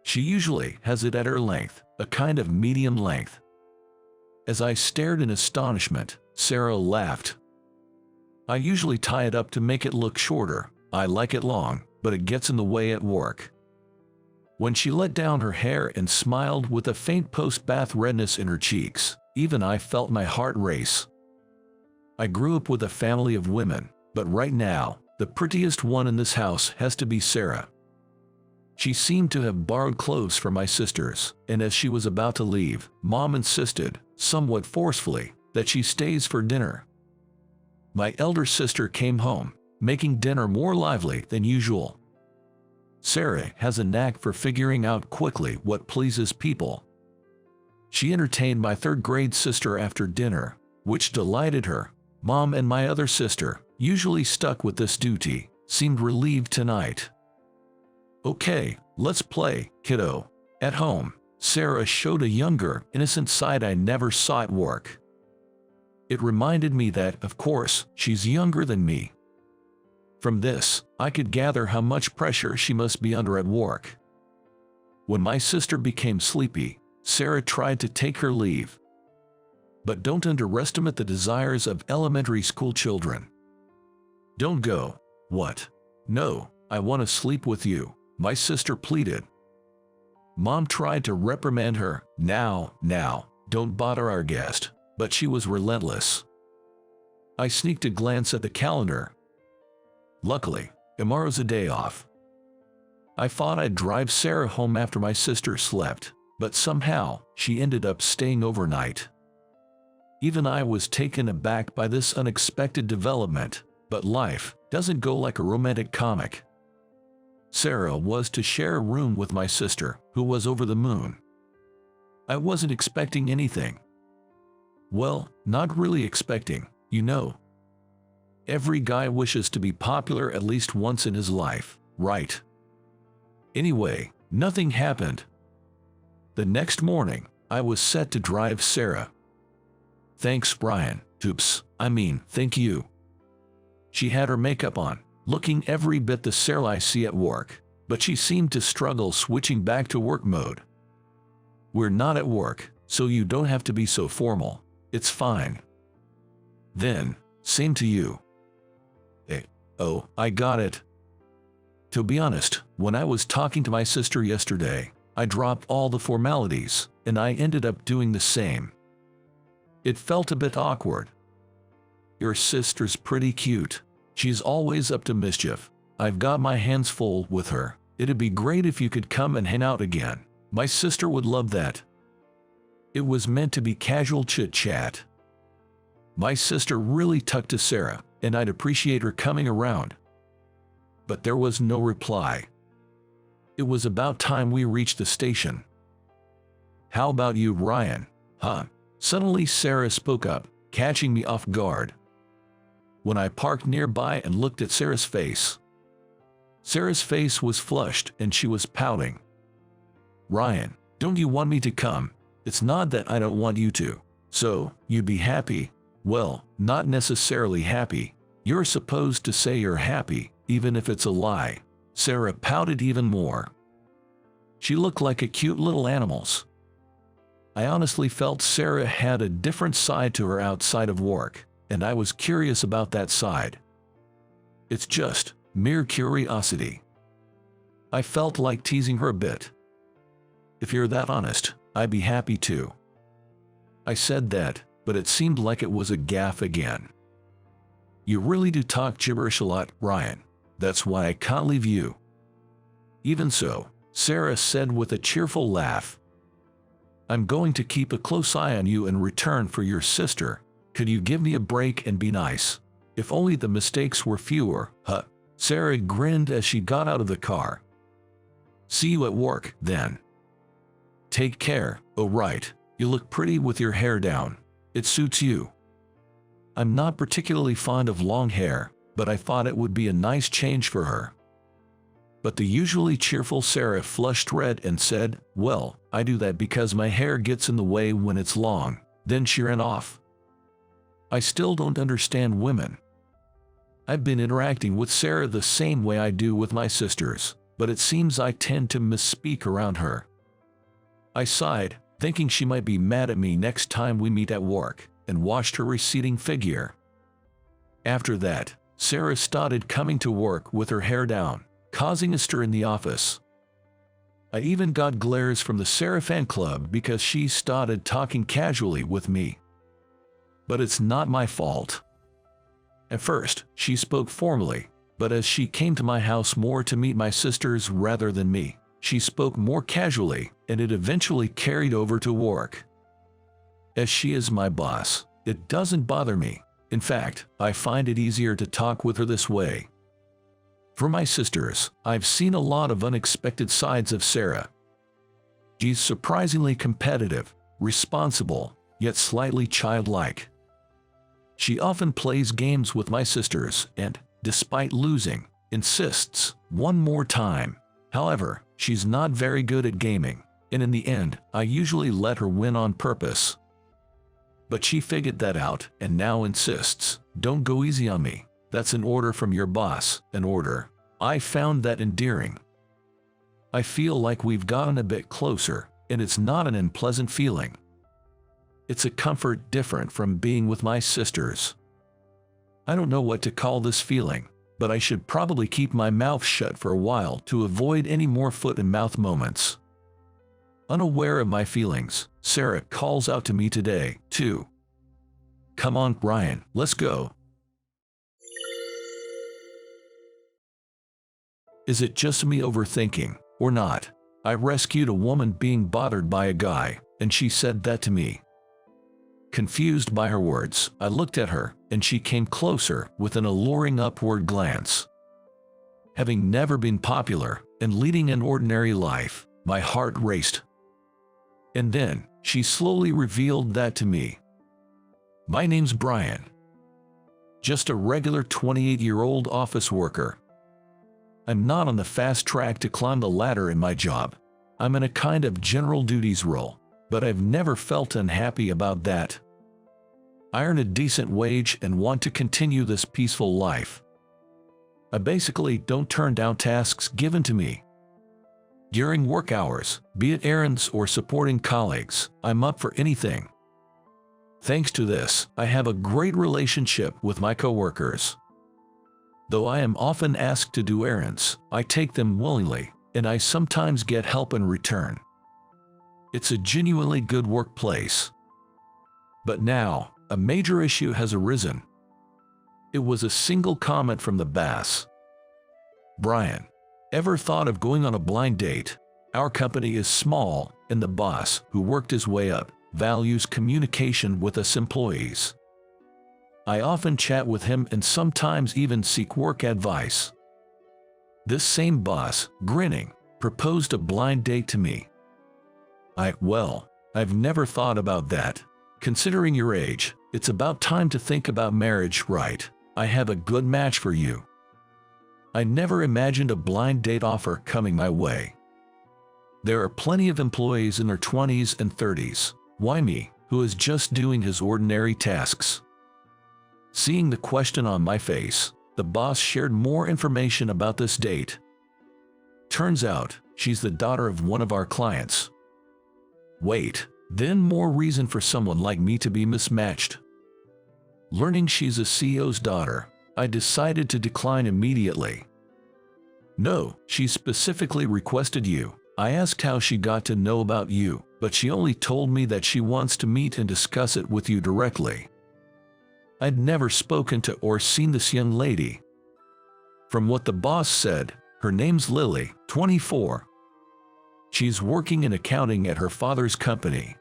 She usually has it at her length, a kind of medium length. As I stared in astonishment, Sarah laughed. "I usually tie it up to make it look shorter. I like it long, but it gets in the way at work." When she let down her hair and smiled with a faint post-bath redness in her cheeks, even I felt my heart race. I grew up with a family of women, but right now, the prettiest one in this house has to be Sarah. She seemed to have borrowed clothes from my sisters, and as she was about to leave, Mom insisted, somewhat forcefully, that she stays for dinner. My elder sister came home, making dinner more lively than usual. Sarah has a knack for figuring out quickly what pleases people. She entertained my third-grade sister after dinner, which delighted her. Mom and my other sister, usually stuck with this duty, seemed relieved tonight. "Okay, let's play, kiddo." At home, Sarah showed a younger, innocent side I never saw at work. It reminded me that, of course, she's younger than me. From this, I could gather how much pressure she must be under at work. When my sister became sleepy, Sarah tried to take her leave. But don't underestimate the desires of elementary school children. Don't go. What? No, I want to sleep with you, my sister pleaded. Mom tried to reprimand her. Now, don't bother our guest, but she was relentless. I sneaked a glance at the calendar. Luckily, tomorrow's a day off. I thought I'd drive Sarah home after my sister slept, but somehow she ended up staying overnight. Even I was taken aback by this unexpected development, but life doesn't go like a romantic comic. Sarah was to share a room with my sister, who was over the moon. I wasn't expecting anything. Well, not really expecting, you know. Every guy wishes to be popular at least once in his life, right? Anyway, nothing happened. The next morning, I was set to drive Sarah. Thanks, Brian. Thank you. She had her makeup on, looking every bit the Sarah I see at work, but she seemed to struggle switching back to work mode. We're not at work, so you don't have to be so formal. It's fine. Then, same to you. Oh, I got it. To be honest, when I was talking to my sister yesterday, I dropped all the formalities, and I ended up doing the same. It felt a bit awkward. Your sister's pretty cute. She's always up to mischief. I've got my hands full with her. It'd be great if you could come and hang out again. My sister would love that. It was meant to be casual chit-chat. My sister really tucked to Sarah, and I'd appreciate her coming around. But there was no reply. It was about time we reached the station. How about you, Ryan? Huh? Suddenly Sarah spoke up, catching me off guard. When I parked nearby and looked at Sarah's face was flushed and she was pouting. Ryan, don't you want me to come? It's not that I don't want you to. So, you'd be happy? Well, not necessarily happy. You're supposed to say you're happy, even if it's a lie. Sarah pouted even more. She looked like a cute little animal. I honestly felt Sarah had a different side to her outside of work, and I was curious about that side. It's just mere curiosity. I felt like teasing her a bit. If you're that honest, I'd be happy to. I said that, but it seemed like it was a gaffe again. You really do talk gibberish a lot, Ryan. That's why I can't leave you. Even so, Sarah said with a cheerful laugh, I'm going to keep a close eye on you in return for your sister. Could you give me a break and be nice? If only the mistakes were fewer, huh? Sarah grinned as she got out of the car. See you at work, then. Take care. Oh right, you look pretty with your hair down. It suits you. I'm not particularly fond of long hair, but I thought it would be a nice change for her. But the usually cheerful Sarah flushed red and said, well, I do that because my hair gets in the way when it's long. Then she ran off. I still don't understand women. I've been interacting with Sarah the same way I do with my sisters, but it seems I tend to misspeak around her. I sighed, thinking she might be mad at me next time we meet at work, and watched her receding figure. After that, Sarah started coming to work with her hair down, causing a stir in the office. I even got glares from the Sarah fan club because she started talking casually with me. But it's not my fault. At first, she spoke formally, but as she came to my house more to meet my sisters rather than me, she spoke more casually, and it eventually carried over to work. As she is my boss, it doesn't bother me. In fact, I find it easier to talk with her this way. For my sisters, I've seen a lot of unexpected sides of Sarah. She's surprisingly competitive, responsible, yet slightly childlike. She often plays games with my sisters and, despite losing, insists, one more time. However, she's not very good at gaming, and in the end, I usually let her win on purpose. But she figured that out and now insists, don't go easy on me. That's an order from your boss, an order. I found that endearing. I feel like we've gotten a bit closer, and it's not an unpleasant feeling. It's a comfort different from being with my sisters. I don't know what to call this feeling, but I should probably keep my mouth shut for a while to avoid any more foot-and-mouth moments. Unaware of my feelings, Sarah calls out to me today, too. "Come on, Brian, let's go." Is it just me overthinking, or not? I rescued a woman being bothered by a guy, and she said that to me. Confused by her words, I looked at her, and she came closer with an alluring upward glance. Having never been popular and leading an ordinary life, my heart raced. And then, she slowly revealed that to me. "My name's Brian. Just a regular 28-year-old office worker. I'm not on the fast track to climb the ladder in my job. I'm in a kind of general duties role, but I've never felt unhappy about that. I earn a decent wage and want to continue this peaceful life. I basically don't turn down tasks given to me. During work hours, be it errands or supporting colleagues, I'm up for anything. Thanks to this, I have a great relationship with my coworkers. Though I am often asked to do errands, I take them willingly, and I sometimes get help in return. It's a genuinely good workplace. But now, a major issue has arisen. It was a single comment from the boss. "Brian, ever thought of going on a blind date? Our company is small, and the boss, who worked his way up, values communication with us employees. I often chat with him and sometimes even seek work advice." This same boss, grinning, proposed a blind date to me. Well, I've never thought about that. Considering your age, it's about time to think about marriage, right? I have a good match for you. I never imagined a blind date offer coming my way. There are plenty of employees in their 20s and 30s. Why me, who is just doing his ordinary tasks? Seeing the question on my face, the boss shared more information about this date. Turns out, she's the daughter of one of our clients. Wait, then more reason for someone like me to be mismatched. Learning she's a CEO's daughter, I decided to decline immediately. "No, she specifically requested you. I asked how she got to know about you, but she only told me that she wants to meet and discuss it with you directly." I'd never spoken to or seen this young lady. From what the boss said, her name's Lily, 24. She's working in accounting at her father's company.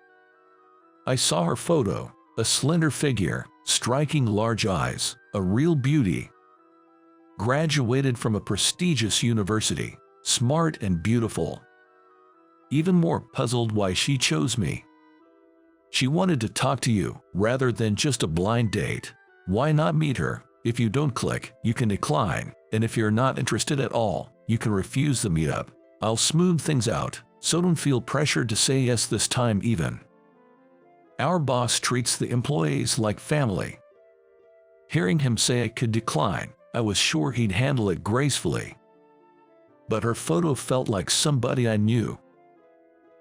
I saw her photo, a slender figure, striking large eyes, a real beauty. Graduated from a prestigious university, smart and beautiful. Even more puzzled why she chose me. She wanted to talk to you, rather than just a blind date. Why not meet her? If you don't click, you can decline, and if you're not interested at all, you can refuse the meetup. I'll smooth things out, so don't feel pressured to say yes this time even. Our boss treats the employees like family. Hearing him say I could decline, I was sure he'd handle it gracefully. But her photo felt like somebody I knew.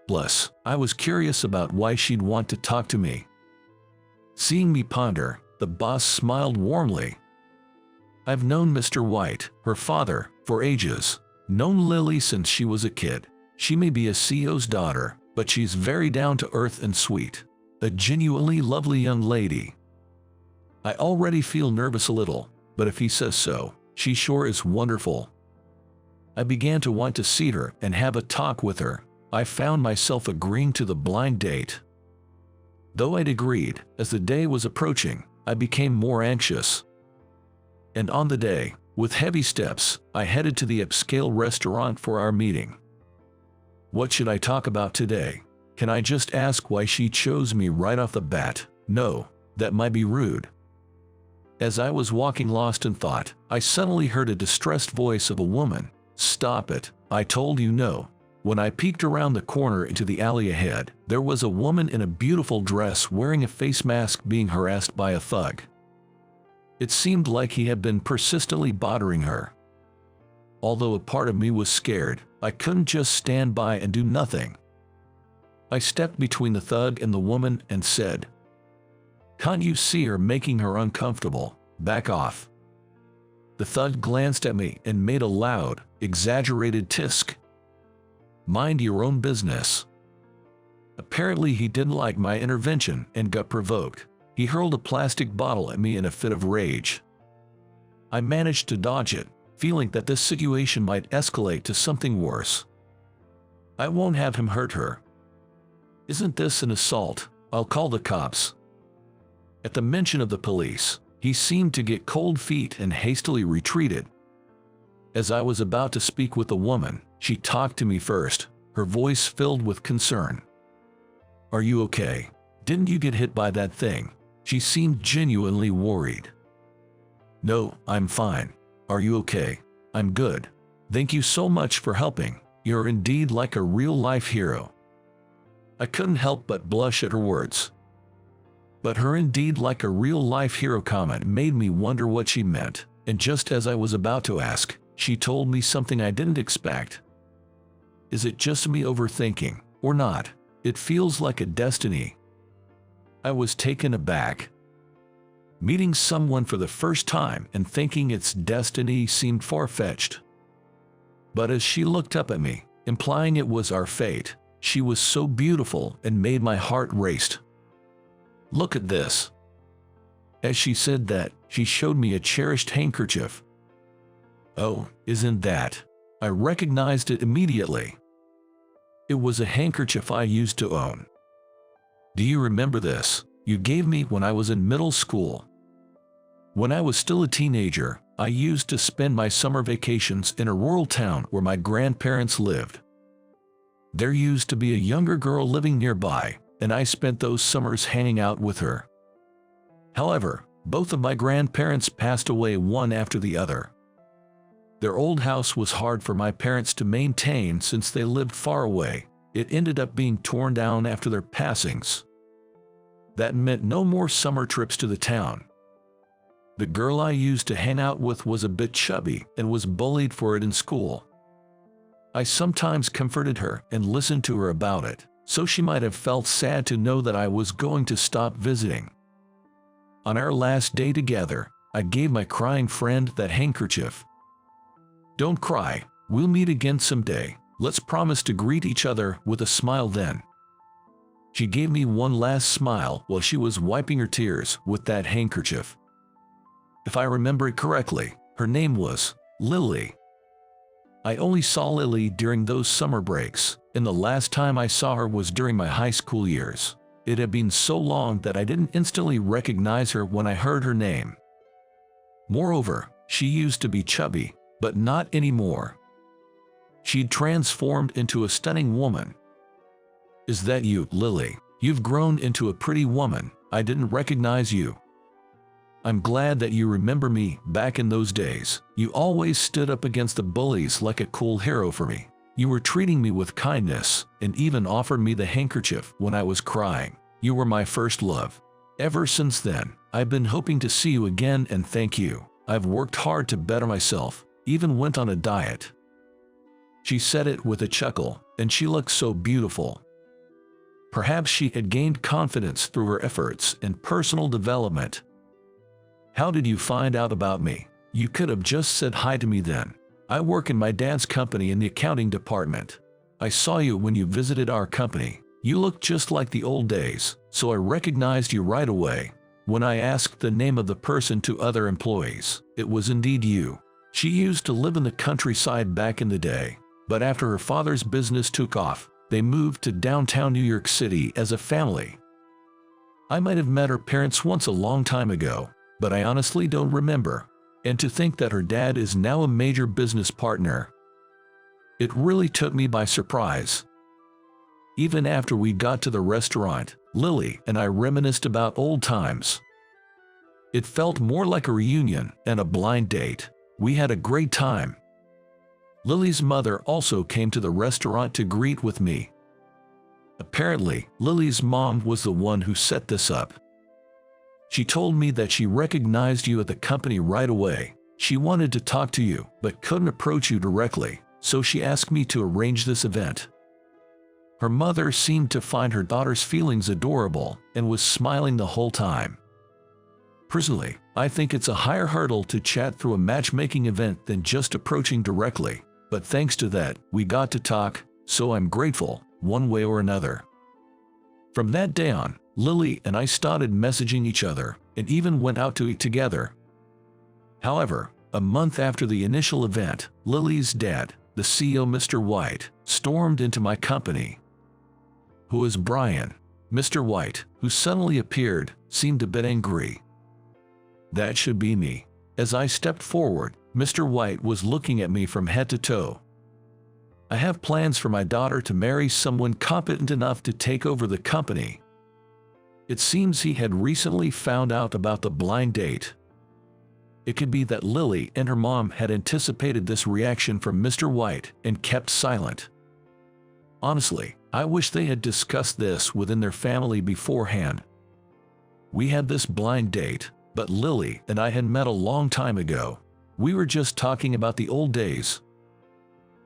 Plus, I was curious about why she'd want to talk to me. Seeing me ponder, the boss smiled warmly. "I've known Mr. White, her father, for ages. Known Lily since she was a kid. She may be a CEO's daughter, but she's very down to earth and sweet. A genuinely lovely young lady. I already feel nervous a little, but if he says so, she sure is wonderful." I began to want to see her and have a talk with her. I found myself agreeing to the blind date. Though I'd agreed, as the day was approaching, I became more anxious. And on the day, with heavy steps, I headed to the upscale restaurant for our meeting. What should I talk about today? Can I just ask why she chose me right off the bat? No, that might be rude. As I was walking lost in thought, I suddenly heard a distressed voice of a woman. "Stop it, I told you no." When I peeked around the corner into the alley ahead, there was a woman in a beautiful dress wearing a face mask being harassed by a thug. It seemed like he had been persistently bothering her. Although a part of me was scared, I couldn't just stand by and do nothing. I stepped between the thug and the woman and said, "Can't you see her making her uncomfortable? Back off." The thug glanced at me and made a loud, exaggerated tisk. "Mind your own business." Apparently he didn't like my intervention and got provoked. He hurled a plastic bottle at me in a fit of rage. I managed to dodge it, feeling that this situation might escalate to something worse. "I won't have him hurt her." "Isn't this an assault? I'll call the cops." At the mention of the police, he seemed to get cold feet and hastily retreated. As I was about to speak with the woman, she talked to me first, her voice filled with concern. "Are you okay? Didn't you get hit by that thing?" She seemed genuinely worried. "No, I'm fine. Are you okay?" "I'm good. Thank you so much for helping. You're indeed like a real-life hero." I couldn't help but blush at her words. But her "indeed like a real-life hero" comment made me wonder what she meant, and just as I was about to ask, she told me something I didn't expect. "Is it just me overthinking, or not? It feels like a destiny." I was taken aback. Meeting someone for the first time and thinking it's destiny seemed far-fetched. But as she looked up at me, implying it was our fate, she was so beautiful and made my heart race. "Look at this." As she said that, she showed me a cherished handkerchief. "Oh, isn't that?" I recognized it immediately. It was a handkerchief I used to own. "Do you remember this? You gave me when I was in middle school. When I was still a teenager, I used to spend my summer vacations in a rural town where my grandparents lived. There used to be a younger girl living nearby, and I spent those summers hanging out with her. However, both of my grandparents passed away one after the other. Their old house was hard for my parents to maintain since they lived far away. It ended up being torn down after their passings. That meant no more summer trips to the town. The girl I used to hang out with was a bit chubby and was bullied for it in school. I sometimes comforted her and listened to her about it, so she might have felt sad to know that I was going to stop visiting. On our last day together, I gave my crying friend that handkerchief. "Don't cry, we'll meet again someday. Let's promise to greet each other with a smile then." She gave me one last smile while she was wiping her tears with that handkerchief. If I remember it correctly, her name was Lily. I only saw Lily during those summer breaks, and the last time I saw her was during my high school years. It had been so long that I didn't instantly recognize her when I heard her name. Moreover, she used to be chubby, but not anymore. She'd transformed into a stunning woman. "Is that you, Lily? You've grown into a pretty woman. I didn't recognize you." "I'm glad that you remember me. Back in those days, you always stood up against the bullies like a cool hero for me. You were treating me with kindness and even offered me the handkerchief when I was crying. You were my first love. Ever since then, I've been hoping to see you again and thank you. I've worked hard to better myself, even went on a diet." She said it with a chuckle, and she looked so beautiful. Perhaps she had gained confidence through her efforts and personal development. "How did you find out about me? You could have just said hi to me then. I work in my dad's company in the accounting department. I saw you when you visited our company. You looked just like the old days, so I recognized you right away. When I asked the name of the person to other employees, it was indeed you." She used to live in the countryside back in the day, but after her father's business took off, they moved to downtown New York City as a family. I might have met her parents once a long time ago, but I honestly don't remember. And to think that her dad is now a major business partner. It really took me by surprise. Even after we got to the restaurant, Lily and I reminisced about old times. It felt more like a reunion and a blind date. We had a great time. Lily's mother also came to the restaurant to greet with me. Apparently, Lily's mom was the one who set this up. She told me that she recognized you at the company right away. She wanted to talk to you, but couldn't approach you directly. so she asked me to arrange this event. Her mother seemed to find her daughter's feelings adorable and was smiling the whole time. Personally, I think it's a higher hurdle to chat through a matchmaking event than just approaching directly, but thanks to that, we got to talk, so I'm grateful, one way or another. From that day on, Lily and I started messaging each other and even went out to eat together. However, a month after the initial event, Lily's dad, the CEO Mr. White, stormed into my company. "Who is Brian?" Mr. White, who suddenly appeared, seemed a bit angry. "That should be me." As I stepped forward, Mr. White was looking at me from head to toe. "I have plans for my daughter to marry someone competent enough to take over the company." It seems he had recently found out about the blind date. It could be that Lily and her mom had anticipated this reaction from Mr. White and kept silent. Honestly, I wish they had discussed this within their family beforehand. We had this blind date, but Lily and I had met a long time ago. We were just talking about the old days.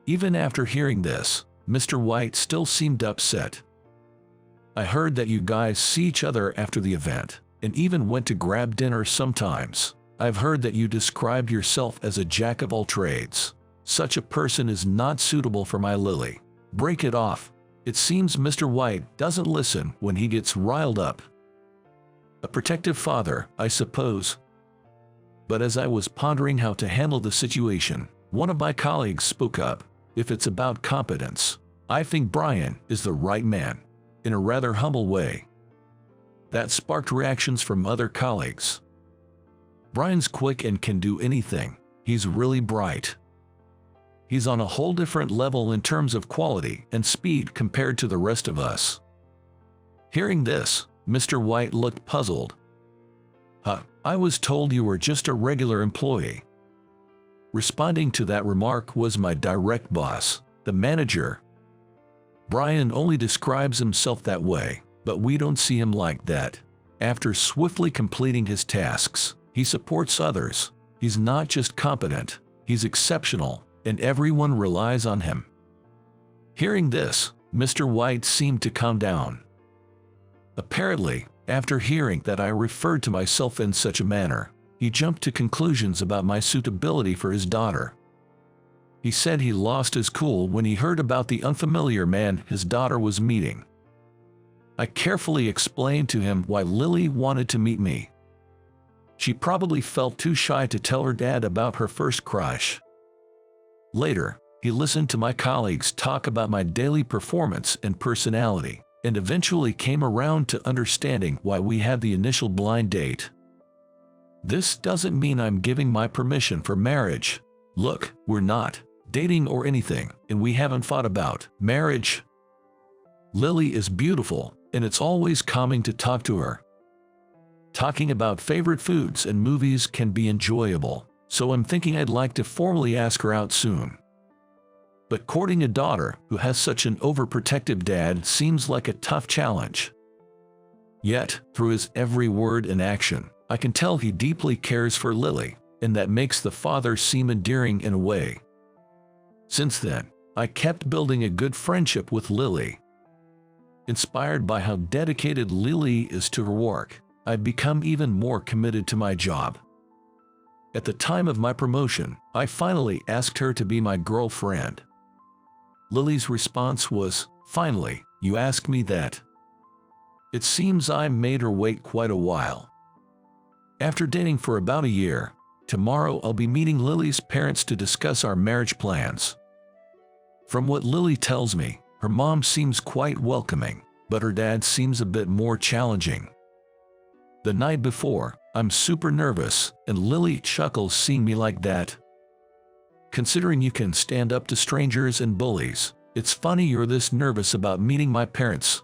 Even after hearing this, Mr. White still seemed upset. "I heard that you guys see each other after the event, and even went to grab dinner sometimes. I've heard that you described yourself as a jack of all trades. Such a person is not suitable for my Lily. Break it off." It seems Mr. White doesn't listen when he gets riled up. A protective father, I suppose. But as I was pondering how to handle the situation, one of my colleagues spoke up. "If it's about competence, I think Brian is the right man," in a rather humble way. That sparked reactions from other colleagues. "Brian's quick and can do anything. He's really bright. He's on a whole different level in terms of quality and speed compared to the rest of us." Hearing this, Mr. White looked puzzled. "Huh, I was told you were just a regular employee." Responding to that remark was my direct boss, the manager. "Brian only describes himself that way, but we don't see him like that. After swiftly completing his tasks, he supports others. He's not just competent, he's exceptional, and everyone relies on him." Hearing this, Mr. White seemed to calm down. Apparently, after hearing that I referred to myself in such a manner, he jumped to conclusions about my suitability for his daughter. He said he lost his cool when he heard about the unfamiliar man his daughter was meeting. I carefully explained to him why Lily wanted to meet me. She probably felt too shy to tell her dad about her first crush. Later, he listened to my colleagues talk about my daily performance and personality, and eventually came around to understanding why we had the initial blind date. This doesn't mean I'm giving my permission for marriage. Look, we're not dating or anything, and we haven't thought about marriage. Lily is beautiful, and it's always calming to talk to her. Talking about favorite foods and movies can be enjoyable, so I'm thinking I'd like to formally ask her out soon. But courting a daughter who has such an overprotective dad seems like a tough challenge. Yet, through his every word and action, I can tell he deeply cares for Lily, and that makes the father seem endearing in a way. Since then, I kept building a good friendship with Lily. Inspired by how dedicated Lily is to her work, I've become even more committed to my job. At the time of my promotion, I finally asked her to be my girlfriend. Lily's response was, "Finally, you ask me that." It seems I made her wait quite a while. After dating for about a year, tomorrow I'll be meeting Lily's parents to discuss our marriage plans. From what Lily tells me, her mom seems quite welcoming, but her dad seems a bit more challenging. The night before, I'm super nervous, and Lily chuckles seeing me like that. "Considering you can stand up to strangers and bullies, it's funny you're this nervous about meeting my parents."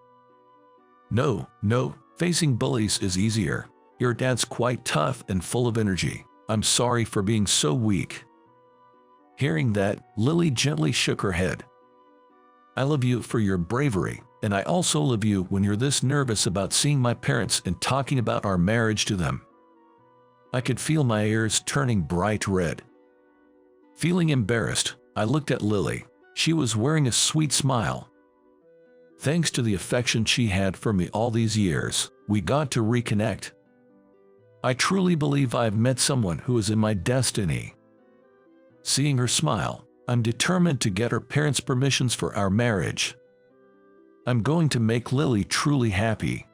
No, facing bullies is easier. Your dad's quite tough and full of energy. I'm sorry for being so weak." Hearing that, Lily gently shook her head. "I love you for your bravery, and I also love you when you're this nervous about seeing my parents and talking about our marriage to them." I could feel my ears turning bright red. Feeling embarrassed, I looked at Lily. She was wearing a sweet smile. Thanks to the affection she had for me all these years, we got to reconnect. I truly believe I've met someone who is in my destiny. Seeing her smile, I'm determined to get her parents' permissions for our marriage. I'm going to make Lily truly happy.